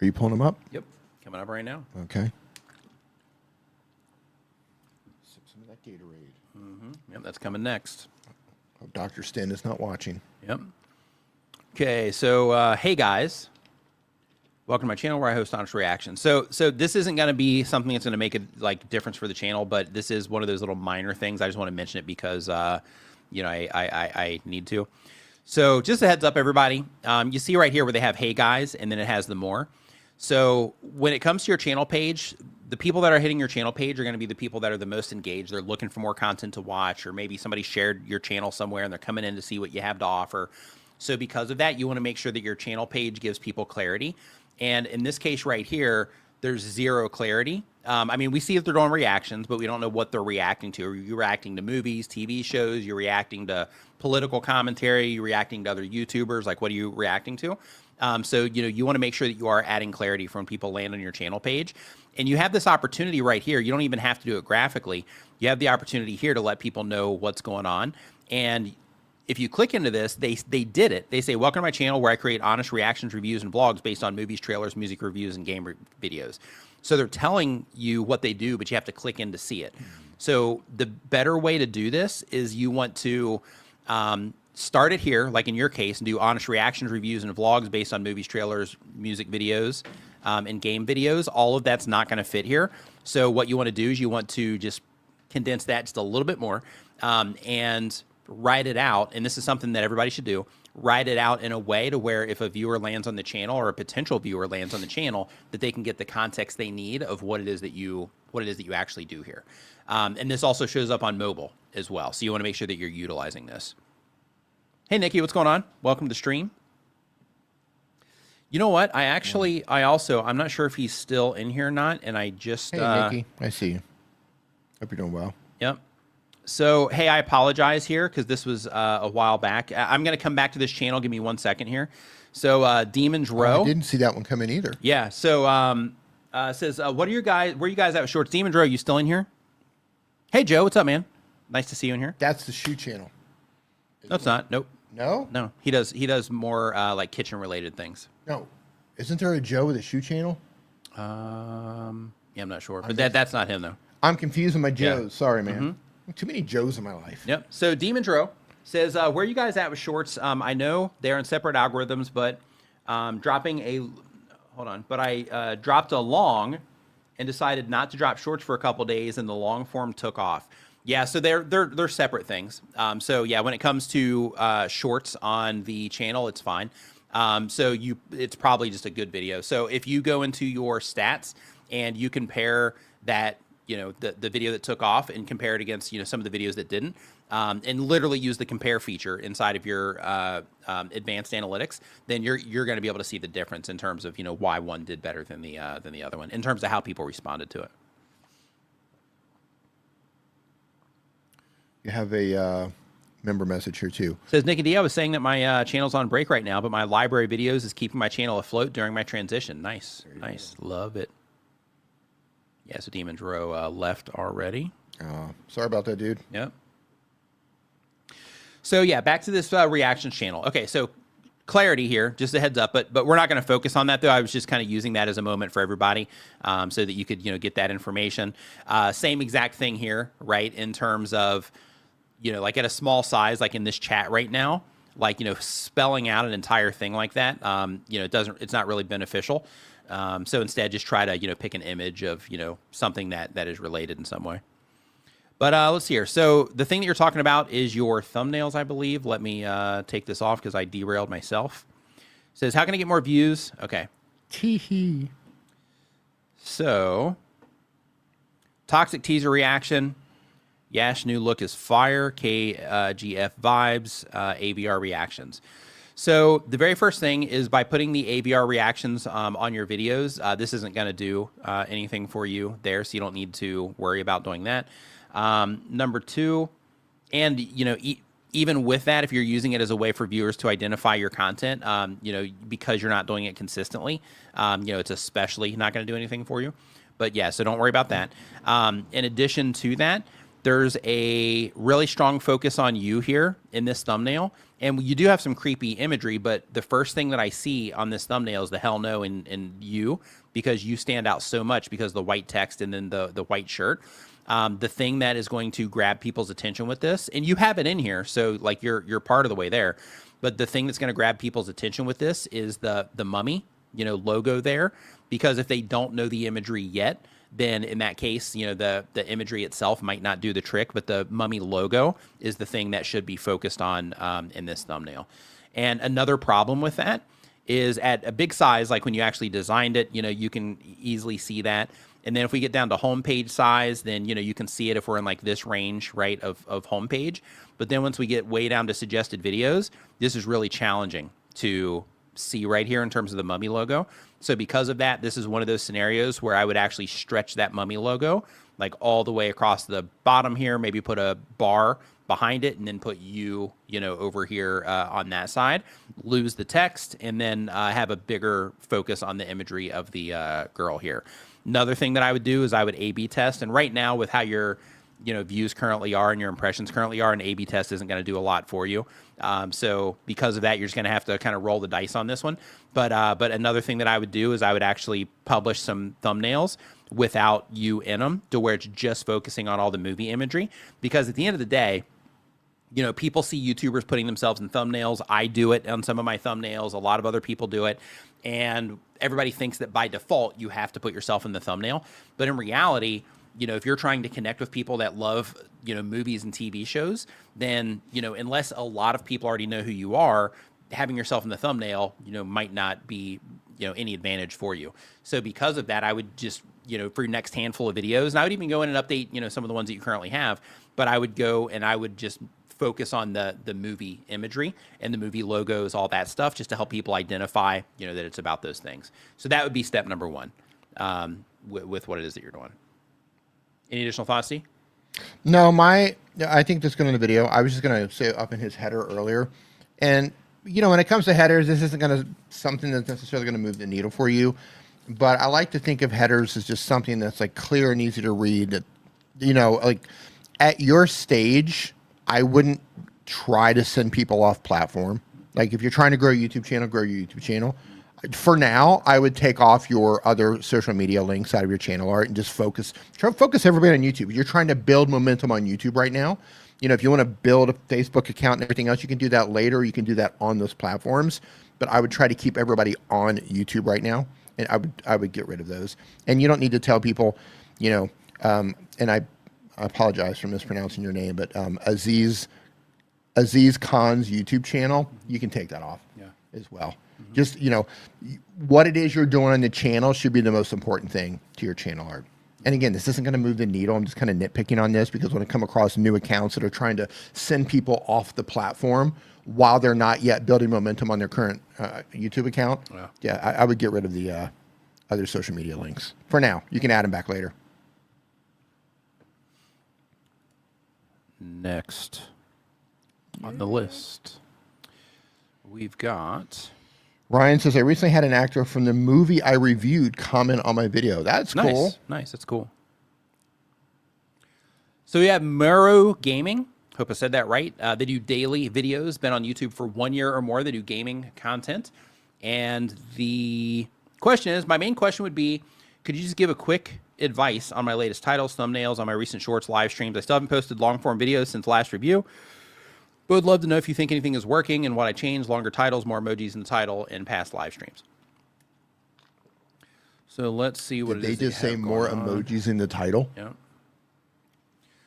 Are you pulling them up? Yep, coming up right now. Okay. Sip some of that Gatorade. Mm-hmm. Yep, that's coming next. Oh, Dr. Stin is not watching. Yep. Okay, so hey guys, welcome to my channel where I host honest reactions. So this isn't going to be something that's going to make a difference for the channel, but this is one of those little minor things. I just want to mention it because I need to. So just a heads up, everybody. You see right here where they have hey guys, and then it has the more. So when it comes to your channel page, the people that are hitting your channel page are going to be the people that are the most engaged. They're looking for more content to watch, or maybe somebody shared your channel somewhere and they're coming in to see what you have to offer. So because of that, you want to make sure that your channel page gives people clarity. And in this case right here, there's zero clarity. We see that they're doing reactions, but we don't know what they're reacting to. Are you reacting to movies, TV shows? You're reacting to political commentary? You're reacting to other YouTubers? Like, what are you reacting to? So you want to make sure that you are adding clarity for when people land on your channel page. And you have this opportunity right here. You don't even have to do it graphically. You have the opportunity here to let people know what's going on. And if you click into this, they did it. They say, welcome to my channel where I create honest reactions, reviews, and vlogs based on movies, trailers, music reviews, and game videos. So they're telling you what they do, but you have to click in to see it. So the better way to do this is you want to start it here, like in your case, and do honest reactions, reviews, and vlogs based on movies, trailers, music videos, and game videos. All of that's not going to fit here. So what you want to do is you want to just condense that just a little bit more and write it out. And this is something that everybody should do. Write it out in a way to where if a viewer lands on the channel or a potential viewer lands on the channel, that they can get the context they need of what it is that you actually do here. And this also shows up on mobile as well. So you want to make sure that you're utilizing this. Hey, Nikki, what's going on? Welcome to the stream. You know what? I'm not sure if he's still in here or not. And I just... Hey, Nikki. I see you. Hope you're doing well. Yep. So, hey, I apologize here because this was a while back. I'm going to come back to this channel. Give me 1 second here. So, Demon's Row. I didn't see that one come in either. Yeah. So, says, what are you guys? Where are you guys at with shorts? Demon's Row, you still in here? Hey, Joe, what's up, man? Nice to see you in here. That's the shoe channel. No, it's not. Nope. No? No. He does more like kitchen related things. No. Isn't there a Joe with a shoe channel? Yeah, I'm not sure, but that's not him though. I'm confused with my Joes. Yeah. Sorry, man. Too many Joes in my life. Yep. So Demon's Row says, where are you guys at with shorts? I know they're in separate algorithms, but dropping a hold on, but I dropped a long and decided not to drop shorts for a couple days, and the long form took off. Yeah, so they're separate things. So yeah, when it comes to shorts on the channel, it's fine. It's probably just a good video. So if you go into your stats and you compare that, the video that took off and compare it against, some of the videos that didn't, and literally use the compare feature inside of your advanced analytics, then you're going to be able to see the difference in terms of, why one did better than the other one in terms of how people responded to it. You have a member message here too. Says Nicky D, I was saying that my channel's on break right now, but my library videos is keeping my channel afloat during my transition. Nice. Love it. Yeah, so Demon's Row left already. Sorry about that, dude. Yep. So yeah, back to this reactions channel. Okay, so clarity here, just a heads up, but we're not going to focus on that though. I was just kind of using that as a moment for everybody, so that you could get that information. Same exact thing here, right? In terms of like at a small size, like in this chat right now, like spelling out an entire thing like that, it's not really beneficial. So instead, just try to pick an image of something that is related in some way. But let's see here. So the thing that you're talking about is your thumbnails, I believe. Let me take this off because I derailed myself. It says, how can I get more views? Okay. Tee-hee. So, toxic teaser reaction. Yash new look is fire. KGF vibes. ABR reactions. So the very first thing is by putting the ABR reactions on your videos. This isn't going to do anything for you there, so you don't need to worry about doing that. Number two, and even with that, if you're using it as a way for viewers to identify your content, because you're not doing it consistently, it's especially not going to do anything for you. But yeah, so don't worry about that. In addition to that, there's a really strong focus on you here in this thumbnail. And you do have some creepy imagery, but the first thing that I see on this thumbnail is the hell no in you, because you stand out so much because of the white text and then the white shirt. The thing that is going to grab people's attention with this, and you have it in here, so like you're part of the way there, but the thing that's going to grab people's attention with this is the mummy, logo there, because if they don't know the imagery yet, then in that case, the imagery itself might not do the trick, but the mummy logo is the thing that should be focused on in this thumbnail. And another problem with that is at a big size, like when you actually designed it, you can easily see that. And then if we get down to homepage size, then, you can see it if we're in like this range, right, of homepage. But then once we get way down to suggested videos, this is really challenging to see right here in terms of the mummy logo. So because of that, this is one of those scenarios where I would actually stretch that mummy logo like all the way across the bottom here, maybe put a bar behind it and then put you, over here on that side, lose the text, and then have a bigger focus on the imagery of the girl here. Another thing that I would do is I would A/B test. And right now with how your views currently are and your impressions currently are, an A/B test isn't going to do a lot for you. So because of that, you're just going to have to kind of roll the dice on this one. But another thing that I would do is I would actually publish some thumbnails without you in them, to where it's just focusing on all the movie imagery. Because at the end of the day, people see YouTubers putting themselves in thumbnails. I do it on some of my thumbnails. A lot of other people do it. And everybody thinks that by default, you have to put yourself in the thumbnail. But in reality, if you're trying to connect with people that love, movies and TV shows, then, unless a lot of people already know who you are, having yourself in the thumbnail, might not be, any advantage for you. So because of that, I would just, for your next handful of videos, and I would even go in and update, some of the ones that you currently have, but I would go and I would just focus on the movie imagery and the movie logos, all that stuff, just to help people identify, that it's about those things. So that would be step number one with what it is that you're doing. Any additional thoughts, Steve? No, I think that's going to the video. I was just going to say up in his header earlier. And, when it comes to headers, this isn't going to something that's necessarily going to move the needle for you. But I like to think of headers as just something that's like clear and easy to read. That, like at your stage, I wouldn't try to send people off platform. Like if you're trying to grow a YouTube channel, grow your YouTube channel. For now, I would take off your other social media links out of your channel art and just focus everybody on YouTube. You're trying to build momentum on YouTube right now. If you want to build a Facebook account and everything else, you can do that later. You can do that on those platforms. But I would try to keep everybody on YouTube right now, and I would get rid of those. And you don't need to tell people, and I apologize for mispronouncing your name, but Aziz Khan's YouTube channel, you can take that off as well. Just, what it is you're doing on the channel should be the most important thing to your channel art. And again, this isn't going to move the needle. I'm just kind of nitpicking on this because when I come across new accounts that are trying to send people off the platform while they're not yet building momentum on their current YouTube account, I would get rid of the other social media links. For now, you can add them back later. Next on the list, we've got... Ryan says, I recently had an actor from the movie I reviewed comment on my video. That's cool. Nice. That's cool. So we have MoreauGaming. Hope I said that right. They do daily videos, been on YouTube for 1 year or more. They do gaming content. And the question is, my main question would be, could you just give a quick advice on my latest titles, thumbnails, on my recent shorts, live streams? I still haven't posted long form videos since last review. But would love to know if you think anything is working and what I changed, longer titles, more emojis in the title, and past live streams. So let's see what Did they just say more emojis in the title? Yeah.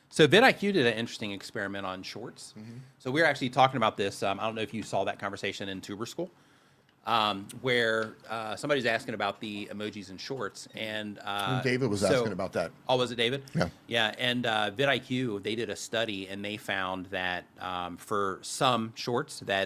So vidIQ did an interesting experiment on shorts. So we were actually talking about this. I don't know if you saw that conversation in Tuber School, where somebody's asking about the emojis in shorts, and David was asking about that. Oh, was it David? Yeah. Yeah, and vidIQ, they did a study, and they found that for some shorts that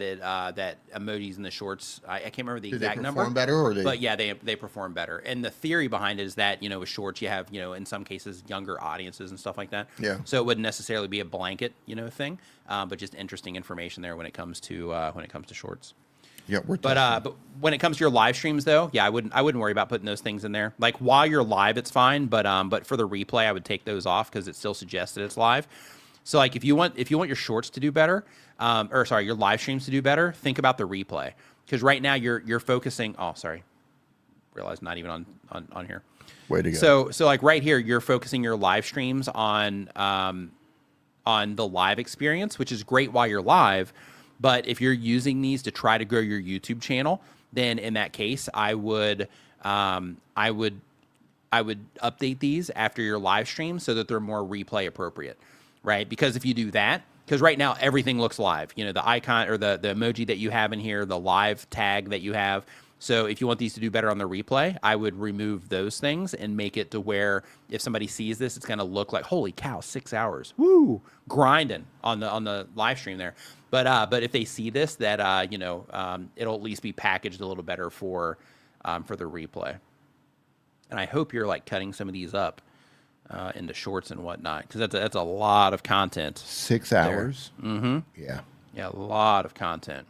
that emojis in the shorts, I can't remember the exact number. Did they perform better, or but yeah, they perform better. And the theory behind it is that with shorts you have in some cases younger audiences and stuff like that. Yeah. So it wouldn't necessarily be a blanket thing, but just interesting information there when it comes to shorts. Yeah, but when it comes to your live streams, though, I wouldn't worry about putting those things in there. Like while you're live, it's fine, but for the replay, I would take those off because it still suggests that it's live. So like if you want your shorts to do better, your live streams to do better, think about the replay, because right now you're focusing. Oh, sorry, realized not even on here. Way to go. So like right here, you're focusing your live streams on the live experience, which is great while you're live. But if you're using these to try to grow your YouTube channel, then in that case, I would update these after your live stream so that they're more replay appropriate, right? Because if you do that, because right now everything looks live, the icon or the emoji that you have in here, the live tag that you have. So if you want these to do better on the replay, I would remove those things and make it to where if somebody sees this, it's going to look like, holy cow, 6 hours, woo, grinding on the live stream there. But if they see this, that it'll at least be packaged a little better for the replay. And I hope you're like cutting some of these up into shorts and whatnot, because that's a lot of content. 6 hours. Mm-hmm. Yeah, a lot of content.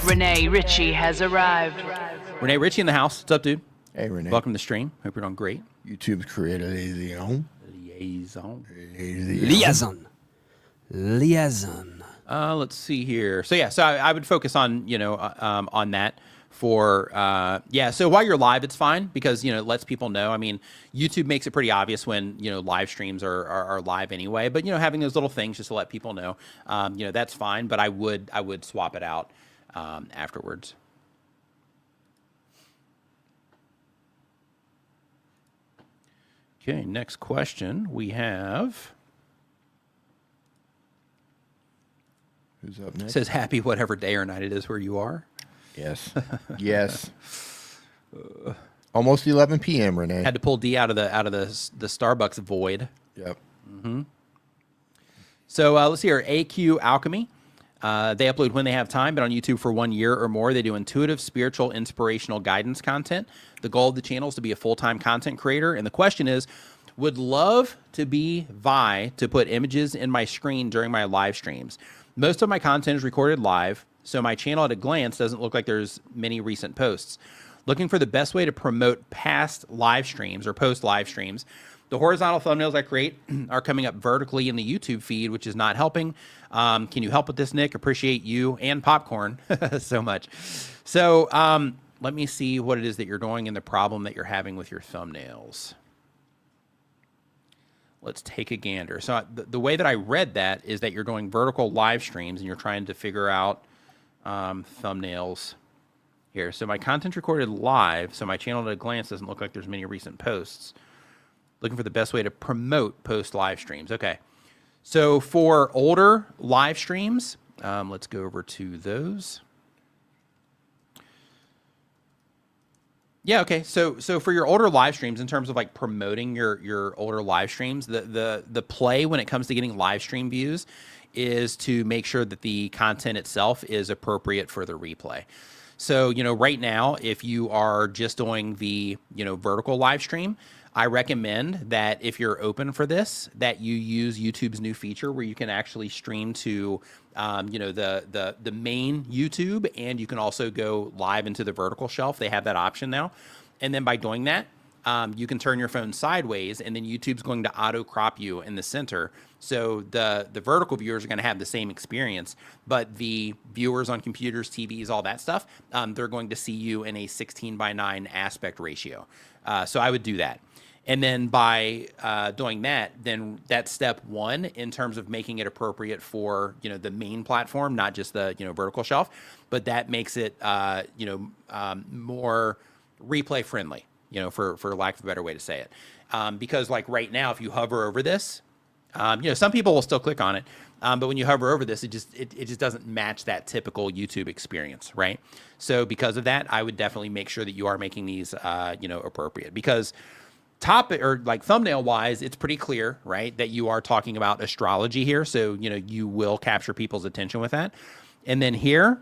Renee Ritchie has arrived. Renee Ritchie in the house. What's up, dude? Hey, Renee. Welcome to the stream. Hope you're doing great. YouTube's creator liaison. Liaison. Let's see here. So I would focus on on that for So while you're live, it's fine because it lets people know. I mean, YouTube makes it pretty obvious when live streams are live anyway. But having those little things just to let people know, that's fine. But I would swap it out afterwards. Okay, next question we have. Who's up next? It says happy whatever day or night it is where you are. Yes. Yes. Almost 11 p.m., Renee. Had to pull D out of the Starbucks void. Yep. Mm-hmm. So let's see here. AQ Alchemy. They upload when they have time, been on YouTube for 1 year or more. They do intuitive, spiritual, inspirational guidance content. The goal of the channel is to be a full-time content creator. And the question is, Would love to be Vi to put images in my screen during my live streams. Most of my content is recorded live, so my channel at a glance doesn't look like there's many recent posts. Looking for the best way to promote past live streams or post live streams. The horizontal thumbnails I create are coming up vertically in the YouTube feed, which is not helping. Can you help with this, Nick? Appreciate you and Popcorn so much. So let me see what it is that you're doing and the problem that you're having with your thumbnails. Let's take a gander. So the way that I read that is that you're doing vertical live streams and you're trying to figure out thumbnails here. So my content's recorded live, so my channel at a glance doesn't look like there's many recent posts. Looking for the best way to promote post live streams. Okay. So for older live streams, let's go over to those. Yeah, okay. So for your older live streams, in terms of like promoting your older live streams, the play when it comes to getting live stream views is to make sure that the content itself is appropriate for the replay. So, you know, right now, if you are just doing the, you know, vertical live stream, I recommend that if you're open for this, that you use YouTube's new feature where you can actually stream to, you know, the main YouTube, and you can also go live into the vertical shelf. They have that option now. And then by doing that, you can turn your phone sideways, and then YouTube's going to auto crop you in the center. So the vertical viewers are going to have the same experience, but the viewers on computers, TVs, all that stuff, they're going to see you in a 16:9 aspect ratio. So I would do that. And then by doing that, then that's step one in terms of making it appropriate for, you know, the main platform, not just the, you know, vertical shelf, but that makes it, you know, more replay friendly, you know, for lack of a better way to say it. Because like right now, if you hover over this, you know, some people will still click on it, but when you hover over this, it just doesn't match that typical YouTube experience, right? So because of that, I would definitely make sure that you are making these, you know, appropriate, because topic or like thumbnail wise, it's pretty clear, right, that you are talking about astrology here. So, you know, you will capture people's attention with that. And then here,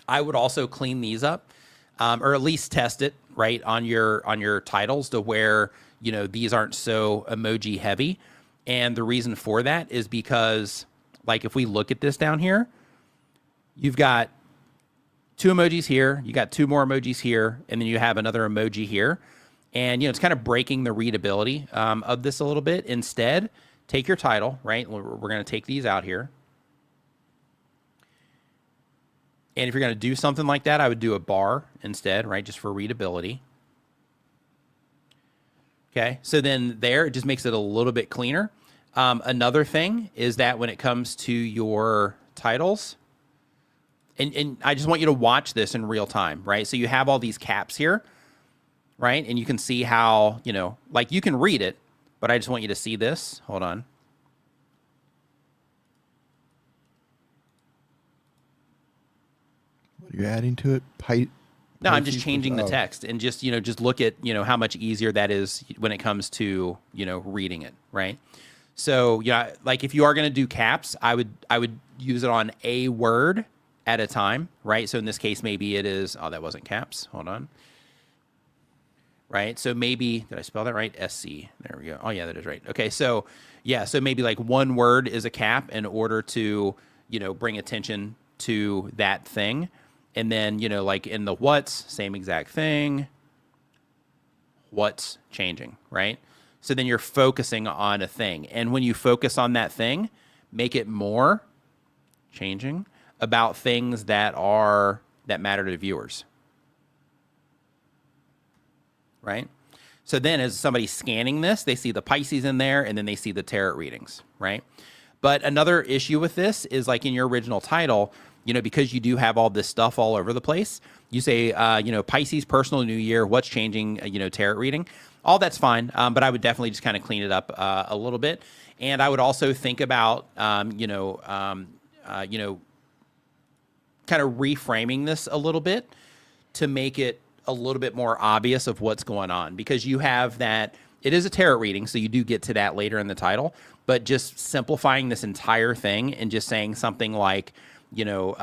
I would also clean these up, or at least test it, right, on your titles to where, you know, these aren't so emoji heavy. And the reason for that is because, like, if we look at this down here, you've got 2 emojis here, you got 2 more emojis here, and then you have another emoji here. And, you know, it's kind of breaking the readability of this a little bit. Instead, take your title, right? We're going to take these out here. And if you're going to do something like that, I would do a bar instead, right? Just for readability. Okay, so then there, it just makes it a little bit cleaner. Another thing is that when it comes to your titles, and I just want you to watch this in real time, right? So you have all these caps here, right? And you can see how, you know, like you can read it, but I just want you to see this. Hold on. What are you adding to it? No, I'm just changing the text, and just, you know, just look at, you know, how much easier that is when it comes to, you know, reading it, right? So, yeah, like if you are going to do caps, I would use it on a word at a time, right? So in this case, maybe it is, oh, that wasn't caps. Hold on. Right? So maybe, did I spell that right? SC. There we go. Oh, yeah, that is right. Okay, so, yeah, so maybe like one word is a cap in order to, you know, bring attention to that thing. And then, you know, like in the what's, same exact thing. What's changing, right? So then you're focusing on a thing. And when you focus on that thing, make it more changing about things that matter to viewers. Right? So then as somebody's scanning this, they see the Pisces in there, and then they see the tarot readings, right? But another issue with this is, like in your original title, you know, because you do have all this stuff all over the place, you say, you know, Pisces, personal new year, what's changing, you know, tarot reading, all that's fine. But I would definitely just kind of clean it up a little bit. And I would also think about, you know, kind of reframing this a little bit to make it a little bit more obvious of what's going on, because you have that, it is a tarot reading, so you do get to that later in the title, but just simplifying this entire thing and just saying something like, you know,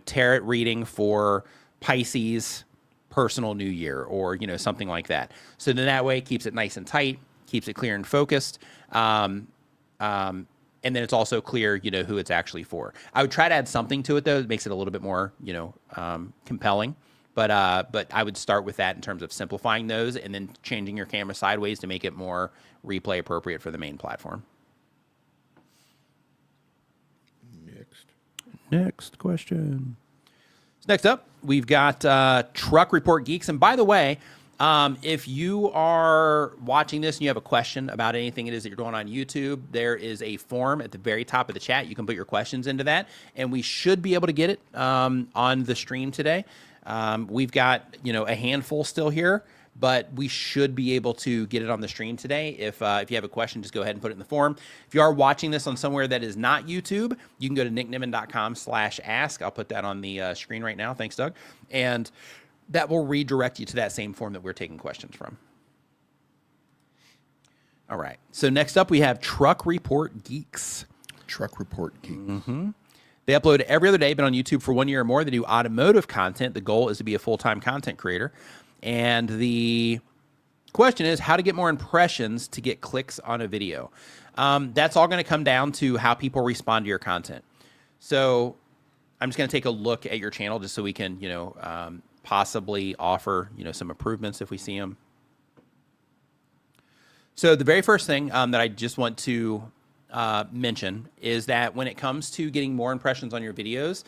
tarot reading for Pisces, personal new year, or, you know, something like that. So then that way it keeps it nice and tight, keeps it clear and focused. And then it's also clear, you know, who it's actually for. I would try to add something to it though. It makes it a little bit more, you know, compelling. But I would start with that in terms of simplifying those and then changing your camera sideways to make it more replay appropriate for the main platform. Next question. So next up, we've got Truck Report Geeks. And by the way, if you are watching this and you have a question about anything it is that you're doing on YouTube, there is a form at the very top of the chat. You can put your questions into that, and we should be able to get it on the stream today. We've got, you know, a handful still here, but we should be able to get it on the stream today. If you have a question, just go ahead and put it in the form. If you are watching this on somewhere that is not YouTube, you can go to nickniven.com/ask. I'll put that on the screen right now. Thanks, Doug. And that will redirect you to that same form that we're taking questions from. All right. So next up, we have Truck Report Geeks. Truck Report Geeks. Mm-hmm. They upload every other day, been on YouTube for 1 year or more. They do automotive content. The goal is to be a full-time content creator. And the question is how to get more impressions to get clicks on a video. That's all going to come down to how people respond to your content. So I'm just going to take a look at your channel just so we can, you know, possibly offer, you know, some improvements if we see them. So the very first thing that I just want to mention is that when it comes to getting more impressions on your videos,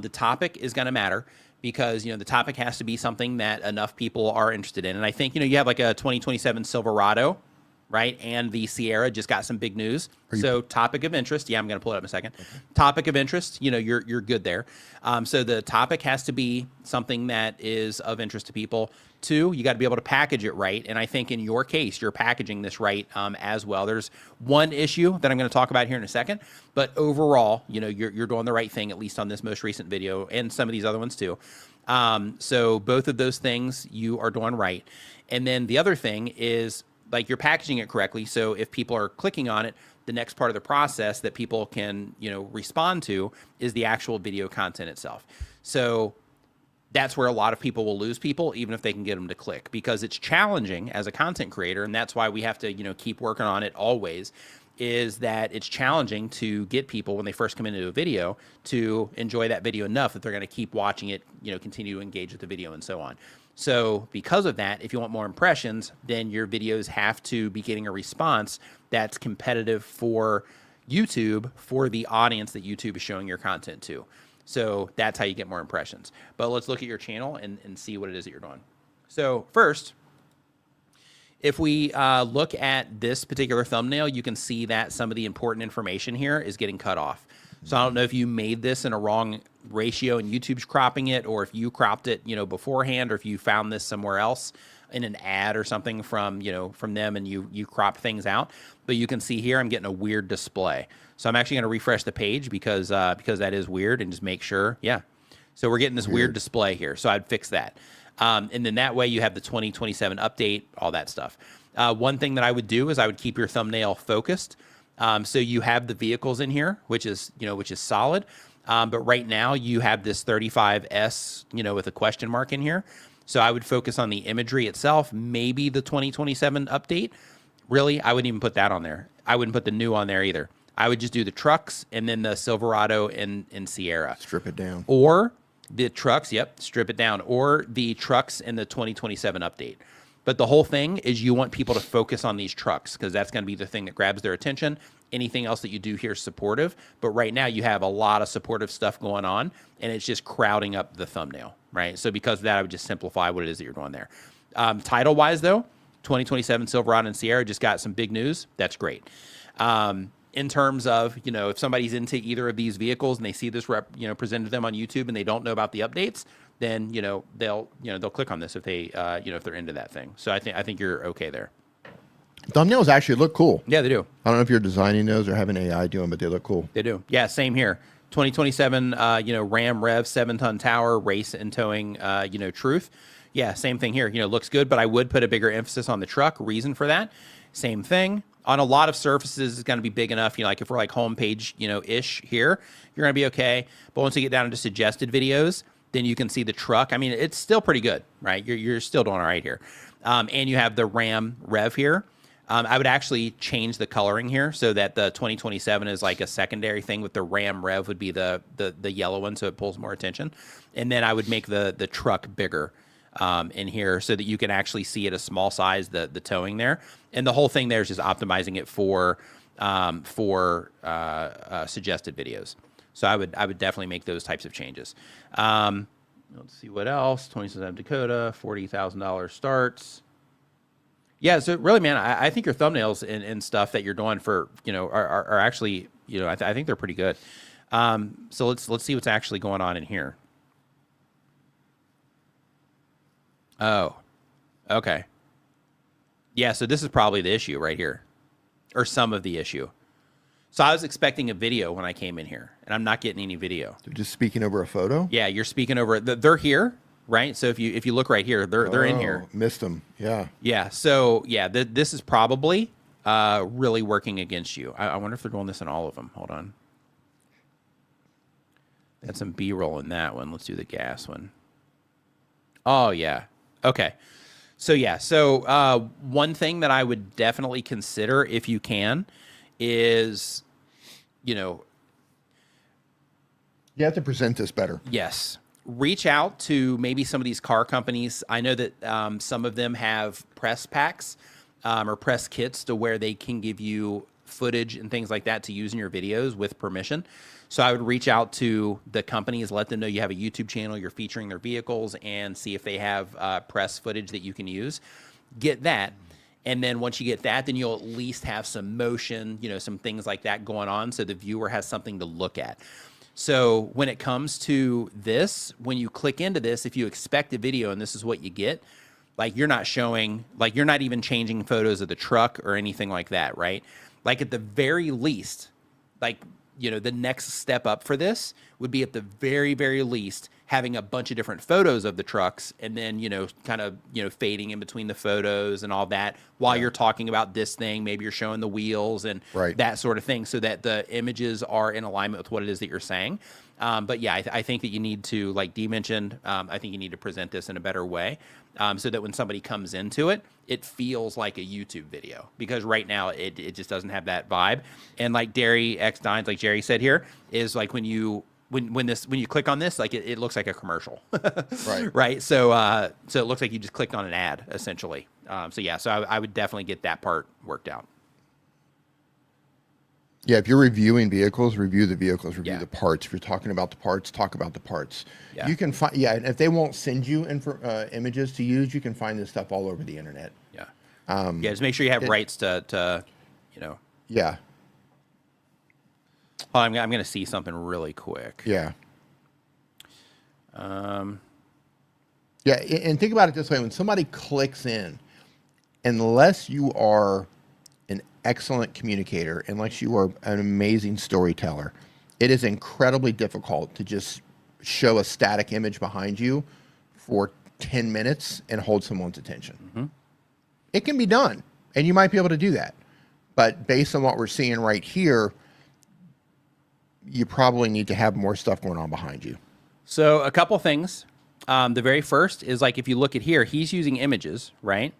the topic is going to matter because, you know, the topic has to be something that enough people are interested in. And I think, you know, you have like a 2027 Silverado, right? And the Sierra just got some big news. So topic of interest. Yeah, I'm going to pull it up in a second. Okay. Topic of interest, you know, you're good there. So the topic has to be something that is of interest to people. Two, you got to be able to package it right. And I think in your case, you're packaging this right as well. There's one issue that I'm going to talk about here in a second, but overall, you know, you're doing the right thing, at least on this most recent video and some of these other ones too. So both of those things you are doing right. And then the other thing is, like, you're packaging it correctly. So if people are clicking on it, the next part of the process that people can, you know, respond to is the actual video content itself. So that's where a lot of people will lose people, even if they can get them to click, because it's challenging as a content creator. And that's why we have to, you know, keep working on it always, is that it's challenging to get people when they first come into a video to enjoy that video enough that they're going to keep watching it, you know, continue to engage with the video and so on. So because of that, if you want more impressions, then your videos have to be getting a response that's competitive for YouTube, for the audience that YouTube is showing your content to. So that's how you get more impressions. But let's look at your channel and see what it is that you're doing. So first, if we look at this particular thumbnail, you can see that some of the important information here is getting cut off. So I don't know if you made this in a wrong ratio and YouTube's cropping it, or if you cropped it, you know, beforehand, or if you found this somewhere else in an ad or something from, you know, from them and you crop things out. But you can see here, I'm getting a weird display. So I'm actually going to refresh the page because that is weird, and just make sure. Yeah. So we're getting this weird display here. So I'd fix that. And then that way you have the 2027 update, all that stuff. One thing that I would do is I would keep your thumbnail focused. So you have the vehicles in here, which is solid. But right now you have this 35S, you know, with a question mark in here. So I would focus on the imagery itself, maybe the 2027 update. Really, I wouldn't even put that on there. I wouldn't put the new on there either. I would just do the trucks and then the Silverado and Sierra. Strip it down. Or the trucks, strip it down. Or the trucks and the 2027 update. But the whole thing is you want people to focus on these trucks because that's going to be the thing that grabs their attention. Anything else that you do here is supportive. But right now you have a lot of supportive stuff going on, and it's just crowding up the thumbnail, right? So because of that, I would just simplify what it is that you're doing there. Title-wise, though, 2027 Silverado and Sierra just got some big news. That's great. In terms of, you know, if somebody's into either of these vehicles and they see this presented to them on YouTube and they don't know about the updates, then, you know, they'll click on this if they, if they're into that thing. So I think you're okay there. Thumbnails actually look cool. Yeah, they do. I don't know if you're designing those or having AI do them, but they look cool. They do. Yeah, same here. 2027, Ram Rev 7-ton tower, race and towing, truth. Yeah, same thing here. You know, looks good, but I would put a bigger emphasis on the truck. Reason for that, same thing. On a lot of surfaces, it's going to be big enough. You know, like if we're like homepage, ish here, you're going to be okay. But once you get down into suggested videos, then you can see the truck. I mean, it's still pretty good, right? You're still doing all right here. And you have the Ram Rev here. I would actually change the coloring here so that the 2027 is like a secondary thing, with the Ram Rev would be the yellow one, so it pulls more attention. And then I would make the truck bigger in here so that you can actually see at a small size the towing there. And the whole thing there is just optimizing it for suggested videos. So I would definitely make those types of changes. Let's see what else. 27 Dakota, $40,000 starts. Yeah, so really, man, I think your thumbnails and stuff that you're doing for, are actually, I think they're pretty good. So let's see what's actually going on in here. Oh, okay. Yeah, so this is probably the issue right here, or some of the issue. So I was expecting a video when I came in here, and I'm not getting any video. They're just speaking over a photo? Yeah, you're speaking over it. They're here. Right, so if you look right here, they're in here. Missed them, yeah. Yeah, so yeah, this is probably really working against you. I wonder if they're doing this in all of them. Hold on. Got some B-roll in that one. Let's do the gas one. Oh yeah, okay. So yeah, so one thing that I would definitely consider if you can is, you have to present this better. Yes. Reach out to maybe some of these car companies. I know that some of them have press packs or press kits to where they can give you footage and things like that to use in your videos with permission. So I would reach out to the companies, let them know you have a YouTube channel, you're featuring their vehicles, and see if they have press footage that you can use. Get that. And then once you get that, then you'll at least have some motion, some things like that going on, so the viewer has something to look at. So when it comes to this, when you click into this, if you expect a video and this is what you get, like you're not showing, like you're not even changing photos of the truck or anything like that, right? Like at the very least, like, the next step up for this would be at the very, very least having a bunch of different photos of the trucks and then, kind of, fading in between the photos and all that while you're talking about this thing. Maybe you're showing the wheels and that sort of thing so that the images are in alignment with what it is that you're saying. But yeah, I think that you need to, like Dee mentioned, I think you need to present this in a better way so that when somebody comes into it, it feels like a YouTube video, because right now it just doesn't have that vibe. And like Derry X Dines, like Jerry said here, is like when you click on this, like it looks like a commercial, right? So it looks like you just clicked on an ad essentially. So yeah, so I would definitely get that part worked out. Yeah, if you're reviewing vehicles, review the vehicles, review the parts. If you're talking about the parts, talk about the parts. Yeah. You can find, and if they won't send you images to use, you can find this stuff all over the internet. Yeah. Just make sure you have rights to. Yeah. Oh, I'm going to see something really quick. Yeah. Yeah, and think about it this way. When somebody clicks in, unless you are an excellent communicator, unless you are an amazing storyteller, it is incredibly difficult to just show a static image behind you for 10 minutes and hold someone's attention. Mm-hmm. It can be done, and you might be able to do that. But based on what we're seeing right here, you probably need to have more stuff going on behind you. So a couple things. The very first is, like, if you look at here, he's using images, right?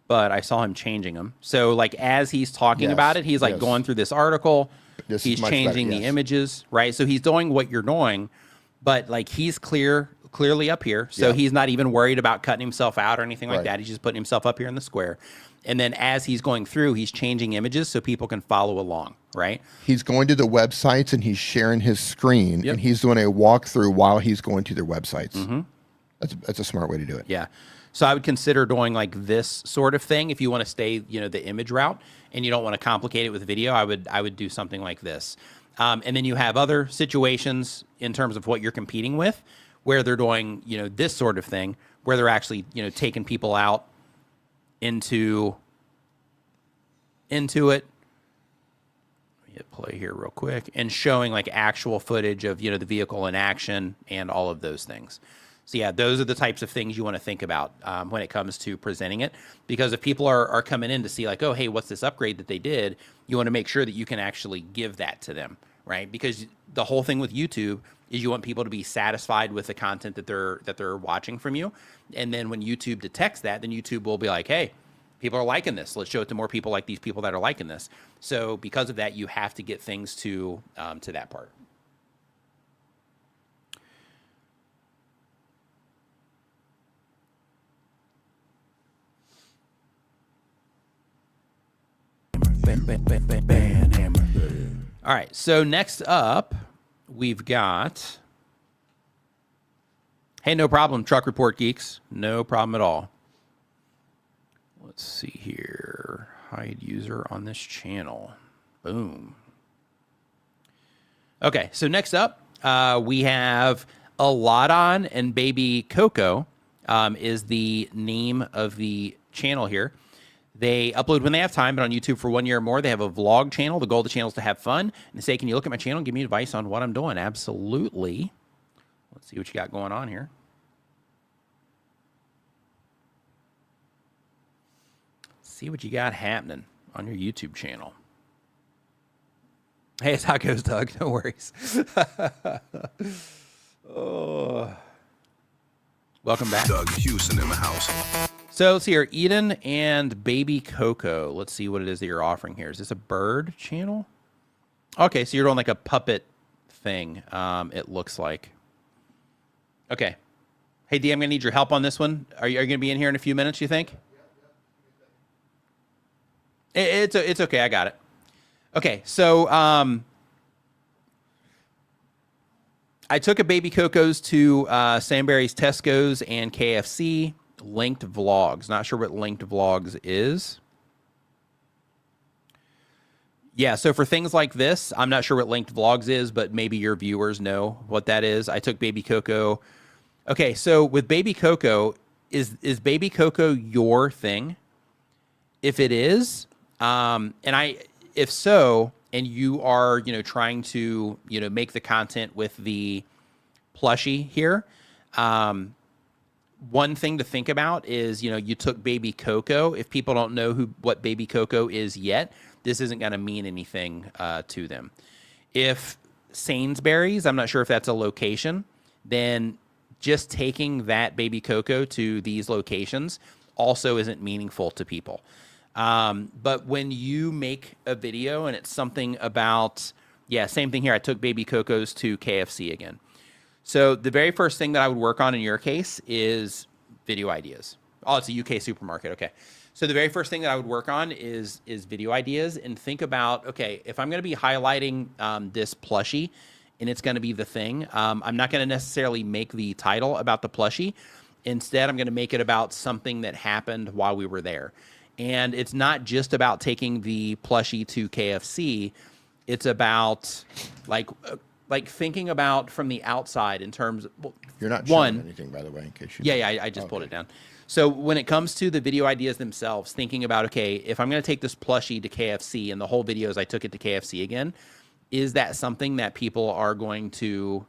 But I saw him changing them. So like as he's talking about it, he's like going through this article. He's changing the images, right? So he's doing what you're doing, but like he's clearly up here. So he's not even worried about cutting himself out or anything like that. He's just putting himself up here in the square. And then as he's going through, he's changing images so people can follow along, right? He's going to the websites and he's sharing his screen and he's doing a walkthrough while he's going to their websites. Mm-hmm. That's a smart way to do it. Yeah. So I would consider doing like this sort of thing if you want to stay, the image route and you don't want to complicate it with video. I would do something like this. And then you have other situations in terms of what you're competing with where they're doing, this sort of thing where they're actually, taking people out into it. Let me hit play here real quick and showing like actual footage of, the vehicle in action and all of those things. So yeah, those are the types of things you want to think about when it comes to presenting it. Because if people are coming in to see like, oh, hey, what's this upgrade that they did? You want to make sure that you can actually give that to them, right? Because the whole thing with YouTube is you want people to be satisfied with the content that they're watching from you. And then when YouTube detects that, then YouTube will be like, hey, people are liking this. Let's show it to more people like these people that are liking this. So because of that, you have to get things to that part. All right, so next up, we've got, hey, no problem, Truck Report Geeks. No problem at all. Let's see here. Hide user on this channel. Boom. Okay, so next up, we have Eladan and Baby Koko is the name of the channel here. They upload when they have time, but on YouTube for 1 year or more. They have a vlog channel. The goal of the channel is to have fun. And they say, can you look at my channel and give me advice on what I'm doing? Absolutely. Let's see what you got going on here. See what you got happening on your YouTube channel. Hey, it's how it goes, Doug. No worries. Oh. Welcome back. Doug Houston in the house. So let's see here, Eden and Baby Koko. Let's see what it is that you're offering here. Is this a bird channel? Okay, so you're doing like a puppet thing, it looks like. Okay. Hey, D, I'm going to need your help on this one. Are you going to be in here in a few minutes, you think? It's okay, I got it. Okay, so I took a Baby Koko's to Sainsbury's, Tesco's, and KFC. Linked vlogs. Not sure what linked vlogs is. Yeah, so for things like this, I'm not sure what linked vlogs is, but maybe your viewers know what that is. I took Baby Koko. Okay, so with Baby Koko, is Baby Koko your thing? If it is, if so, and you are, trying to, make the content with the plushie here, one thing to think about is, you took Baby Koko. If people don't know what Baby Koko is yet, this isn't going to mean anything to them. If Sainsbury's, I'm not sure if that's a location, then just taking that Baby Koko to these locations also isn't meaningful to people. But when you make a video and it's something about, same thing here. I took Baby Koko's to KFC again. So the very first thing that I would work on in your case is video ideas. Oh, it's a UK supermarket. Okay. So the very first thing that I would work on is video ideas, and think about, okay, if I'm going to be highlighting this plushie and it's going to be the thing, I'm not going to necessarily make the title about the plushie. Instead, I'm going to make it about something that happened while we were there. And it's not just about taking the plushie to KFC. It's about like thinking about from the outside in terms of, you're not showing anything, by the way, in case you. Yeah, I just pulled it down. So when it comes to the video ideas themselves, thinking about, okay, if I'm going to take this plushie to KFC and the whole video is I took it to KFC again, is that something that people are going to,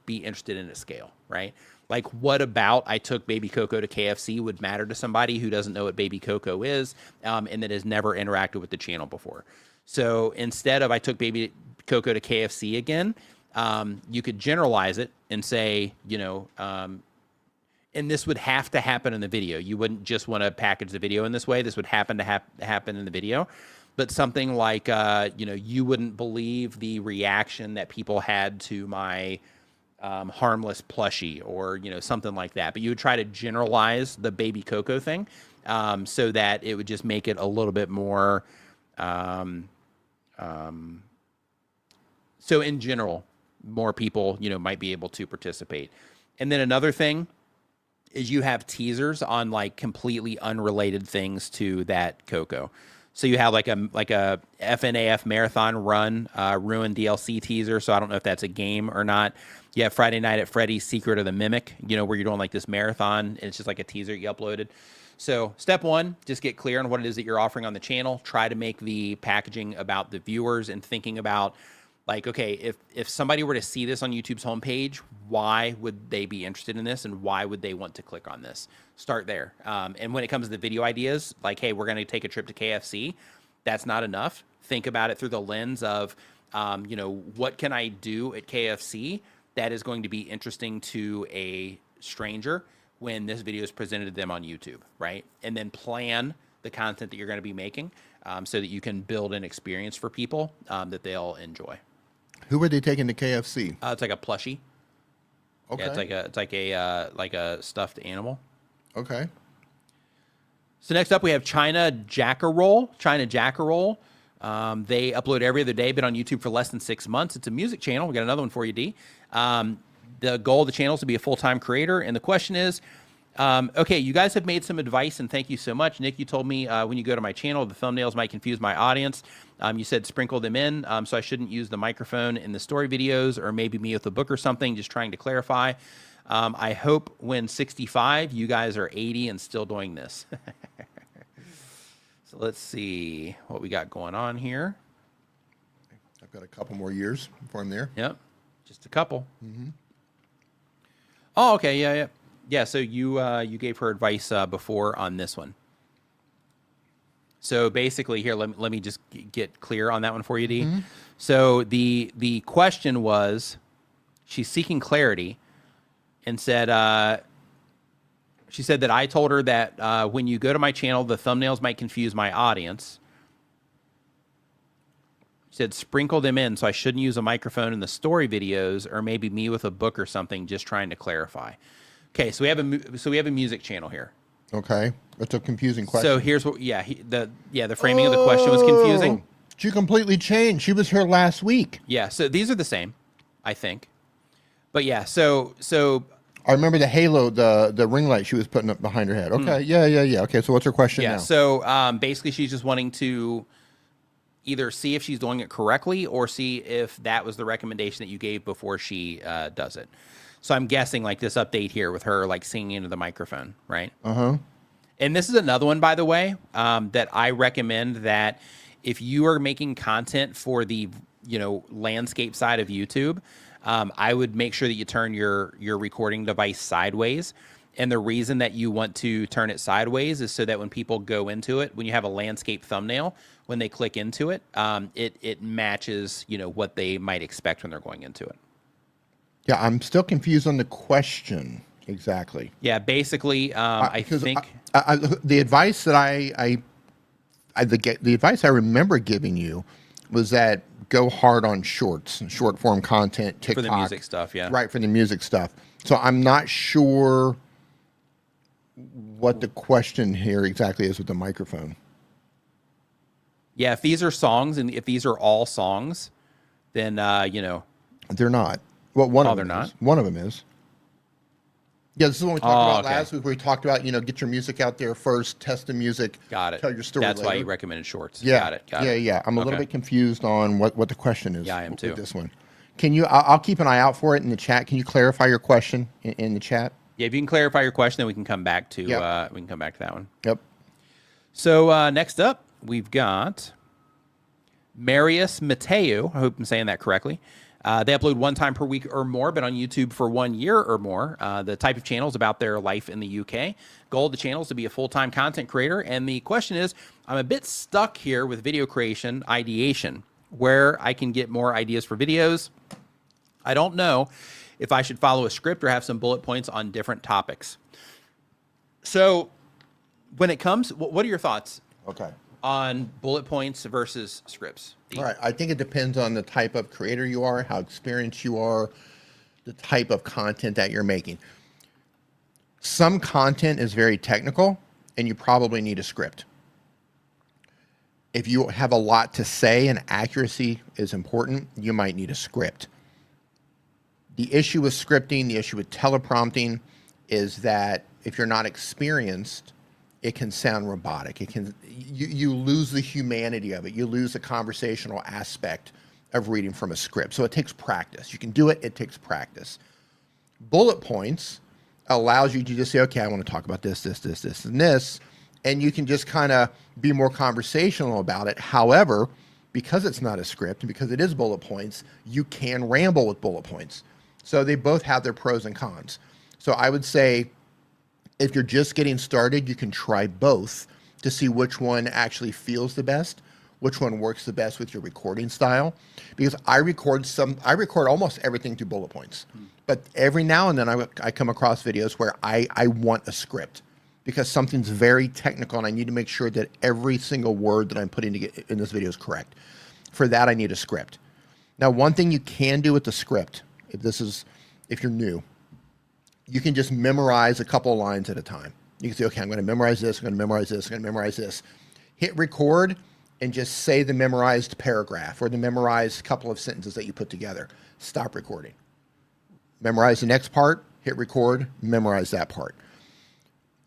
be interested in at scale, right? Like, what about I took Baby Koko to KFC would matter to somebody who doesn't know what Baby Koko is and that has never interacted with the channel before. So instead of I took Baby Koko to KFC again, you could generalize it and say, and this would have to happen in the video. You wouldn't just want to package the video in this way. This would happen to happen in the video. But something like, you wouldn't believe the reaction that people had to my harmless plushie or, something like that. But you would try to generalize the Baby Koko thing so that it would just make it a little bit more. So in general, more people, might be able to participate. And then another thing is you have teasers on like completely unrelated things to that Koko. So you have like a FNAF marathon run, Ruin DLC teaser. So I don't know if that's a game or not. You have Friday Night at Freddy's Secret of the Mimic, where you're doing like this marathon and it's just like a teaser you uploaded. So step one, just get clear on what it is that you're offering on the channel. Try to make the packaging about the viewers and thinking about like, okay, if somebody were to see this on YouTube's homepage, why would they be interested in this and why would they want to click on this? Start there. And when it comes to the video ideas, like, hey, we're going to take a trip to KFC, that's not enough. Think about it through the lens of, what can I do at KFC that is going to be interesting to a stranger when this video is presented to them on YouTube, right? And then plan the content that you're going to be making, so that you can build an experience for people that they'll enjoy. Who were they taking to KFC? It's like a plushie. Okay. Yeah, it's like a stuffed animal. Okay. So next up, we have China Jackarole. They upload every other day, been on YouTube for less than 6 months. It's a music channel. We got another one for you, D. The goal of the channel is to be a full-time creator. And the question is, okay, you guys have made some advice, and thank you so much. Nick, you told me when you go to my channel, the thumbnails might confuse my audience. You said sprinkle them in, so I shouldn't use the microphone in the story videos, or maybe me with a book or something, just trying to clarify. I hope when 65, you guys are 80 and still doing this. So let's see what we got going on here. I've got a couple more years before I'm there. Yep, just a couple. Oh, okay, yeah. So you gave her advice before on this one. So basically, here let me just get clear on that one for you, D. So the question was, she's seeking clarity, and said she said that I told her that when you go to my channel, the thumbnails might confuse my audience. She said sprinkle them in, so I shouldn't use a microphone in the story videos, or maybe me with a book or something, just trying to clarify. Okay, so we have a music channel here. Okay, that's a confusing question. So here's what, the framing of the question was confusing. She completely changed. She was here last week. Yeah, so these are the same, I think. But yeah, so I remember the halo, the ring light she was putting up behind her head. Okay, yeah. Okay, so what's her question now? So basically she's just wanting to either see if she's doing it correctly, or see if that was the recommendation that you gave before she does it. So I'm guessing like this update here with her like singing into the microphone, right? And this is another one, by the way, that I recommend, that if you are making content for the landscape side of YouTube, I would make sure that you turn your recording device sideways. And the reason that you want to turn it sideways is so that when people go into it, when you have a landscape thumbnail, when they click into it, it matches what they might expect when they're going into it. Yeah, I'm still confused on the question exactly. Yeah, basically, I think the advice that the advice I remember giving you was that go hard on shorts, short form content, TikTok. For the music stuff, yeah. Right, for the music stuff. So I'm not sure what the question here exactly is with the microphone. Yeah, if these are songs, and if these are all songs, then they're not. Well, one of them they're is. not? One of them is. Yeah, this is what we talked about last week, where we talked about, get your music out there first, test the music. Got it. Tell your story That's later. why you recommended shorts. Yeah. Got it. Yeah. I'm a little bit confused on what the question is. Yeah, I am too. With this one. Can you, I'll keep an eye out for it in the chat. Can you clarify your question in the chat? Yeah, if you can clarify your question, then we can come back to Yep. that one. Yep. So next up, we've got Marius Mateo. I hope I'm saying that correctly. They upload one time per week or more, but on YouTube for 1 year or more. The type of channel is about their life in the UK. Goal of the channel is to be a full-time content creator. And the question is, I'm a bit stuck here with video creation ideation, where I can get more ideas for videos. I don't know if I should follow a script or have some bullet points on different topics. So when it comes, what are your thoughts on bullet points versus scripts? All right. I think it depends on the type of creator you are, how experienced you are, the type of content that you're making. Some content is very technical, and you probably need a script. If you have a lot to say and accuracy is important, you might need a script. The issue with scripting, the issue with teleprompting, is that if you're not experienced, it can sound robotic. You lose the humanity of it. You lose the conversational aspect of reading from a script. So it takes practice. You can do it. It takes practice. Bullet points allows you to just say, okay, I want to talk about this, and this, and you can just kind of be more conversational about it. However, because it's not a script and because it is bullet points, you can ramble with bullet points. So they both have their pros and cons. So I would say, if you're just getting started, you can try both to see which one actually feels the best, which one works the best with your recording style. Because I record almost everything through bullet points. But every now and then I come across videos where I want a script, because something's very technical and I need to make sure that every single word that I'm putting in this video is correct. For that, I need a script. Now, one thing you can do with the script, if you're new, you can just memorize a couple of lines at a time. You can say, okay, I'm going to memorize this, I'm going to memorize this, I'm going to memorize this. Hit record and just say the memorized paragraph or the memorized couple of sentences that you put together. Stop recording. Memorize the next part, hit record, memorize that part.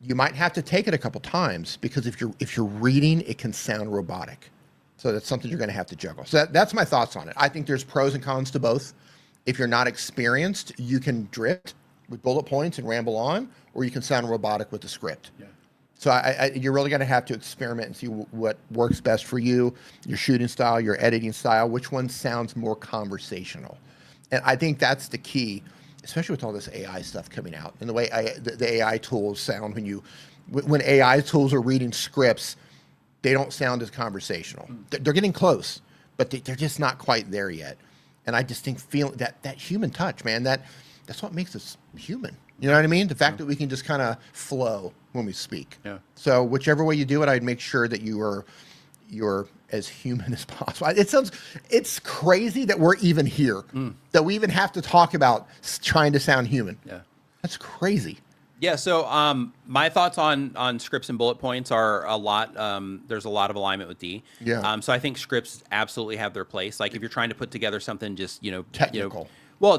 You might have to take it a couple times because if you're reading, it can sound robotic. So that's something you're going to have to juggle. So that's my thoughts on it. I think there's pros and cons to both. If you're not experienced, you can drift with bullet points and ramble on, or you can sound robotic with the script. Yeah. So you're really going to have to experiment and see what works best for you, your shooting style, your editing style, which one sounds more conversational. And I think that's the key, especially with all this AI stuff coming out and the way the AI tools sound when AI tools are reading scripts, they don't sound as conversational. They're getting close, but they're just not quite there yet. And I just think feeling that human touch, man, that's what makes us human. You know what I mean? The fact that we can just kind of flow when we speak. Yeah. So whichever way you do it, I'd make sure that you're as human as possible. It's crazy that we're even here, that we even have to talk about trying to sound human. Yeah. That's crazy. Yeah, so my thoughts on scripts and bullet points are a lot. There's a lot of alignment with D. Yeah. So I think scripts absolutely have their place. Like if you're trying to put together something just, technical.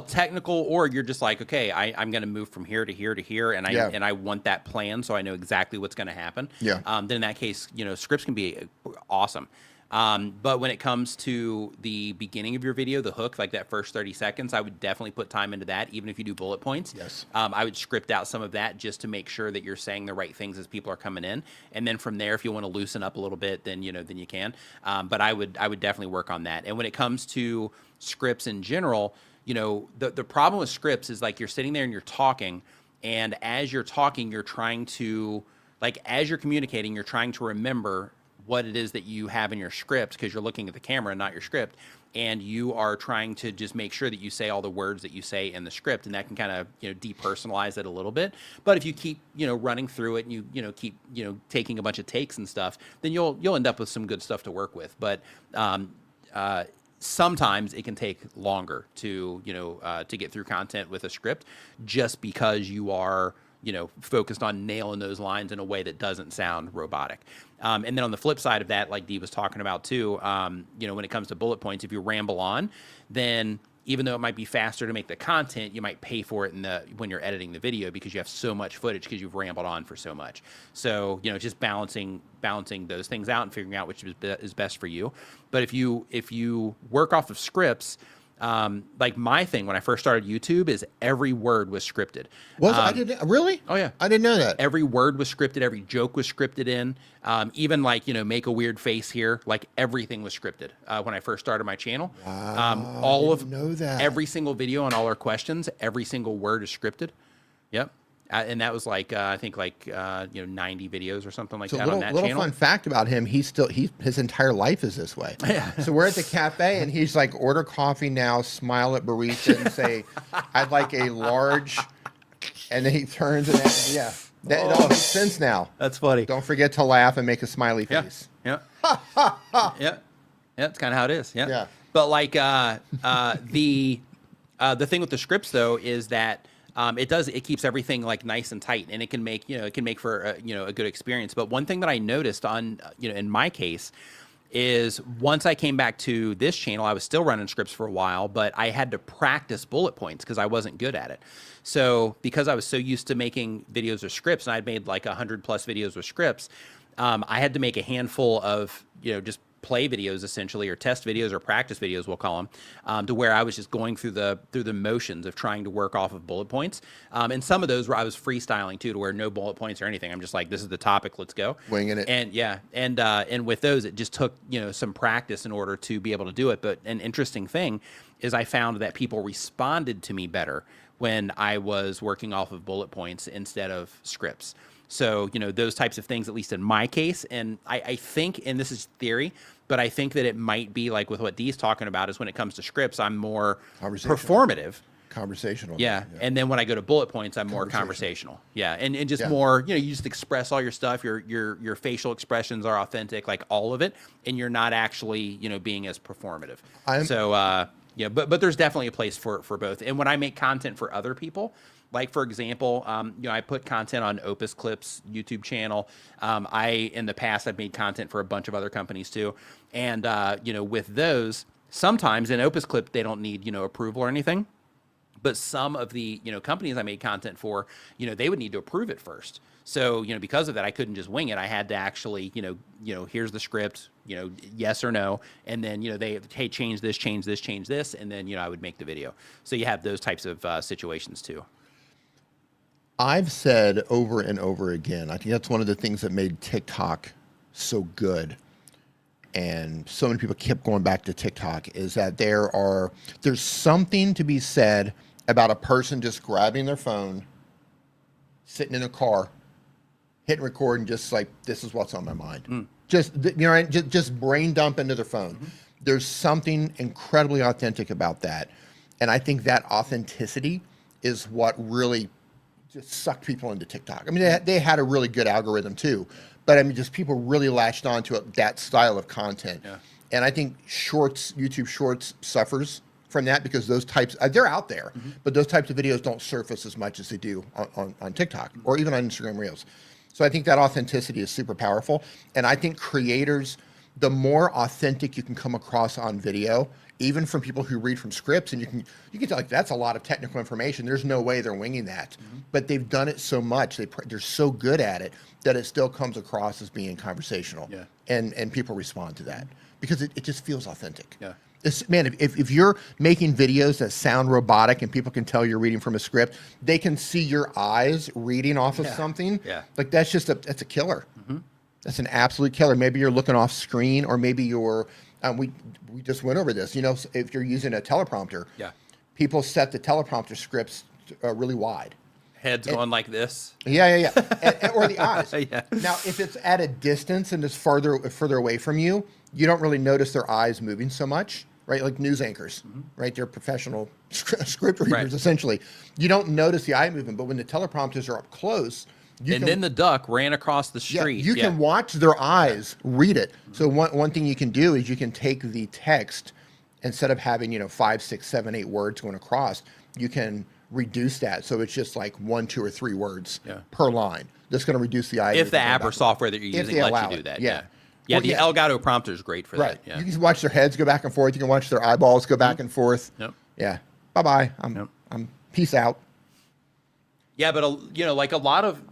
Technical, or you're just like, okay, I'm going to move from here to here to here, and I want that plan so I know exactly what's going to happen. Yeah. Then in that case, scripts can be awesome. But when it comes to the beginning of your video, the hook, like that first 30 seconds, I would definitely put time into that, even if you do bullet points. Yes. I would script out some of that just to make sure that you're saying the right things as people are coming in. And then from there, if you want to loosen up a little bit, then you can. But I would definitely work on that. And when it comes to scripts in general, the problem with scripts is like you're sitting there and you're talking, and as you're talking, you're trying to, like, as you're communicating, you're trying to remember what it is that you have in your script because you're looking at the camera and not your script, and you are trying to just make sure that you say all the words that you say in the script, and that can kind of depersonalize it a little bit. But if you keep running through it and you keep taking a bunch of takes and stuff, then you'll end up with some good stuff to work with. But sometimes it can take longer to get through content with a script, just because you are focused on nailing those lines in a way that doesn't sound robotic. And then on the flip side of that, like Dee was talking about too, when it comes to bullet points, if you ramble on, then even though it might be faster to make the content, you might pay for it when you're editing the video because you have so much footage because you've rambled on for so much. So, just balancing those things out and figuring out which is best for you. But if you work off of scripts, like my thing when I first started YouTube is every word was scripted. I didn't really? Oh yeah, I didn't know that. Every word was scripted. Every joke was scripted in. Even like make a weird face here. Like everything was scripted when I first started my channel. Wow, I didn't know that. Every single video on all our questions, every single word is scripted. Yep. And that was like I think like 90 videos or something like that on that channel. Little fun fact about him: his entire life is this way. Yeah. So we're at the cafe, and he's like, "Order coffee now, smile at barista, and say, I'd like a large." And then he turns and it all makes sense now. That's funny. Don't forget to laugh and make a smiley face. Yeah. Yeah. That's kind of how it is. Yeah. Yeah. But like the thing with the scripts though is that. It keeps everything like nice and tight, and it can make for a good experience. But one thing that I noticed on, in my case is once I came back to this channel, I was still running scripts for a while, but I had to practice bullet points because I wasn't good at it. So because I was so used to making videos with scripts, and I'd made like 100+ videos with scripts, I had to make a handful of, just play videos essentially, or test videos or practice videos, we'll call them, to where I was just going through the motions of trying to work off of bullet points. And some of those where I was freestyling too, to where no bullet points or anything. I'm just like, this is the topic, let's go. Winging it. And yeah. And with those, it just took, some practice in order to be able to do it. But an interesting thing is I found that people responded to me better when I was working off of bullet points instead of scripts. So, those types of things, at least in my case, and I think, and this is theory, but I think that it might be like with what Dee's talking about is when it comes to scripts, I'm more performative. conversational. Yeah. And then when I go to bullet points, I'm more conversational. Yeah. And just more, you just express all your stuff. Your facial expressions are authentic, like all of it. And you're not actually, being as performative. But there's definitely a place for both. And when I make content for other people, like, for example, I put content on Opus Clips YouTube channel. In the past, I've made content for a bunch of other companies too. And, with those, sometimes in Opus Clip, they don't need, approval or anything. But some of the, companies I made content for, they would need to approve it first. So, because of that, I couldn't just wing it. I had to actually, here's the script, yes or no. And then, hey, change this, change this, change this. And then, I would make the video. So you have those types of situations too. I've said over and over again, I think that's one of the things that made TikTok so good. And so many people kept going back to TikTok, is that there's something to be said about a person just grabbing their phone, sitting in a car, hitting record, and just like, this is what's on my mind. Just brain dump into their phone. There's something incredibly authentic about that. And I think that authenticity is what really just sucked people into TikTok. I mean, they had a really good algorithm too, but I mean, just people really latched onto that style of content. Yeah. And I think YouTube Shorts suffers from that because those types, they're out there, but those types of videos don't surface as much as they do on TikTok or even on Instagram Reels. So I think that authenticity is super powerful. And I think creators, the more authentic you can come across on video, even from people who read from scripts, and you can tell, like, that's a lot of technical information. There's no way they're winging that. But they've done it so much, they're so good at it that it still comes across as being conversational. Yeah. And people respond to that because it just feels authentic. Yeah. Man, if you're making videos that sound robotic and people can tell you're reading from a script, they can see your eyes reading off of something. Yeah. Like, that's a killer. That's an absolute killer. Maybe you're looking off screen, or maybe you're we just went over this. If you're using a teleprompter, people set the teleprompter scripts really wide. Heads going like this. Yeah. Or the eyes. Now, if it's at a distance and it's further away from you, you don't really notice their eyes moving so much, right? Like news anchors, right? They're professional script readers, essentially. You don't notice the eye movement, but when the teleprompters are up close, then the duck ran across the street. You can watch their eyes read it. So one thing you can do is you can take the text, instead of having 5, 6, 7, 8 words going across, you can reduce that so it's just like 1, 2, or 3 words per line. That's going to reduce the eye. If the app or software that you're using lets you do that. Yeah, the Elgato prompter is great for that. Yeah. You can watch their heads go back and forth. You can watch their eyeballs go back and forth. Yeah. Bye-bye. I'm peace out. Yeah, but like a lot of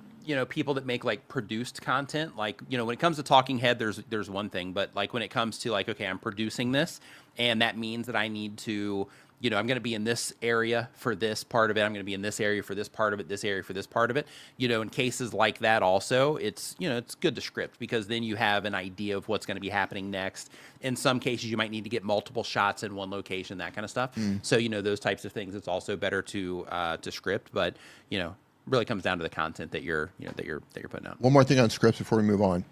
people that make like produced content, like, when it comes to talking head, there's one thing, but like when it comes to like, okay, I'm producing this, and that means that I need to, I'm going to be in this area for this part of it. I'm going to be in this area for this part of it, this area for this part of it. In cases like that also, it's, it's good to script, because then you have an idea of what's going to be happening next. In some cases, you might need to get multiple shots in one location, that kind of stuff. So, those types of things, it's also better to script, but, really comes down to the content that you're putting out. One more thing on scripts before we move on.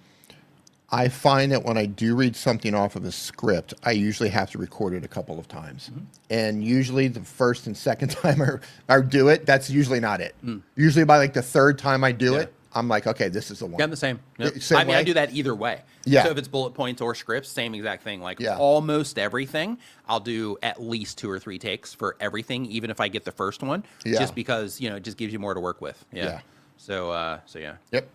I find that when I do read something off of a script, I usually have to record it a couple of times. And usually the first and second time I do it, that's usually not it. Usually by like the third time I do it, I'm like, okay, this is the one. Yeah, I'm the same. Yep. I do that either way. Yeah. So if it's bullet points or scripts, same exact thing. Like almost everything, I'll do at least 2 or 3 takes for everything, even if I get the first one, just because, it just gives you more to work with. Yeah. So yeah. Yep.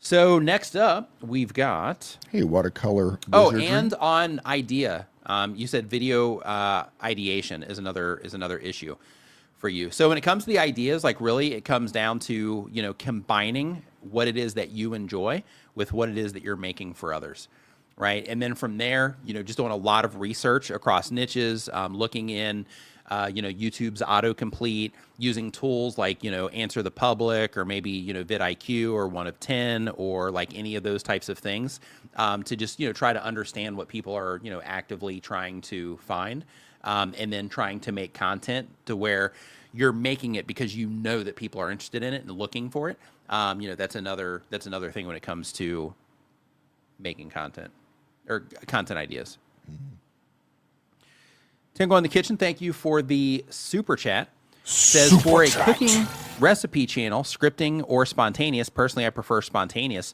So next up, we've got... Hey, watercolor wizardry. Oh, and on idea. You said video ideation is another issue for you. So when it comes to the ideas, like really it comes down to, combining what it is that you enjoy with what it is that you're making for others, right? And then from there, just doing a lot of research across niches, looking in, YouTube's autocomplete, using tools like, Answer the Public, or maybe, vidIQ, or 1 of 10, or like any of those types of things, to just, try to understand what people are, actively trying to find. And then trying to make content to where you're making it because that people are interested in it and looking for it. That's another thing when it comes to making content or content ideas. Tango in the Kitchen, thank you for the super chat. Says for a cooking recipe channel, scripting or spontaneous, personally I prefer spontaneous.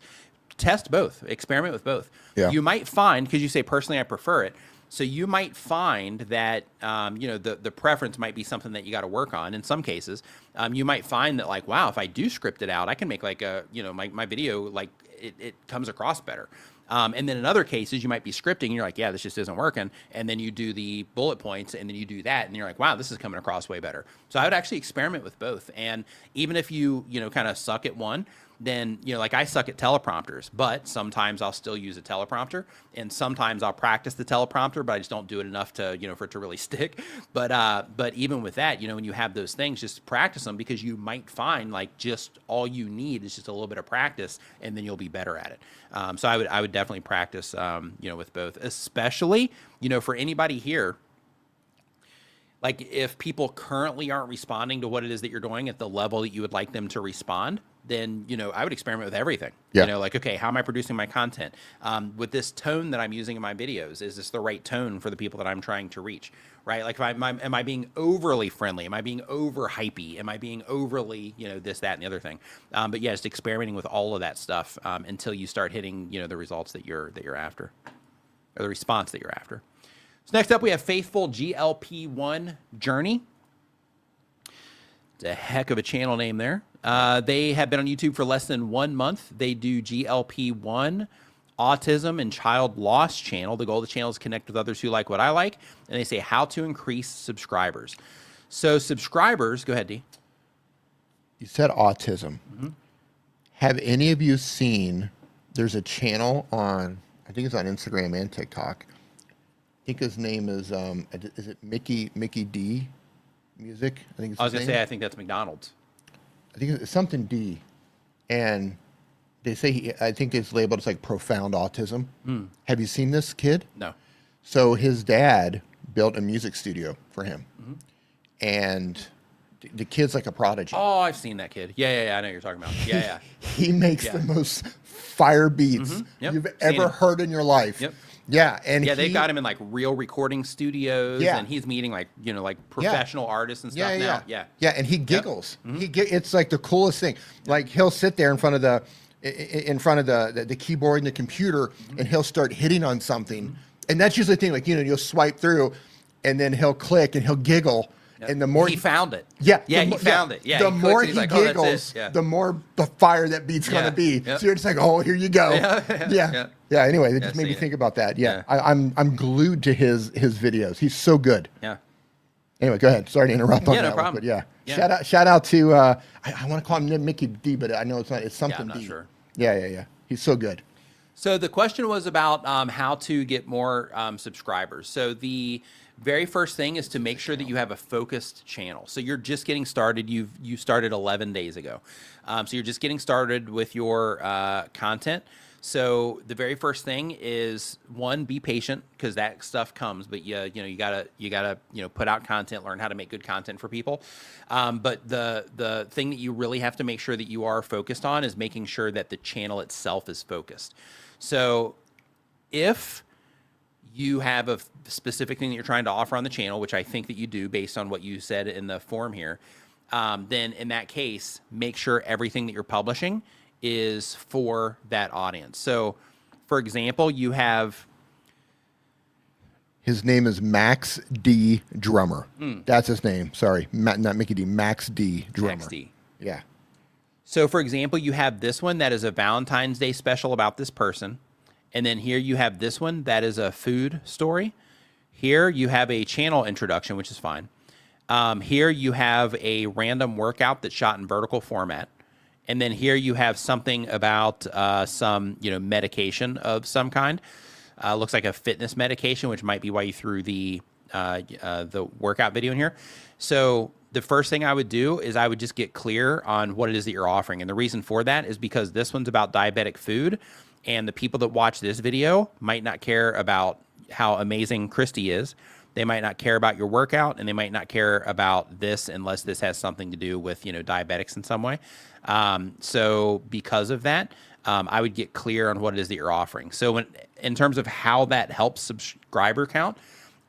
Test both, experiment with both. Yeah. You might find, because you say personally I prefer it, so you might find that the preference might be something that you got to work on. In some cases, you might find that like, wow, if I do script it out, I can make like a my video like it comes across better. And then in other cases, you might be scripting and you're like, yeah, this just isn't working. And then you do the bullet points and then you do that and you're like, wow, this is coming across way better. So I would actually experiment with both. And even if you kind of suck at one, then, like I suck at teleprompters, but sometimes I'll still use a teleprompter and sometimes I'll practice the teleprompter, but I just don't do it enough to, for it to really stick. But even with that, when you have those things, just practice them because you might find like just all you need is just a little bit of practice and then you'll be better at it. So I would definitely practice, with both, especially, for anybody here. Like if people currently aren't responding to what it is that you're doing at the level that you would like them to respond, then, I would experiment with everything. Yeah. Like, okay, how am I producing my content? With this tone that I'm using in my videos, is this the right tone for the people that I'm trying to reach, right? Like, am I being overly friendly? Am I being over hypey? Am I being overly, this, that, and the other thing? But yeah, just experimenting with all of that stuff until you start hitting, the results that you're after, or the response that you're after. So next up, we have Faithful GLP-1 Journey. It's a heck of a channel name there. They have been on YouTube for less than 1 month. They do GLP-1, autism, and child loss channel. The goal of the channel is to connect with others who like what I like. And they say how to increase subscribers. So subscribers, go ahead, D. You said autism. Mm-hmm. Have any of you seen, there's a channel on, I think it's on Instagram and TikTok. I think his name is it Mickey D Music? I think it's I was going to say, I think that's McDonald's. I think it's something D. And they say, I think it's labeled as like profound autism. Mm. Have you seen this kid? No. So his dad built a music studio for him. Mm-hmm. And the kid's like a prodigy. Oh, I've seen that kid. Yeah, I know what you're talking about. Yeah. He makes the most fire beats you've ever heard in your life. Yep. Yeah, and they've got him in like real recording studios, and he's meeting like professional artists and stuff now. Yeah, and he giggles. Yep. Mm-hmm. It's like the coolest thing. Like he'll sit there in front of the keyboard and the computer, and he'll start hitting on something, and that's usually the thing. Like you'll swipe through, and then he'll click and he'll giggle. Yep. And the more he found it. Yeah. He found it. Yeah. The more he giggles, the more the fire that beat's going to be. Yep. So you're just like, oh, here you go. Yeah. Anyway, it just made me think about that. Yeah. I'm glued to his videos. He's so good. Yeah. Anyway, go ahead. Sorry to interrupt on that. No problem. But yeah. Shout out to I want to call him Mickey D, but I know it's not. It's something I'm not D. Sure. Yeah. He's so good. So the question was about how to get more subscribers. So the very first thing is to make sure that you have a focused channel. So you're just getting started. You started 11 days ago. So you're just getting started with your content. So the very first thing is, one, be patient, because that stuff comes. But you gotta put out content, learn how to make good content for people. But the thing that you really have to make sure that you are focused on is making sure that the channel itself is focused. So if you have a specific thing that you're trying to offer on the channel, which I think that you do based on what you said in the form here, then in that case, make sure everything that you're publishing is for that audience. So, for example, you have... His name is Max D Drummer. That's his name. Sorry, not Mickey D. Max D Drummer. Max D. Yeah. So, for example, you have this one that is a Valentine's Day special about this person. And then here you have this one that is a food story. Here you have a channel introduction, which is fine. Here you have a random workout that's shot in vertical format. And then here you have something about some medication of some kind. Looks like a fitness medication, which might be why you threw the workout video in here. So the first thing I would do is I would just get clear on what it is that you're offering. And the reason for that is because this one's about diabetic food. And the people that watch this video might not care about how amazing Christy is. They might not care about your workout, and they might not care about this unless this has something to do with, diabetics in some way. So because of that, I would get clear on what it is that you're offering. So in terms of how that helps subscriber count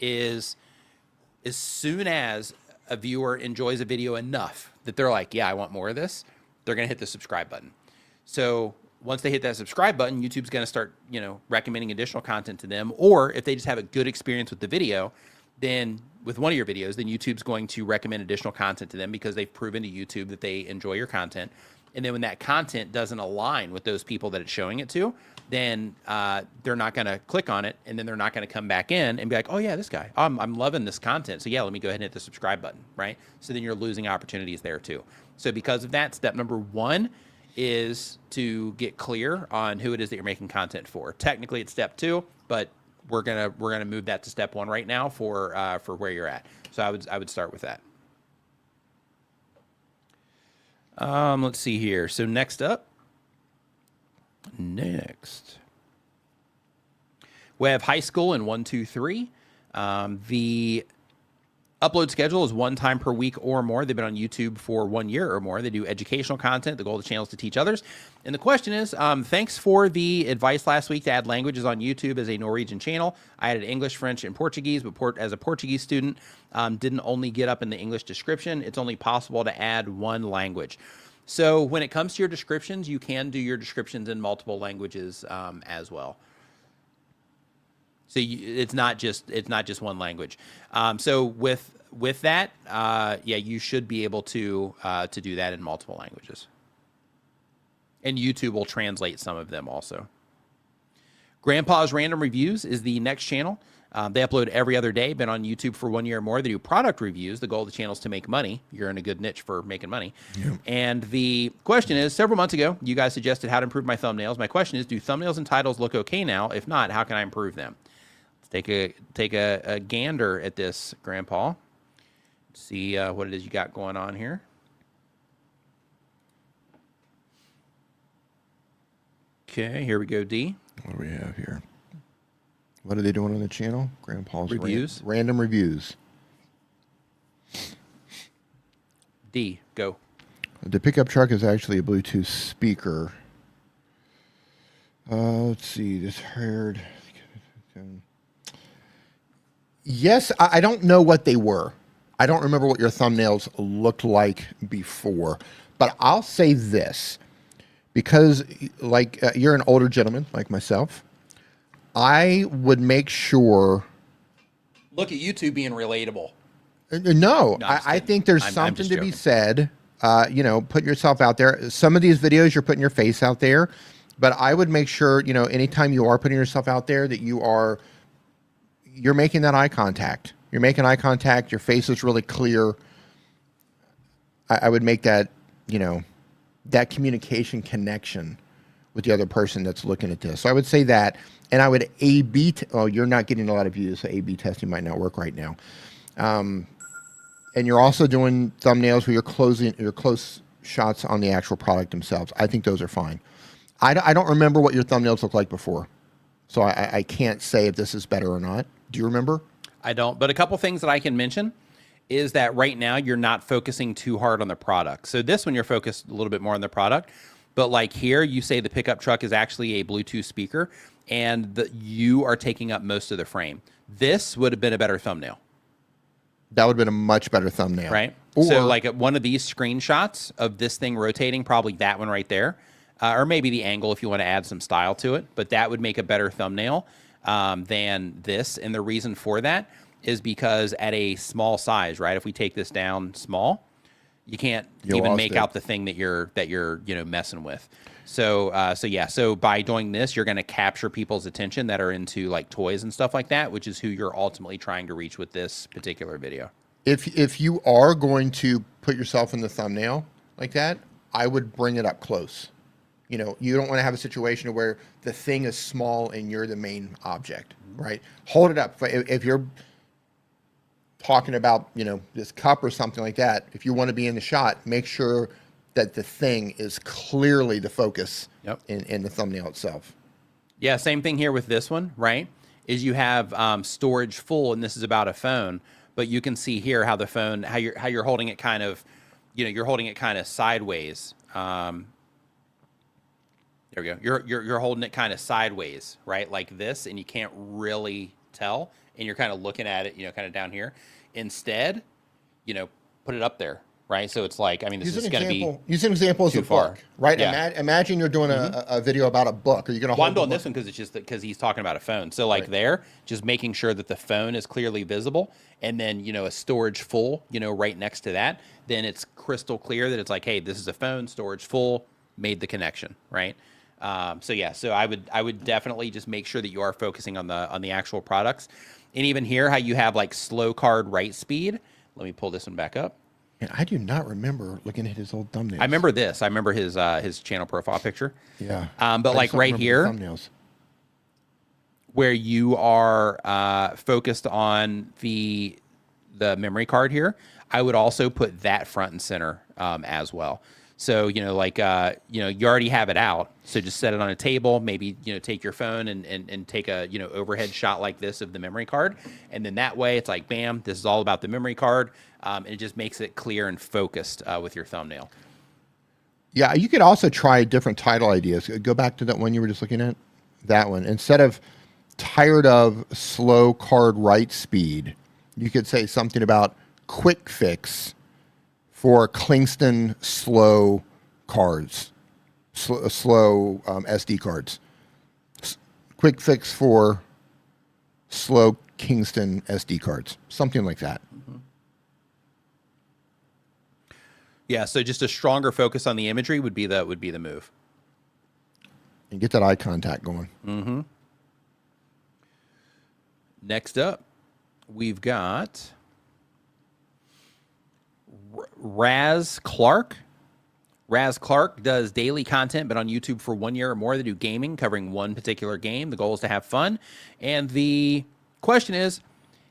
is as soon as a viewer enjoys a video enough that they're like, yeah, I want more of this, they're going to hit the subscribe button. So once they hit that subscribe button, YouTube's going to start, recommending additional content to them. Or if they just have a good experience with the video, then with one of your videos, then YouTube's going to recommend additional content to them because they've proven to YouTube that they enjoy your content. And then when that content doesn't align with those people that it's showing it to, then they're not going to click on it, and then they're not going to come back in and be like, oh yeah, this guy, I'm loving this content. So yeah, let me go ahead and hit the subscribe button, right? So then you're losing opportunities there too. So because of that, step number 1 is to get clear on who it is that you're making content for. Technically it's step 2, but we're gonna move that to step 1 right now for where you're at. So I would start with that. Let's see here. So next, we have high school in 1, 2, 3. The upload schedule is 1 time per week or more. They've been on YouTube for 1 year or more. They do educational content. The goal of the channel is to teach others. And the question is, thanks for the advice last week to add languages on YouTube as a Norwegian channel. I added English, French, and Portuguese, but as a Portuguese student, didn't only get up in the English description. It's only possible to add 1 language. So when it comes to your descriptions, you can do your descriptions in multiple languages as well. So it's not just 1 language. So with that, yeah, you should be able to do that in multiple languages. And YouTube will translate some of them also. Grandpa's Random Reviews is the next channel. They upload every other day, been on YouTube for 1 year or more. They do product reviews. The goal of the channel is to make money. You're in a good niche for making money. Yeah. And the question is, several months ago, you guys suggested how to improve my thumbnails. My question is, do thumbnails and titles look okay now? If not, how can I improve them? Let's take a gander at this, Grandpa. See what it is you got going on here. Okay, here we go, D. What do we have here? What are they doing on the channel? Grandpa's Reviews. Random Reviews. D, go. The pickup truck is actually a Bluetooth speaker. Let's see. This heard. Yes, I don't know what they were. I don't remember what your thumbnails looked like before. But I'll say this. Because, you're an older gentleman like myself, I would make sure... Look at YouTube being relatable. No, I think there's something to be said. Put yourself out there. Some of these videos, you're putting your face out there. But I would make sure, anytime you are putting yourself out there, that you're making that eye contact. You're making eye contact. Your face is really clear. I would make that, that communication connection with the other person that's looking at this. So I would say that, and I would A/B. You're not getting a lot of views, so A/B testing might not work right now. And you're also doing thumbnails where you're close shots on the actual product themselves. I think those are fine. I don't remember what your thumbnails looked like before, so I can't say if this is better or not. Do you remember? I don't, but a couple things that I can mention is that right now you're not focusing too hard on the product. So this one you're focused a little bit more on the product, but like here you say the pickup truck is actually a Bluetooth speaker and you are taking up most of the frame. This would have been a better thumbnail. That would have been a much better thumbnail. Right? So like one of these screenshots of this thing rotating, probably that one right there, or maybe the angle if you want to add some style to it, but that would make a better thumbnail than this. And the reason for that is because at a small size, right? If we take this down small, you can't even make out the thing that you're messing with. So yeah. So by doing this, you're going to capture people's attention that are into like toys and stuff like that, which is who you're ultimately trying to reach with this particular video. If you are going to put yourself in the thumbnail like that, I would bring it up close. You don't want to have a situation where the thing is small and you're the main object, right? Hold it up. If you're talking about, this cup or something like that, if you want to be in the shot, make sure that the thing is clearly the focus in the thumbnail itself. Yeah, same thing here with this one, right? Is you have storage full, and this is about a phone, but you can see here how the phone, how you're holding it kind of, you're holding it kind of sideways. There we go. You're holding it kind of sideways, right? Like this, and you can't really tell, and you're kind of looking at it, kind of down here. instead, put it up there, right? So it's like, I mean, this is going to be use an example as a book, right? Yeah. Imagine you're doing a video about a book. Are you going to? Well, I'm doing this one because it's just because he's talking about a phone. So like just making sure that the phone is clearly visible, and then a storage full, right next to that. Then it's crystal clear that it's like, hey, this is a phone, storage full, made the connection, right? So I would definitely just make sure that you are focusing on the actual products, and even here how you have like slow card write speed. Let me pull this one back up. And I do not remember looking at his old thumbnails. I remember this. I remember his channel profile picture. Yeah. But like right here, thumbnails, where you are focused on the memory card here, I would also put that front and center as well. So, you already have it out. So just set it on a table, maybe, take your phone and take a, overhead shot like this of the memory card. And then that way it's like, bam, this is all about the memory card. And it just makes it clear and focused with your thumbnail. Yeah, you could also try different title ideas. Go back to that one you were just looking at, that one. Instead of tired of slow card write speed, you could say something about quick fix for Kingston slow cards, slow SD cards. Quick fix for slow Kingston SD cards, something like that. Yeah, so just a stronger focus on the imagery would be the move. And get that eye contact going. Mm-hmm. Next up, we've got Raz Clark. Raz Clark does daily content, but on YouTube for 1 year or more. They do gaming, covering one particular game. The goal is to have fun. And the question is,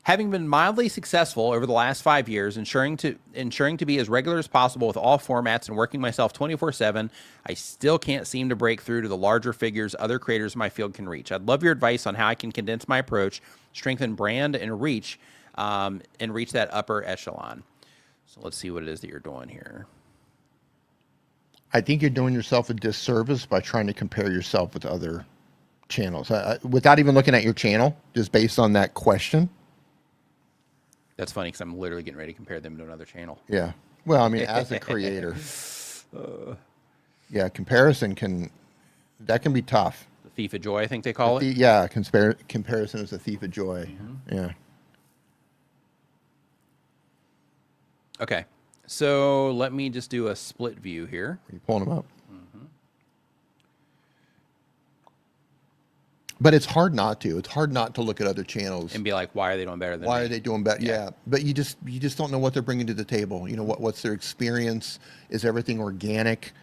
having been mildly successful over the last 5 years, ensuring to be as regular as possible with all formats and working myself 24/7, I still can't seem to break through to the larger figures other creators in my field can reach. I'd love your advice on how I can condense my approach, strengthen brand, and reach that upper echelon. So let's see what it is that you're doing here. I think you're doing yourself a disservice by trying to compare yourself with other channels. Without even looking at your channel, just based on that question. That's funny because I'm literally getting ready to compare them to another channel. Yeah. Well, I mean, as a creator, yeah, comparison can be tough. The thief of joy, I think they call it. Yeah, comparison is a thief of joy. Mm-hmm. Yeah. Okay, so let me just do a split view here. Are you pulling them up? Mm-hmm. But it's hard not to. It's hard not to look at other channels and be like, "Why are they doing better than me? Why are they doing better?" Yeah. But you just don't know what they're bringing to the table. You know, what's their experience? Is everything organic?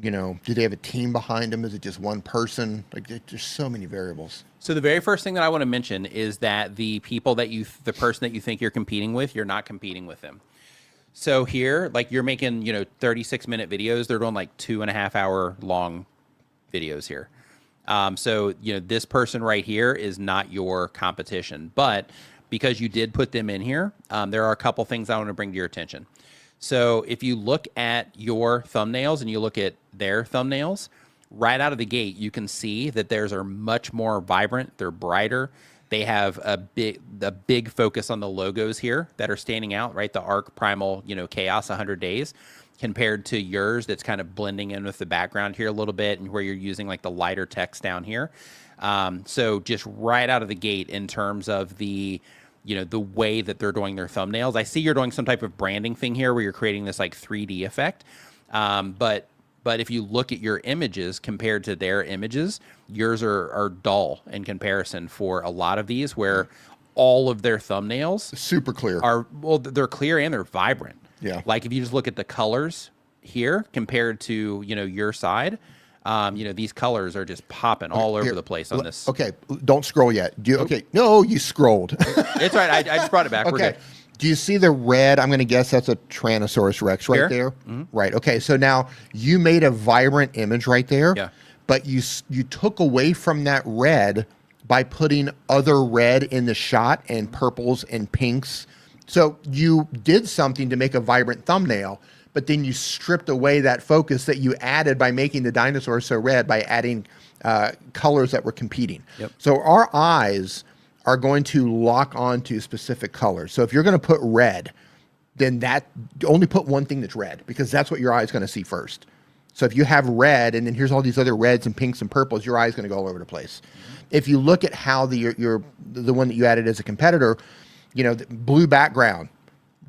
You know, do they have a team behind them? Is it just one person? Like, there's so many variables. So the very first thing that I want to mention is that the person that you think you're competing with, you're not competing with them. So here, like you're making, 36-minute videos. They're doing like 2.5 hour long videos here. So, this person right here is not your competition, but because you did put them in here, there are a couple things I want to bring to your attention. So if you look at your thumbnails and you look at their thumbnails, right out of the gate, you can see that theirs are much more vibrant. They're brighter. They have a big focus on the logos here that are standing out, right? The Arc Primal, Chaos 100 Days, compared to yours that's kind of blending in with the background here a little bit, and where you're using like the lighter text down here. So just right out of the gate in terms of the way that they're doing their thumbnails. I see you're doing some type of branding thing here where you're creating this like 3D effect. But if you look at your images compared to their images, yours are dull in comparison for a lot of these, where all of their thumbnails super clear they're clear and they're vibrant. Yeah. Like if you just look at the colors here compared to, your side, these colors are just popping all over the place on this. Okay. Don't scroll yet. No, you scrolled. It's right. I just brought it back. We're good. Do you see the red? I'm going to guess that's a Tyrannosaurus Rex right there. Mm-hmm. Right. Okay. So now you made a vibrant image right there. Yeah. But you took away from that red by putting other red in the shot and purples and pinks. So you did something to make a vibrant thumbnail, but then you stripped away that focus that you added by making the dinosaur so red by adding colors that were competing. Yep. So our eyes are going to lock on to specific colors. So if you're going to put red, then only put one thing that's red, because that's what your eye is going to see first. So if you have red, and then here's all these other reds and pinks and purples, your eye is going to go all over the place. If you look at how the one that you added as a competitor, the blue background,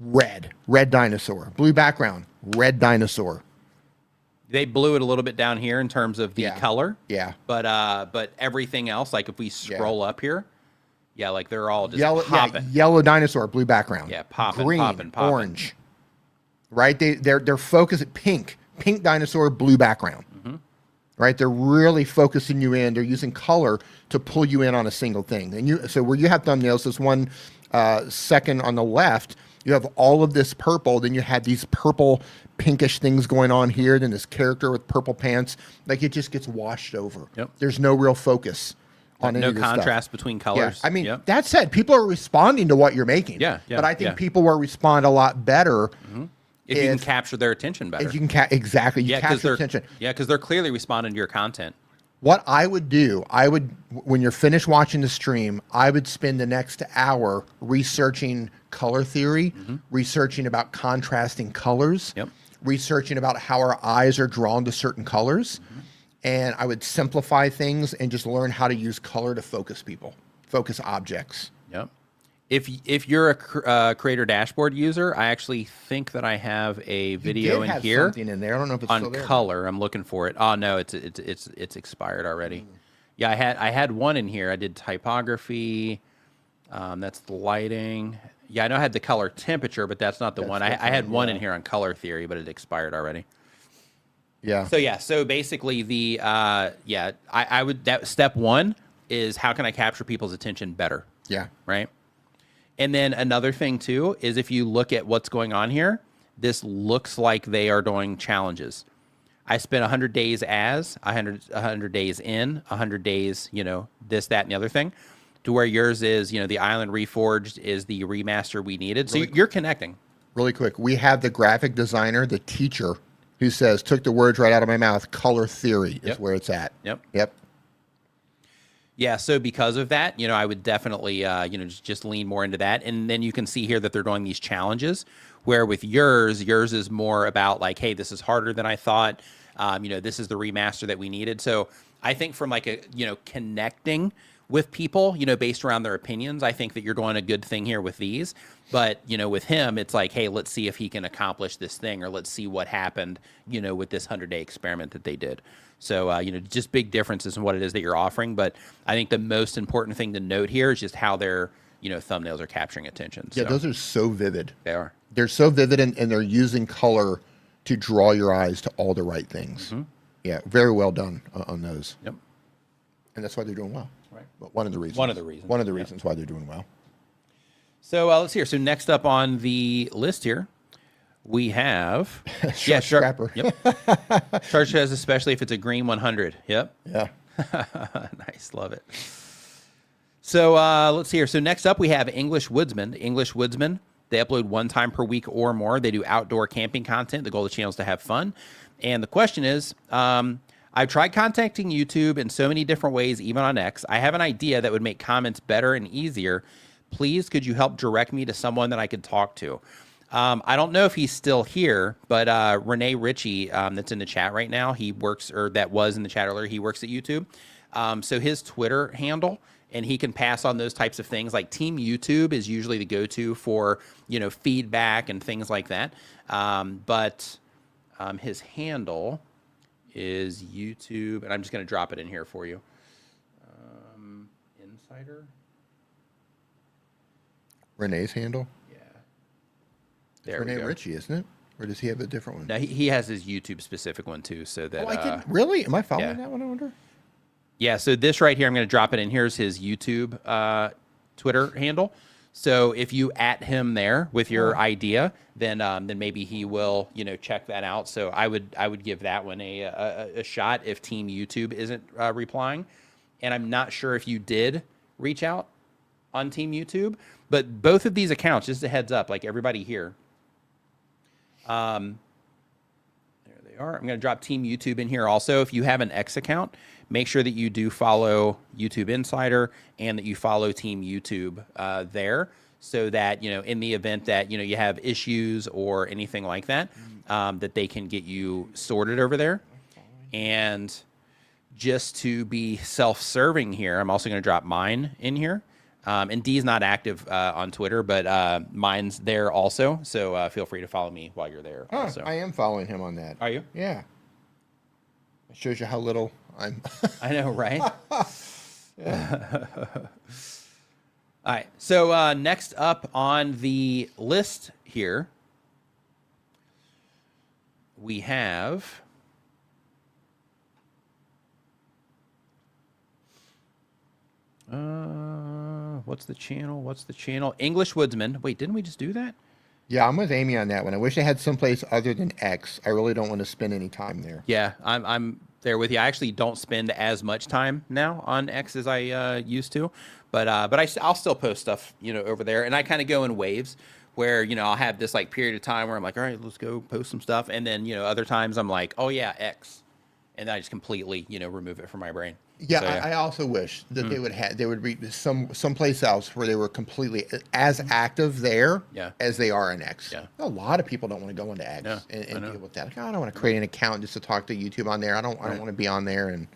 red dinosaur, blue background, red dinosaur. They blew it a little bit down here in terms of the color. Yeah. But everything else, like if we scroll up here, like they're all just yellow, popping. Yeah, yellow dinosaur, blue background. Yeah, popping, green, popping. orange. Right? They're focused at pink dinosaur, blue background. Right? They're really focusing you in. They're using color to pull you in on a single thing. And so where you have thumbnails, this one second on the left, you have all of this purple. Then you have these purple, pinkish things going on here. Then this character with purple pants. Like, it just gets washed over. Yep. There's no real focus on any of this contrast stuff. between colors. Yeah. I mean, that said, people are responding to what you're making. Yeah. But I think people will respond a lot better if you can capture their attention better. If you can exactly, you capture attention. Yeah, because they're clearly responding to your content. What I would do, when you're finished watching the stream, I would spend the next hour researching color theory, researching about contrasting colors, researching about how our eyes are drawn to certain colors. And I would simplify things and just learn how to use color to focus people, focus objects. Yep. If you're a creator dashboard user, I actually think that I have a video in here. Something in there. I don't know if it's on still there. color. I'm looking for it. Oh no, it's expired already. Yeah, I had one in here. I did typography. That's the lighting. Yeah, I know I had the color temperature, but that's not the one. I had one in here on color theory, but it expired already. Yeah. So basically I would, that step one is how can I capture people's attention better? Yeah. Right. And then another thing too is if you look at what's going on here, this looks like they are doing challenges. I spent 100 days 100 days in, 100 days, this, that, and the other thing, to where yours is, the Island Reforged is the remaster we needed. So you're connecting. Really quick. We have the graphic designer, the teacher, who says, took the words right out of my mouth, color theory is where it's at. Yep. Yeah, so because of that, I would definitely, just lean more into that. And then you can see here that they're doing these challenges, where with yours is more about like, hey, this is harder than I thought. This is the remaster that we needed. So I think from like a, connecting with people, based around their opinions, I think that you're doing a good thing here with these. But, with him, it's like, hey, let's see if he can accomplish this thing, or let's see what happened, with this 100-day experiment that they did. So, just big differences in what it is that you're offering. But I think the most important thing to note here is just how their, thumbnails are capturing attention. Yeah, those are so vivid. They are. They're so vivid, and they're using color to draw your eyes to all the right things. Yeah, very well done on those. Yep. And that's why they're doing well. Right. But one of the reasons. One of the reasons. One of the reasons why they're doing well. So let's see here. So next up on the list here, we have Scrapper. Yep. Shark says, especially if it's a green 100. Yep. Yeah. Nice, love it. So let's see here. So next up we have English Woodsman. English Woodsman. They upload 1 time per week or more. They do outdoor camping content. The goal of the channel is to have fun. And the question is, I've tried contacting YouTube in so many different ways, even on X. I have an idea that would make comments better and easier. Please, could you help direct me to someone that I could talk to? I don't know if he's still here, but Renee Ritchie, that's in the chat right now, he works, or that was in the chat earlier, he works at YouTube. So his Twitter handle, and he can pass on those types of things. Like Team YouTube is usually the go-to for, feedback and things like that. But his handle is YouTube, and I'm just going to drop it in here for you. Insider. Renee's handle? Yeah. There Renee we go. Ritchie, isn't it? Or does he have a different one? Now, he has his YouTube specific one, too. So that, I didn't. Really? Am I following that one, I wonder? Yeah, so this right here, I'm going to drop it in. Here's his YouTube Twitter handle. So if you at him there with your idea, then maybe he will, check that out. So I would give that one a shot if Team YouTube isn't replying. And I'm not sure if you did reach out on Team YouTube, but both of these accounts, just a heads up, like everybody here. There they they are. I'm going to drop Team YouTube in here also. If you have an X account, make sure that you do follow YouTube Insider and that you follow Team YouTube there, so that, you know, in the event that, you know, you have issues or anything like that, that they can get you sorted over there. And just to be self-serving here, I'm also going to drop mine in here. And D's not active on Twitter, but mine's there also. So feel free to follow me while you're there. Oh, also. I am following him on that. Are you? Yeah. It shows you how little I'm. I know, right? All right. So next up on the list here, we have... what's the channel? What's the channel? English Woodsman. Wait, didn't we just do that? Yeah, I'm with Amy on that one. I wish I had someplace other than X. I really don't want to spend any time there. Yeah, I'm there with you. I actually don't spend as much time now on X as I used to, but I'll still post stuff, you know, over there, and I kind of go in waves where, you know, I'll have this like period of time where I'm like, all right, let's go post some stuff, and then, you know, other times I'm like, oh yeah, X, and then I just completely, you know, remove it from my brain. Yeah, So, I also wish that they would be someplace else where they were completely as active there as they are in X. Yeah. A lot of people don't want to go into X and deal with that. Like, oh, I don't want to create an account just to talk to YouTube on there. I don't want to be on there, and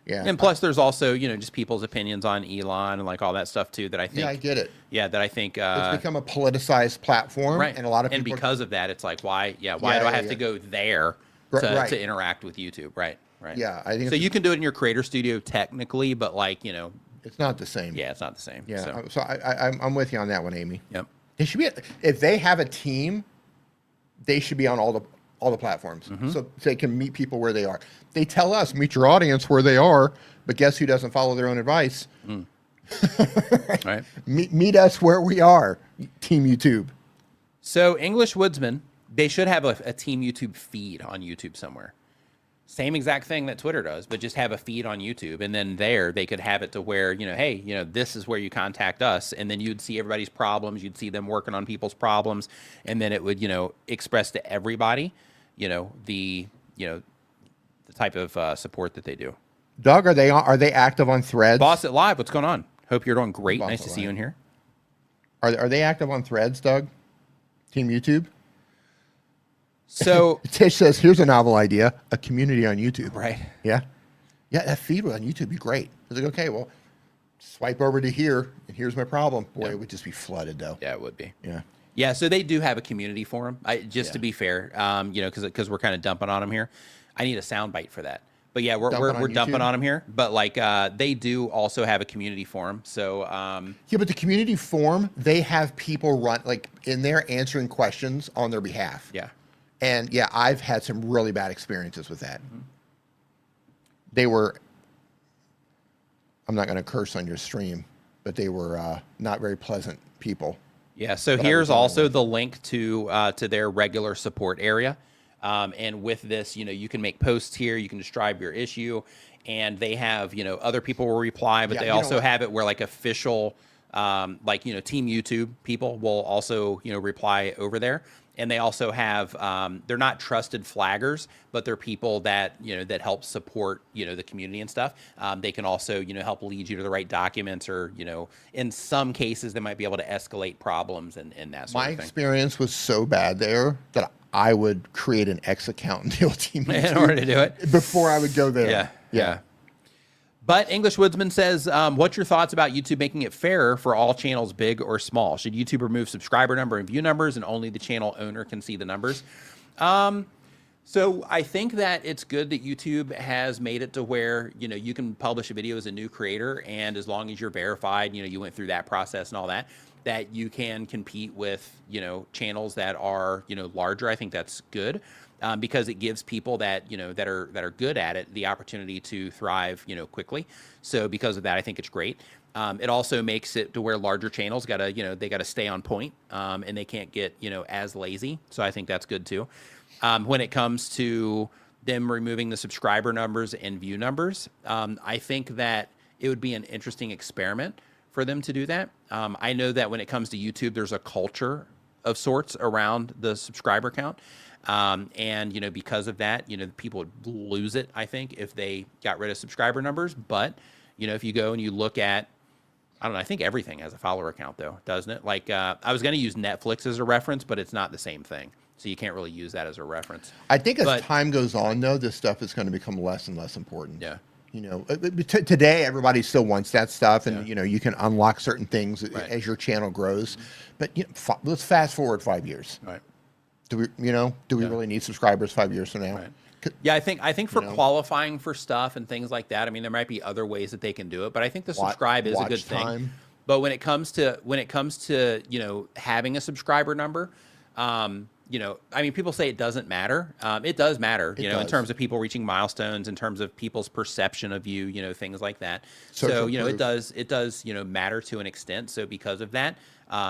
And plus, there's also, you know, just people's opinions on Elon and like all that stuff too. That I think. Yeah, I get it. Yeah, that I think it's become a politicized platform, right? And a lot of people. And because of that, it's like, why do I have to go there to interact with YouTube? Right. Right. Yeah, I think so. You can do it in your creator studio technically, but like, you know, it's not the same. Yeah, it's not the same. Yeah, so I'm with you on that one, Amy. Yep. They should be, if they have a team, they should be on all the platforms, so they can meet people where they are. They tell us meet your audience where they are, but guess who doesn't follow their own advice? Right. Meet us where we are, Team YouTube. So English Woodsman, they should have a Team YouTube feed on YouTube somewhere. Same exact thing that Twitter does, but just have a feed on YouTube. And then there they could have it to where, you know, hey, you know, this is where you contact us. And then you'd see everybody's problems. You'd see them working on people's problems. And then it would, you know, express to everybody, you know, the type of support that they do. Doug, are they active on Threads? Boss It Live, what's going on? Hope you're doing great. Nice to see you in here. Are they active on Threads, Doug? Team YouTube? So Tish says, here's a novel idea, a community on YouTube. Right. Yeah. Yeah, that feed on YouTube would be great. I was like, okay, well, swipe over to here, and here's my problem. Boy, it would just be flooded, though. Yeah, it would be. Yeah. Yeah, so they do have a community forum. Just to be fair, you know, because we're kind of dumping on them here. I need a soundbite for that. But yeah, we're dumping on them here. But like, they do also have a community forum. So yeah, but the community forum, they have people run like in there answering questions on their behalf. Yeah. And yeah, I've had some really bad experiences with that. They were, I'm not going to curse on your stream, but they were not very pleasant people. Yeah, so here's also the link to their regular support area. And with this, you know, you can make posts here, you can describe your issue, and they have, you know, other people will reply, but they also have it where like official, like, you know, Team YouTube people will also, you know, reply over there. And they also have, they're not trusted flaggers, but they're people that, you know, that help support, you know, the community and stuff. They can also, you know, help lead you to the right documents, or, you know, in some cases, they might be able to escalate problems and that sort of thing. My experience was so bad there that I would create an X account and deal with Team YouTube in order to do it before I would go there. Yeah. But English Woodsman says, what's your thoughts about YouTube making it fairer for all channels, big or small? Should YouTube remove subscriber number and view numbers, and only the channel owner can see the numbers? So I think that it's good that YouTube has made it to where, you know, you can publish a video as a new creator, and as long as you're verified, you know, you went through that process and all that, that you can compete with, you know, channels that are, you know, larger. I think that's good. Because it gives people that, you know, that are good at it the opportunity to thrive, you know, quickly. So because of that, I think it's great. It also makes it to where larger channels gotta, you know, they gotta stay on point, and they can't get, you know, as lazy. So I think that's good too. When it comes to them removing the subscriber numbers and view numbers, I think that it would be an interesting experiment for them to do that. I know that when it comes to YouTube, there's a culture of sorts around the subscriber count. And, you know, because of that, you know, people would lose it, I think, if they got rid of subscriber numbers. But, you know, if you go and you look at, I don't know, I think everything has a follower count, though, doesn't it? Like, I was going to use Netflix as a reference, but it's not the same thing. So you can't really use that as a reference. I think as time goes on, though, this stuff is going to become less and less important. Yeah. You know, today everybody still wants that stuff, and you know, you can unlock certain things as your channel grows. But you know, let's fast forward 5 years. Right. Do we, you know, do we really need subscribers 5 years from now? Right. Yeah, I think for qualifying for stuff and things like that, I mean, there might be other ways that they can do it, but I think the subscribe is a good thing. But when it comes to you know, having a subscriber number, you know, I mean, people say it doesn't matter. It does matter, you know, in terms of people reaching milestones, in terms of people's perception of you, you know, things like that. So, you know, it does, you know, matter to an extent. So because of that,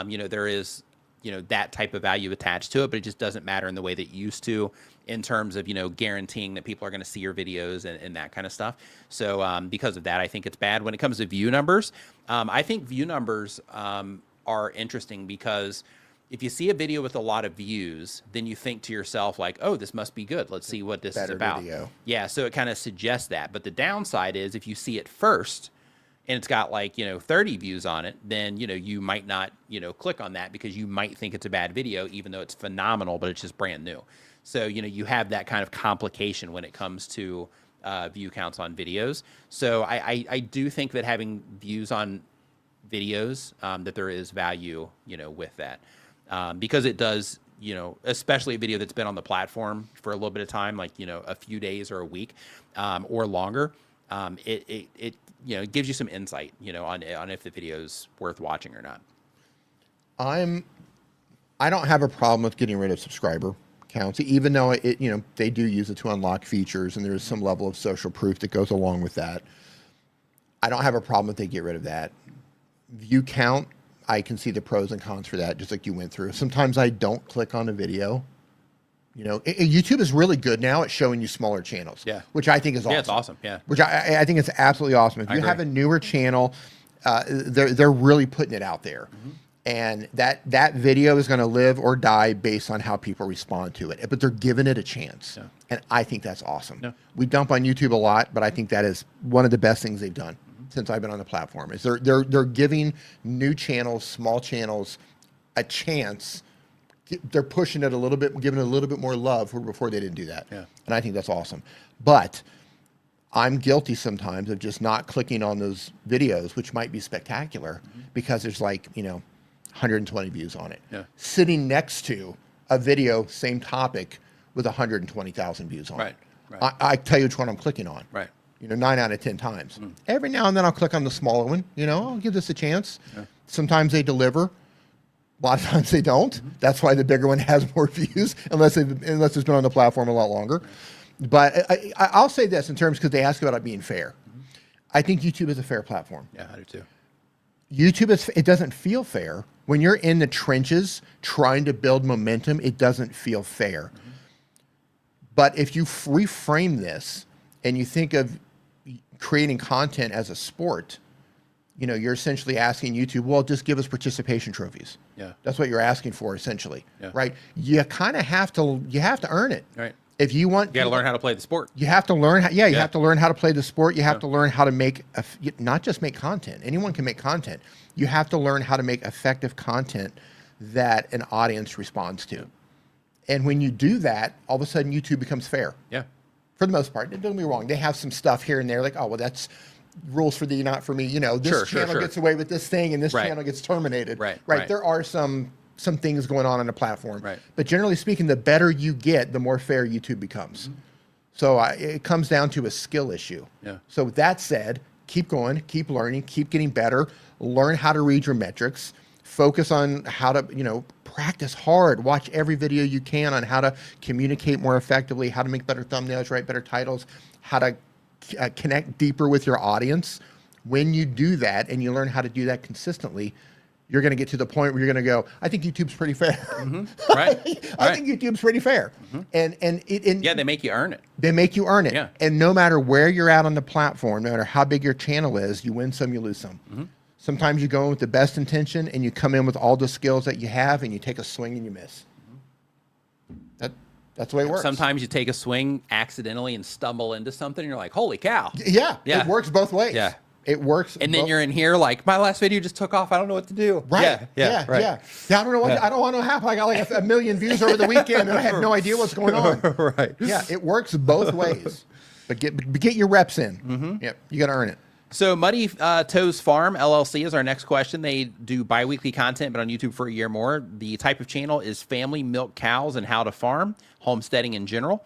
you know, there is, you know, that type of value attached to it, but it just doesn't matter in the way that it used to, in terms of, you know, guaranteeing that people are going to see your videos and that kind of stuff. So because of that, I think it's bad. When it comes to view numbers, I think view numbers are interesting because if you see a video with a lot of views, then you think to yourself like, oh, this must be good. Let's see what this is about. Video. Yeah, so it kind of suggests that. But the downside is if you see it first and it's got like, you know, 30 views on it, then, you know, you might not, you know, click on that because you might think it's a bad video, even though it's phenomenal, but it's just brand new. So, you know, you have that kind of complication when it comes to view counts on videos. So I do think that having views on videos, that there is value, you know, with that. Because it does, you know, especially a video that's been on the platform for a little bit of time, like, you know, a few days or a week or longer, it you know, gives you some insight, you know, on if the video's worth watching or not. I don't have a problem with getting rid of subscriber counts, even though it, you know, they do use it to unlock features and there's some level of social proof that goes along with that. I don't have a problem if they get rid of that. View count, I can see the pros and cons for that, just like you went through. Sometimes I don't click on a video. You know, YouTube is really good now at showing you smaller channels, which I think is awesome. Yeah, it's awesome. Yeah, which I think it's absolutely awesome. If you have a newer channel, they're really putting it out there, and that video is going to live or die based on how people respond to it. But they're giving it a chance, and I think that's awesome. Yeah. We dump on YouTube a lot, but I think that is one of the best things they've done since I've been on the platform. Is they're giving new channels, small channels, a chance. They're pushing it a little bit, giving it a little bit more love before they didn't do that. Yeah. And I think that's awesome. But I'm guilty sometimes of just not clicking on those videos, which might be spectacular, because there's like, you know, 120 views on it. Yeah. Sitting next to a video, same topic, with 120,000 views on it. Right. I tell you which one I'm clicking on. Right. You know, 9 out of 10 times. Every now and then I'll click on the smaller one. You know, I'll give this a chance. Yeah. Sometimes they deliver. A lot of times they don't. That's why the bigger one has more views, unless it's been on the platform a lot longer. But I'll say this in terms, because they ask about it being fair. I think YouTube is a fair platform. Yeah, I do too. YouTube it doesn't feel fair. When you're in the trenches trying to build momentum, it doesn't feel fair. But if you reframe this and you think of creating content as a sport, you know, you're essentially asking YouTube, well, just give us participation trophies. Yeah. That's what you're asking for, essentially. Yeah. Right? You kind of have to earn it. Right. If you want, you got to learn how to play the sport. You have to learn. You have to learn how to play the sport. You have to learn how to make, not just make content. Anyone can make content. You have to learn how to make effective content that an audience responds to. And when you do that, all of a sudden YouTube becomes fair. Yeah. For the most part. Don't get me wrong. They have some stuff here and there, like, oh, well, that's rules for thee, not for me. You know, this channel gets away with this thing, and this channel gets terminated. Right. There are some things going on the platform. Right. But generally speaking, the better you get, the more fair YouTube becomes. So it comes down to a skill issue. Yeah. So with that said, keep going, keep learning, keep getting better, learn how to read your metrics, focus on how to, you know, practice hard, watch every video you can on how to communicate more effectively, how to make better thumbnails, write better titles, how to connect deeper with your audience. When you do that and you learn how to do that consistently, you're going to get to the point where you're going to go, I think YouTube's pretty fair. Right. I think YouTube's pretty fair. And they make you earn it. They make you earn it. Yeah. And no matter where you're at on the platform, no matter how big your channel is, you win some, you lose some. Sometimes you go in with the best intention and you come in with all the skills that you have and you take a swing and you miss. That's the way it works. Sometimes you take a swing accidentally and stumble into something and you're like, holy cow. Yeah. It works both ways. Yeah. It works. And then you're in here like, my last video just took off. I don't know what to do. Right. Yeah. Right. Yeah. I don't know what, I don't want to happen. I got like a million views over the weekend and I had no idea what's going on. Right. Yeah. It works both ways. But get your reps in. Yep. You got to earn it. So Muddy Toes Farm LLC is our next question. They do bi-weekly content, but on YouTube for a year more. The type of channel is family, milk cows, and how to farm, homesteading in general.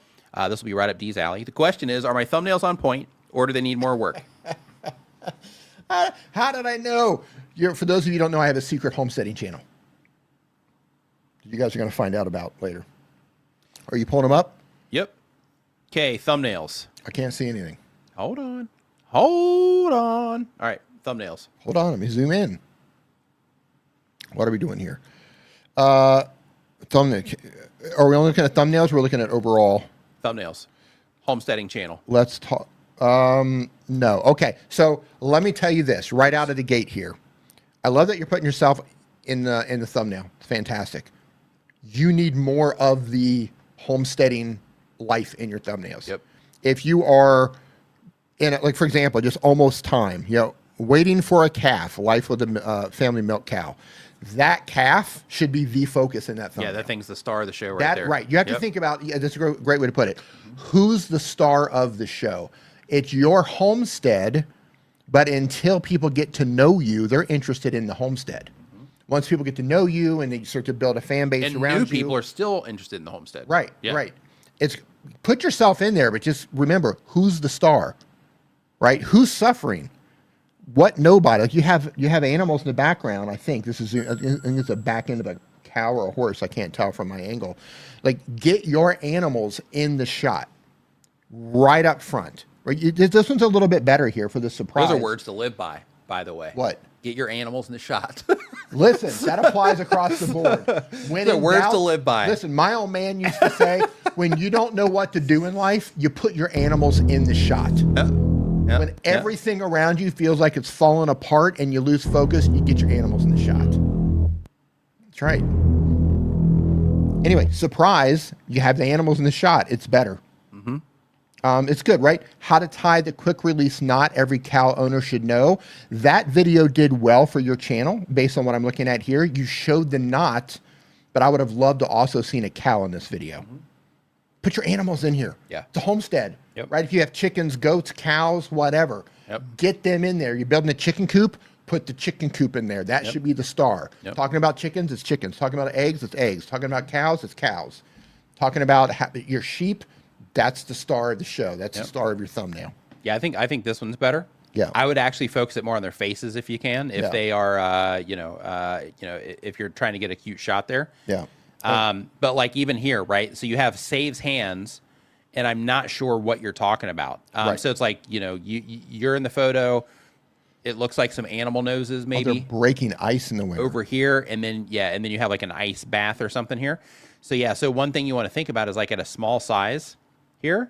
This will be right up Dee's alley. The question is, are my thumbnails on point, or do they need more work? How did I know? For those of you who don't know, I have a secret homesteading channel. You guys are going to find out about later. Are you pulling them up? Yep. Okay, thumbnails. I can't see anything. Hold on. Hold on. All right, thumbnails. Hold on. Let me zoom in. What are we doing here? Thumbnail. Are we only looking at thumbnails? We're looking at overall. Thumbnails. Homesteading channel. Let's talk. No. Okay. So let me tell you this right out of the gate here. I love that you're putting yourself in the thumbnail. It's fantastic. You need more of the homesteading life in your thumbnails. Yep. If you are in it, like for example, just almost time, waiting for a calf, life with a family milk cow. That calf should be the focus in that thumbnail. Yeah, that thing's the star of the show right there. Right. You have to think about, that's a great way to put it. Who's the star of the show? It's your homestead, but until people get to know you, they're interested in the homestead. Once people get to know you and they start to build a fan base and around you. new people are still interested in the homestead. Right, right. It's put yourself in there, but just remember, who's the star? Right? Who's suffering? What nobody? Like you have animals in the background. I think this is it's a back end of a cow or a horse. I can't tell from my angle. Like get your animals in the shot right up front. Right? This one's a little bit better here for the surprise. Those are words to live by the way. What? Get your animals in the shot. Listen, that applies across the board. When they're words to live by. Listen, my old man used to say, when you don't know what to do in life, you put your animals in the shot. When everything around you feels like it's falling apart and you lose focus, you get your animals in the shot. That's right. Anyway, surprise, you have the animals in the shot. It's better. It's good, right? How to tie the quick release knot every cow owner should know. That video did well for your channel based on what I'm looking at here. You showed the knot, but I would have loved to also seen a cow in this video. Put your animals in here. Yeah. It's a homestead, Yep. right? If you have chickens, goats, cows, whatever, get them in there. You're building a chicken coop, put the chicken coop in there. That should be the star. Talking about chickens, it's chickens. Talking about eggs, it's eggs. Talking about cows, it's cows. Talking about your sheep, that's the star of the show. That's the star of your thumbnail. Yeah, I think this one's better. Yeah. I would actually focus it more on their faces if you can. If they are, if you're trying to get a cute shot there. Yeah. But like even here, right? So you have saves hands, and I'm not sure what you're talking about. So it's like you're in the photo. It looks like some animal noses, maybe. They're breaking ice in the winter. Over here, and then you have like an ice bath or something here. So so one thing you want to think about is like at a small size here,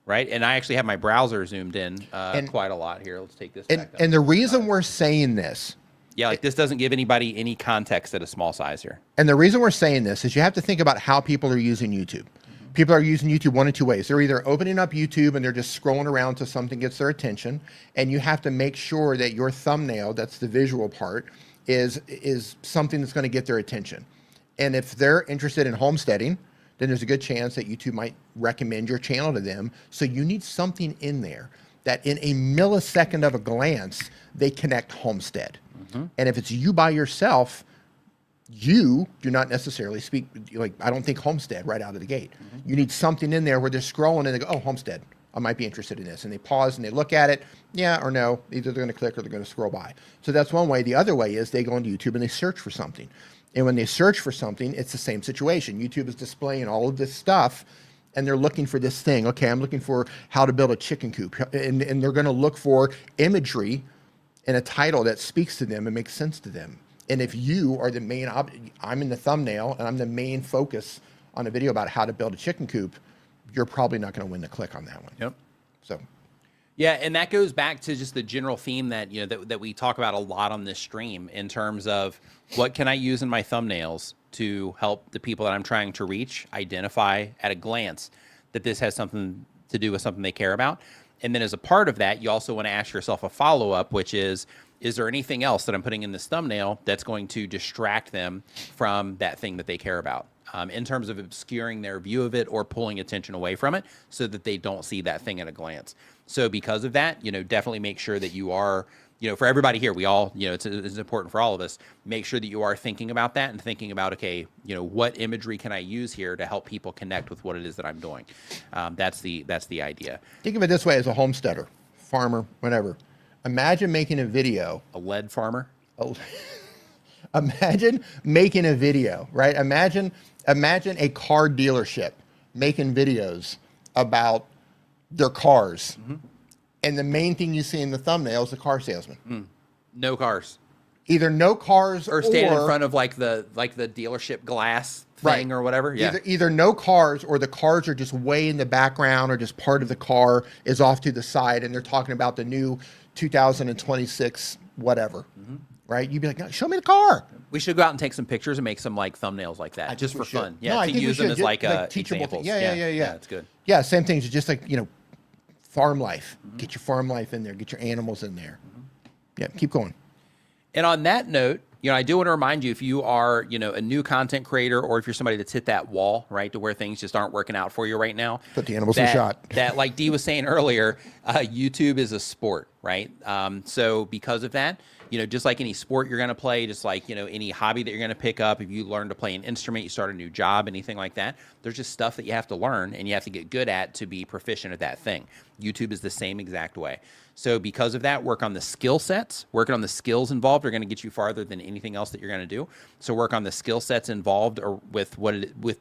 right? And I actually have my browser zoomed in quite a lot here. Let's take this back up. And the reason we're saying this, like this doesn't give anybody any context at a small size here. and the reason we're saying this is you have to think about how people are using YouTube. People are using YouTube one of two ways. They're either opening up YouTube and they're just scrolling around till something gets their attention, and you have to make sure that your thumbnail, that's the visual part, is something that's going to get their attention. And if they're interested in homesteading, then there's a good chance that YouTube might recommend your channel to them. So you need something in there that in a millisecond of a glance, they connect homestead. And if it's you by yourself, you do not necessarily speak, like, I don't think homestead right out of the gate. You need something in there where they're scrolling and they go, oh, homestead, I might be interested in this. And they pause and they look at it, yeah or no. Either they're going to click or they're going to scroll by. So that's one way. The other way is they go into YouTube and they search for something. And when they search for something, it's the same situation. YouTube is displaying all of this stuff, and they're looking for this thing. Okay, I'm looking for how to build a chicken coop. And they're going to look for imagery and a title that speaks to them and makes sense to them. And if you are the main, I'm in the thumbnail, and I'm the main focus on a video about how to build a chicken coop, you're probably not going to win the click on that one. Yep. So Yeah, and that goes back to just the general theme that that we talk about a lot on this stream in terms of what can I use in my thumbnails to help the people that I'm trying to reach identify at a glance that this has something to do with something they care about. And then as a part of that, you also want to ask yourself a follow-up, which is there anything else that I'm putting in this thumbnail that's going to distract them from that thing that they care about? In terms of obscuring their view of it or pulling attention away from it so that they don't see that thing at a glance. So because of that, definitely make sure that you are, for everybody here, we all, it's important for all of us, make sure that you are thinking about that and thinking about, okay, what imagery can I use here to help people connect with what it is that I'm doing? That's the idea. Think of it this way as a homesteader, farmer, whatever. Imagine making a video. A lead farmer? Imagine making a video, right? Imagine a car dealership making videos about their cars. Mm-hmm. And the main thing you see in the thumbnail is the car salesman. No cars. Either no cars or standing in front of like the dealership glass thing, right, or whatever. Yeah. Either no cars, or the cars are just way in the background, or just part of the car is off to the side and they're talking about the new 2026 whatever. Mm-hmm. Right? You'd be like, show me the car. We should go out and take some pictures and make some like thumbnails like that, just for fun. Yeah, no, to use them as like teachable examples. Yeah, it's good. Yeah, same things. Just like farm life. Mm-hmm. Get your farm life in there. Get your animals in there. Mm-hmm. Yeah, keep going. And on that note, I do want to remind you, if you are, a new content creator, or if you're somebody that's hit that wall, right, to where things just aren't working out for you right now. Put the animals in the shot. That, like Dee was saying earlier, YouTube is a sport, right? So because of that, just like any sport you're going to play, just like, any hobby that you're going to pick up, if you learn to play an instrument, you start a new job, anything like that, there's just stuff that you have to learn and you have to get good at to be proficient at that thing. YouTube is the same exact way. So because of that, work on the skill sets. Working on the skills involved are going to get you farther than anything else that you're going to do. So work on the skill sets involved or with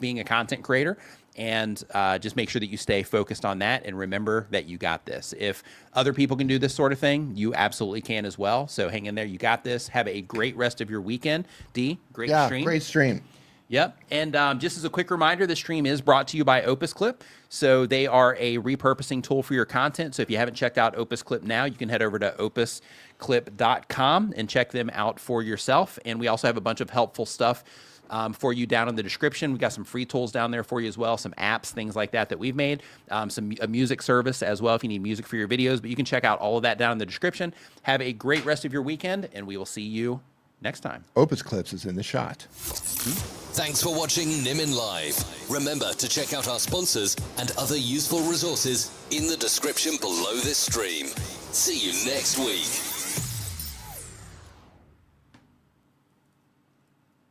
being a content creator, and just make sure that you stay focused on that and remember that you got this. If other people can do this sort of thing, you absolutely can as well. So hang in there. You got this. Have a great rest of your weekend. Dee, great stream. Yeah, great stream. Yep. And just as a quick reminder, the stream is brought to you by Opus Clip. So they are a repurposing tool for your content. So if you haven't checked out Opus Clip now, you can head over to opusclip.com and check them out for yourself. And we also have a bunch of helpful stuff for you down in the description. We've got some free tools down there for you as well, some apps, things like that we've made, a music service as well if you need music for your videos. But you can check out all of that down in the description. Have a great rest of your weekend, and we will see you next time. Opus Clips is in the shot. Thanks for watching Nimin Live. Remember to check out our sponsors and other useful resources in the description below this stream. See you next week.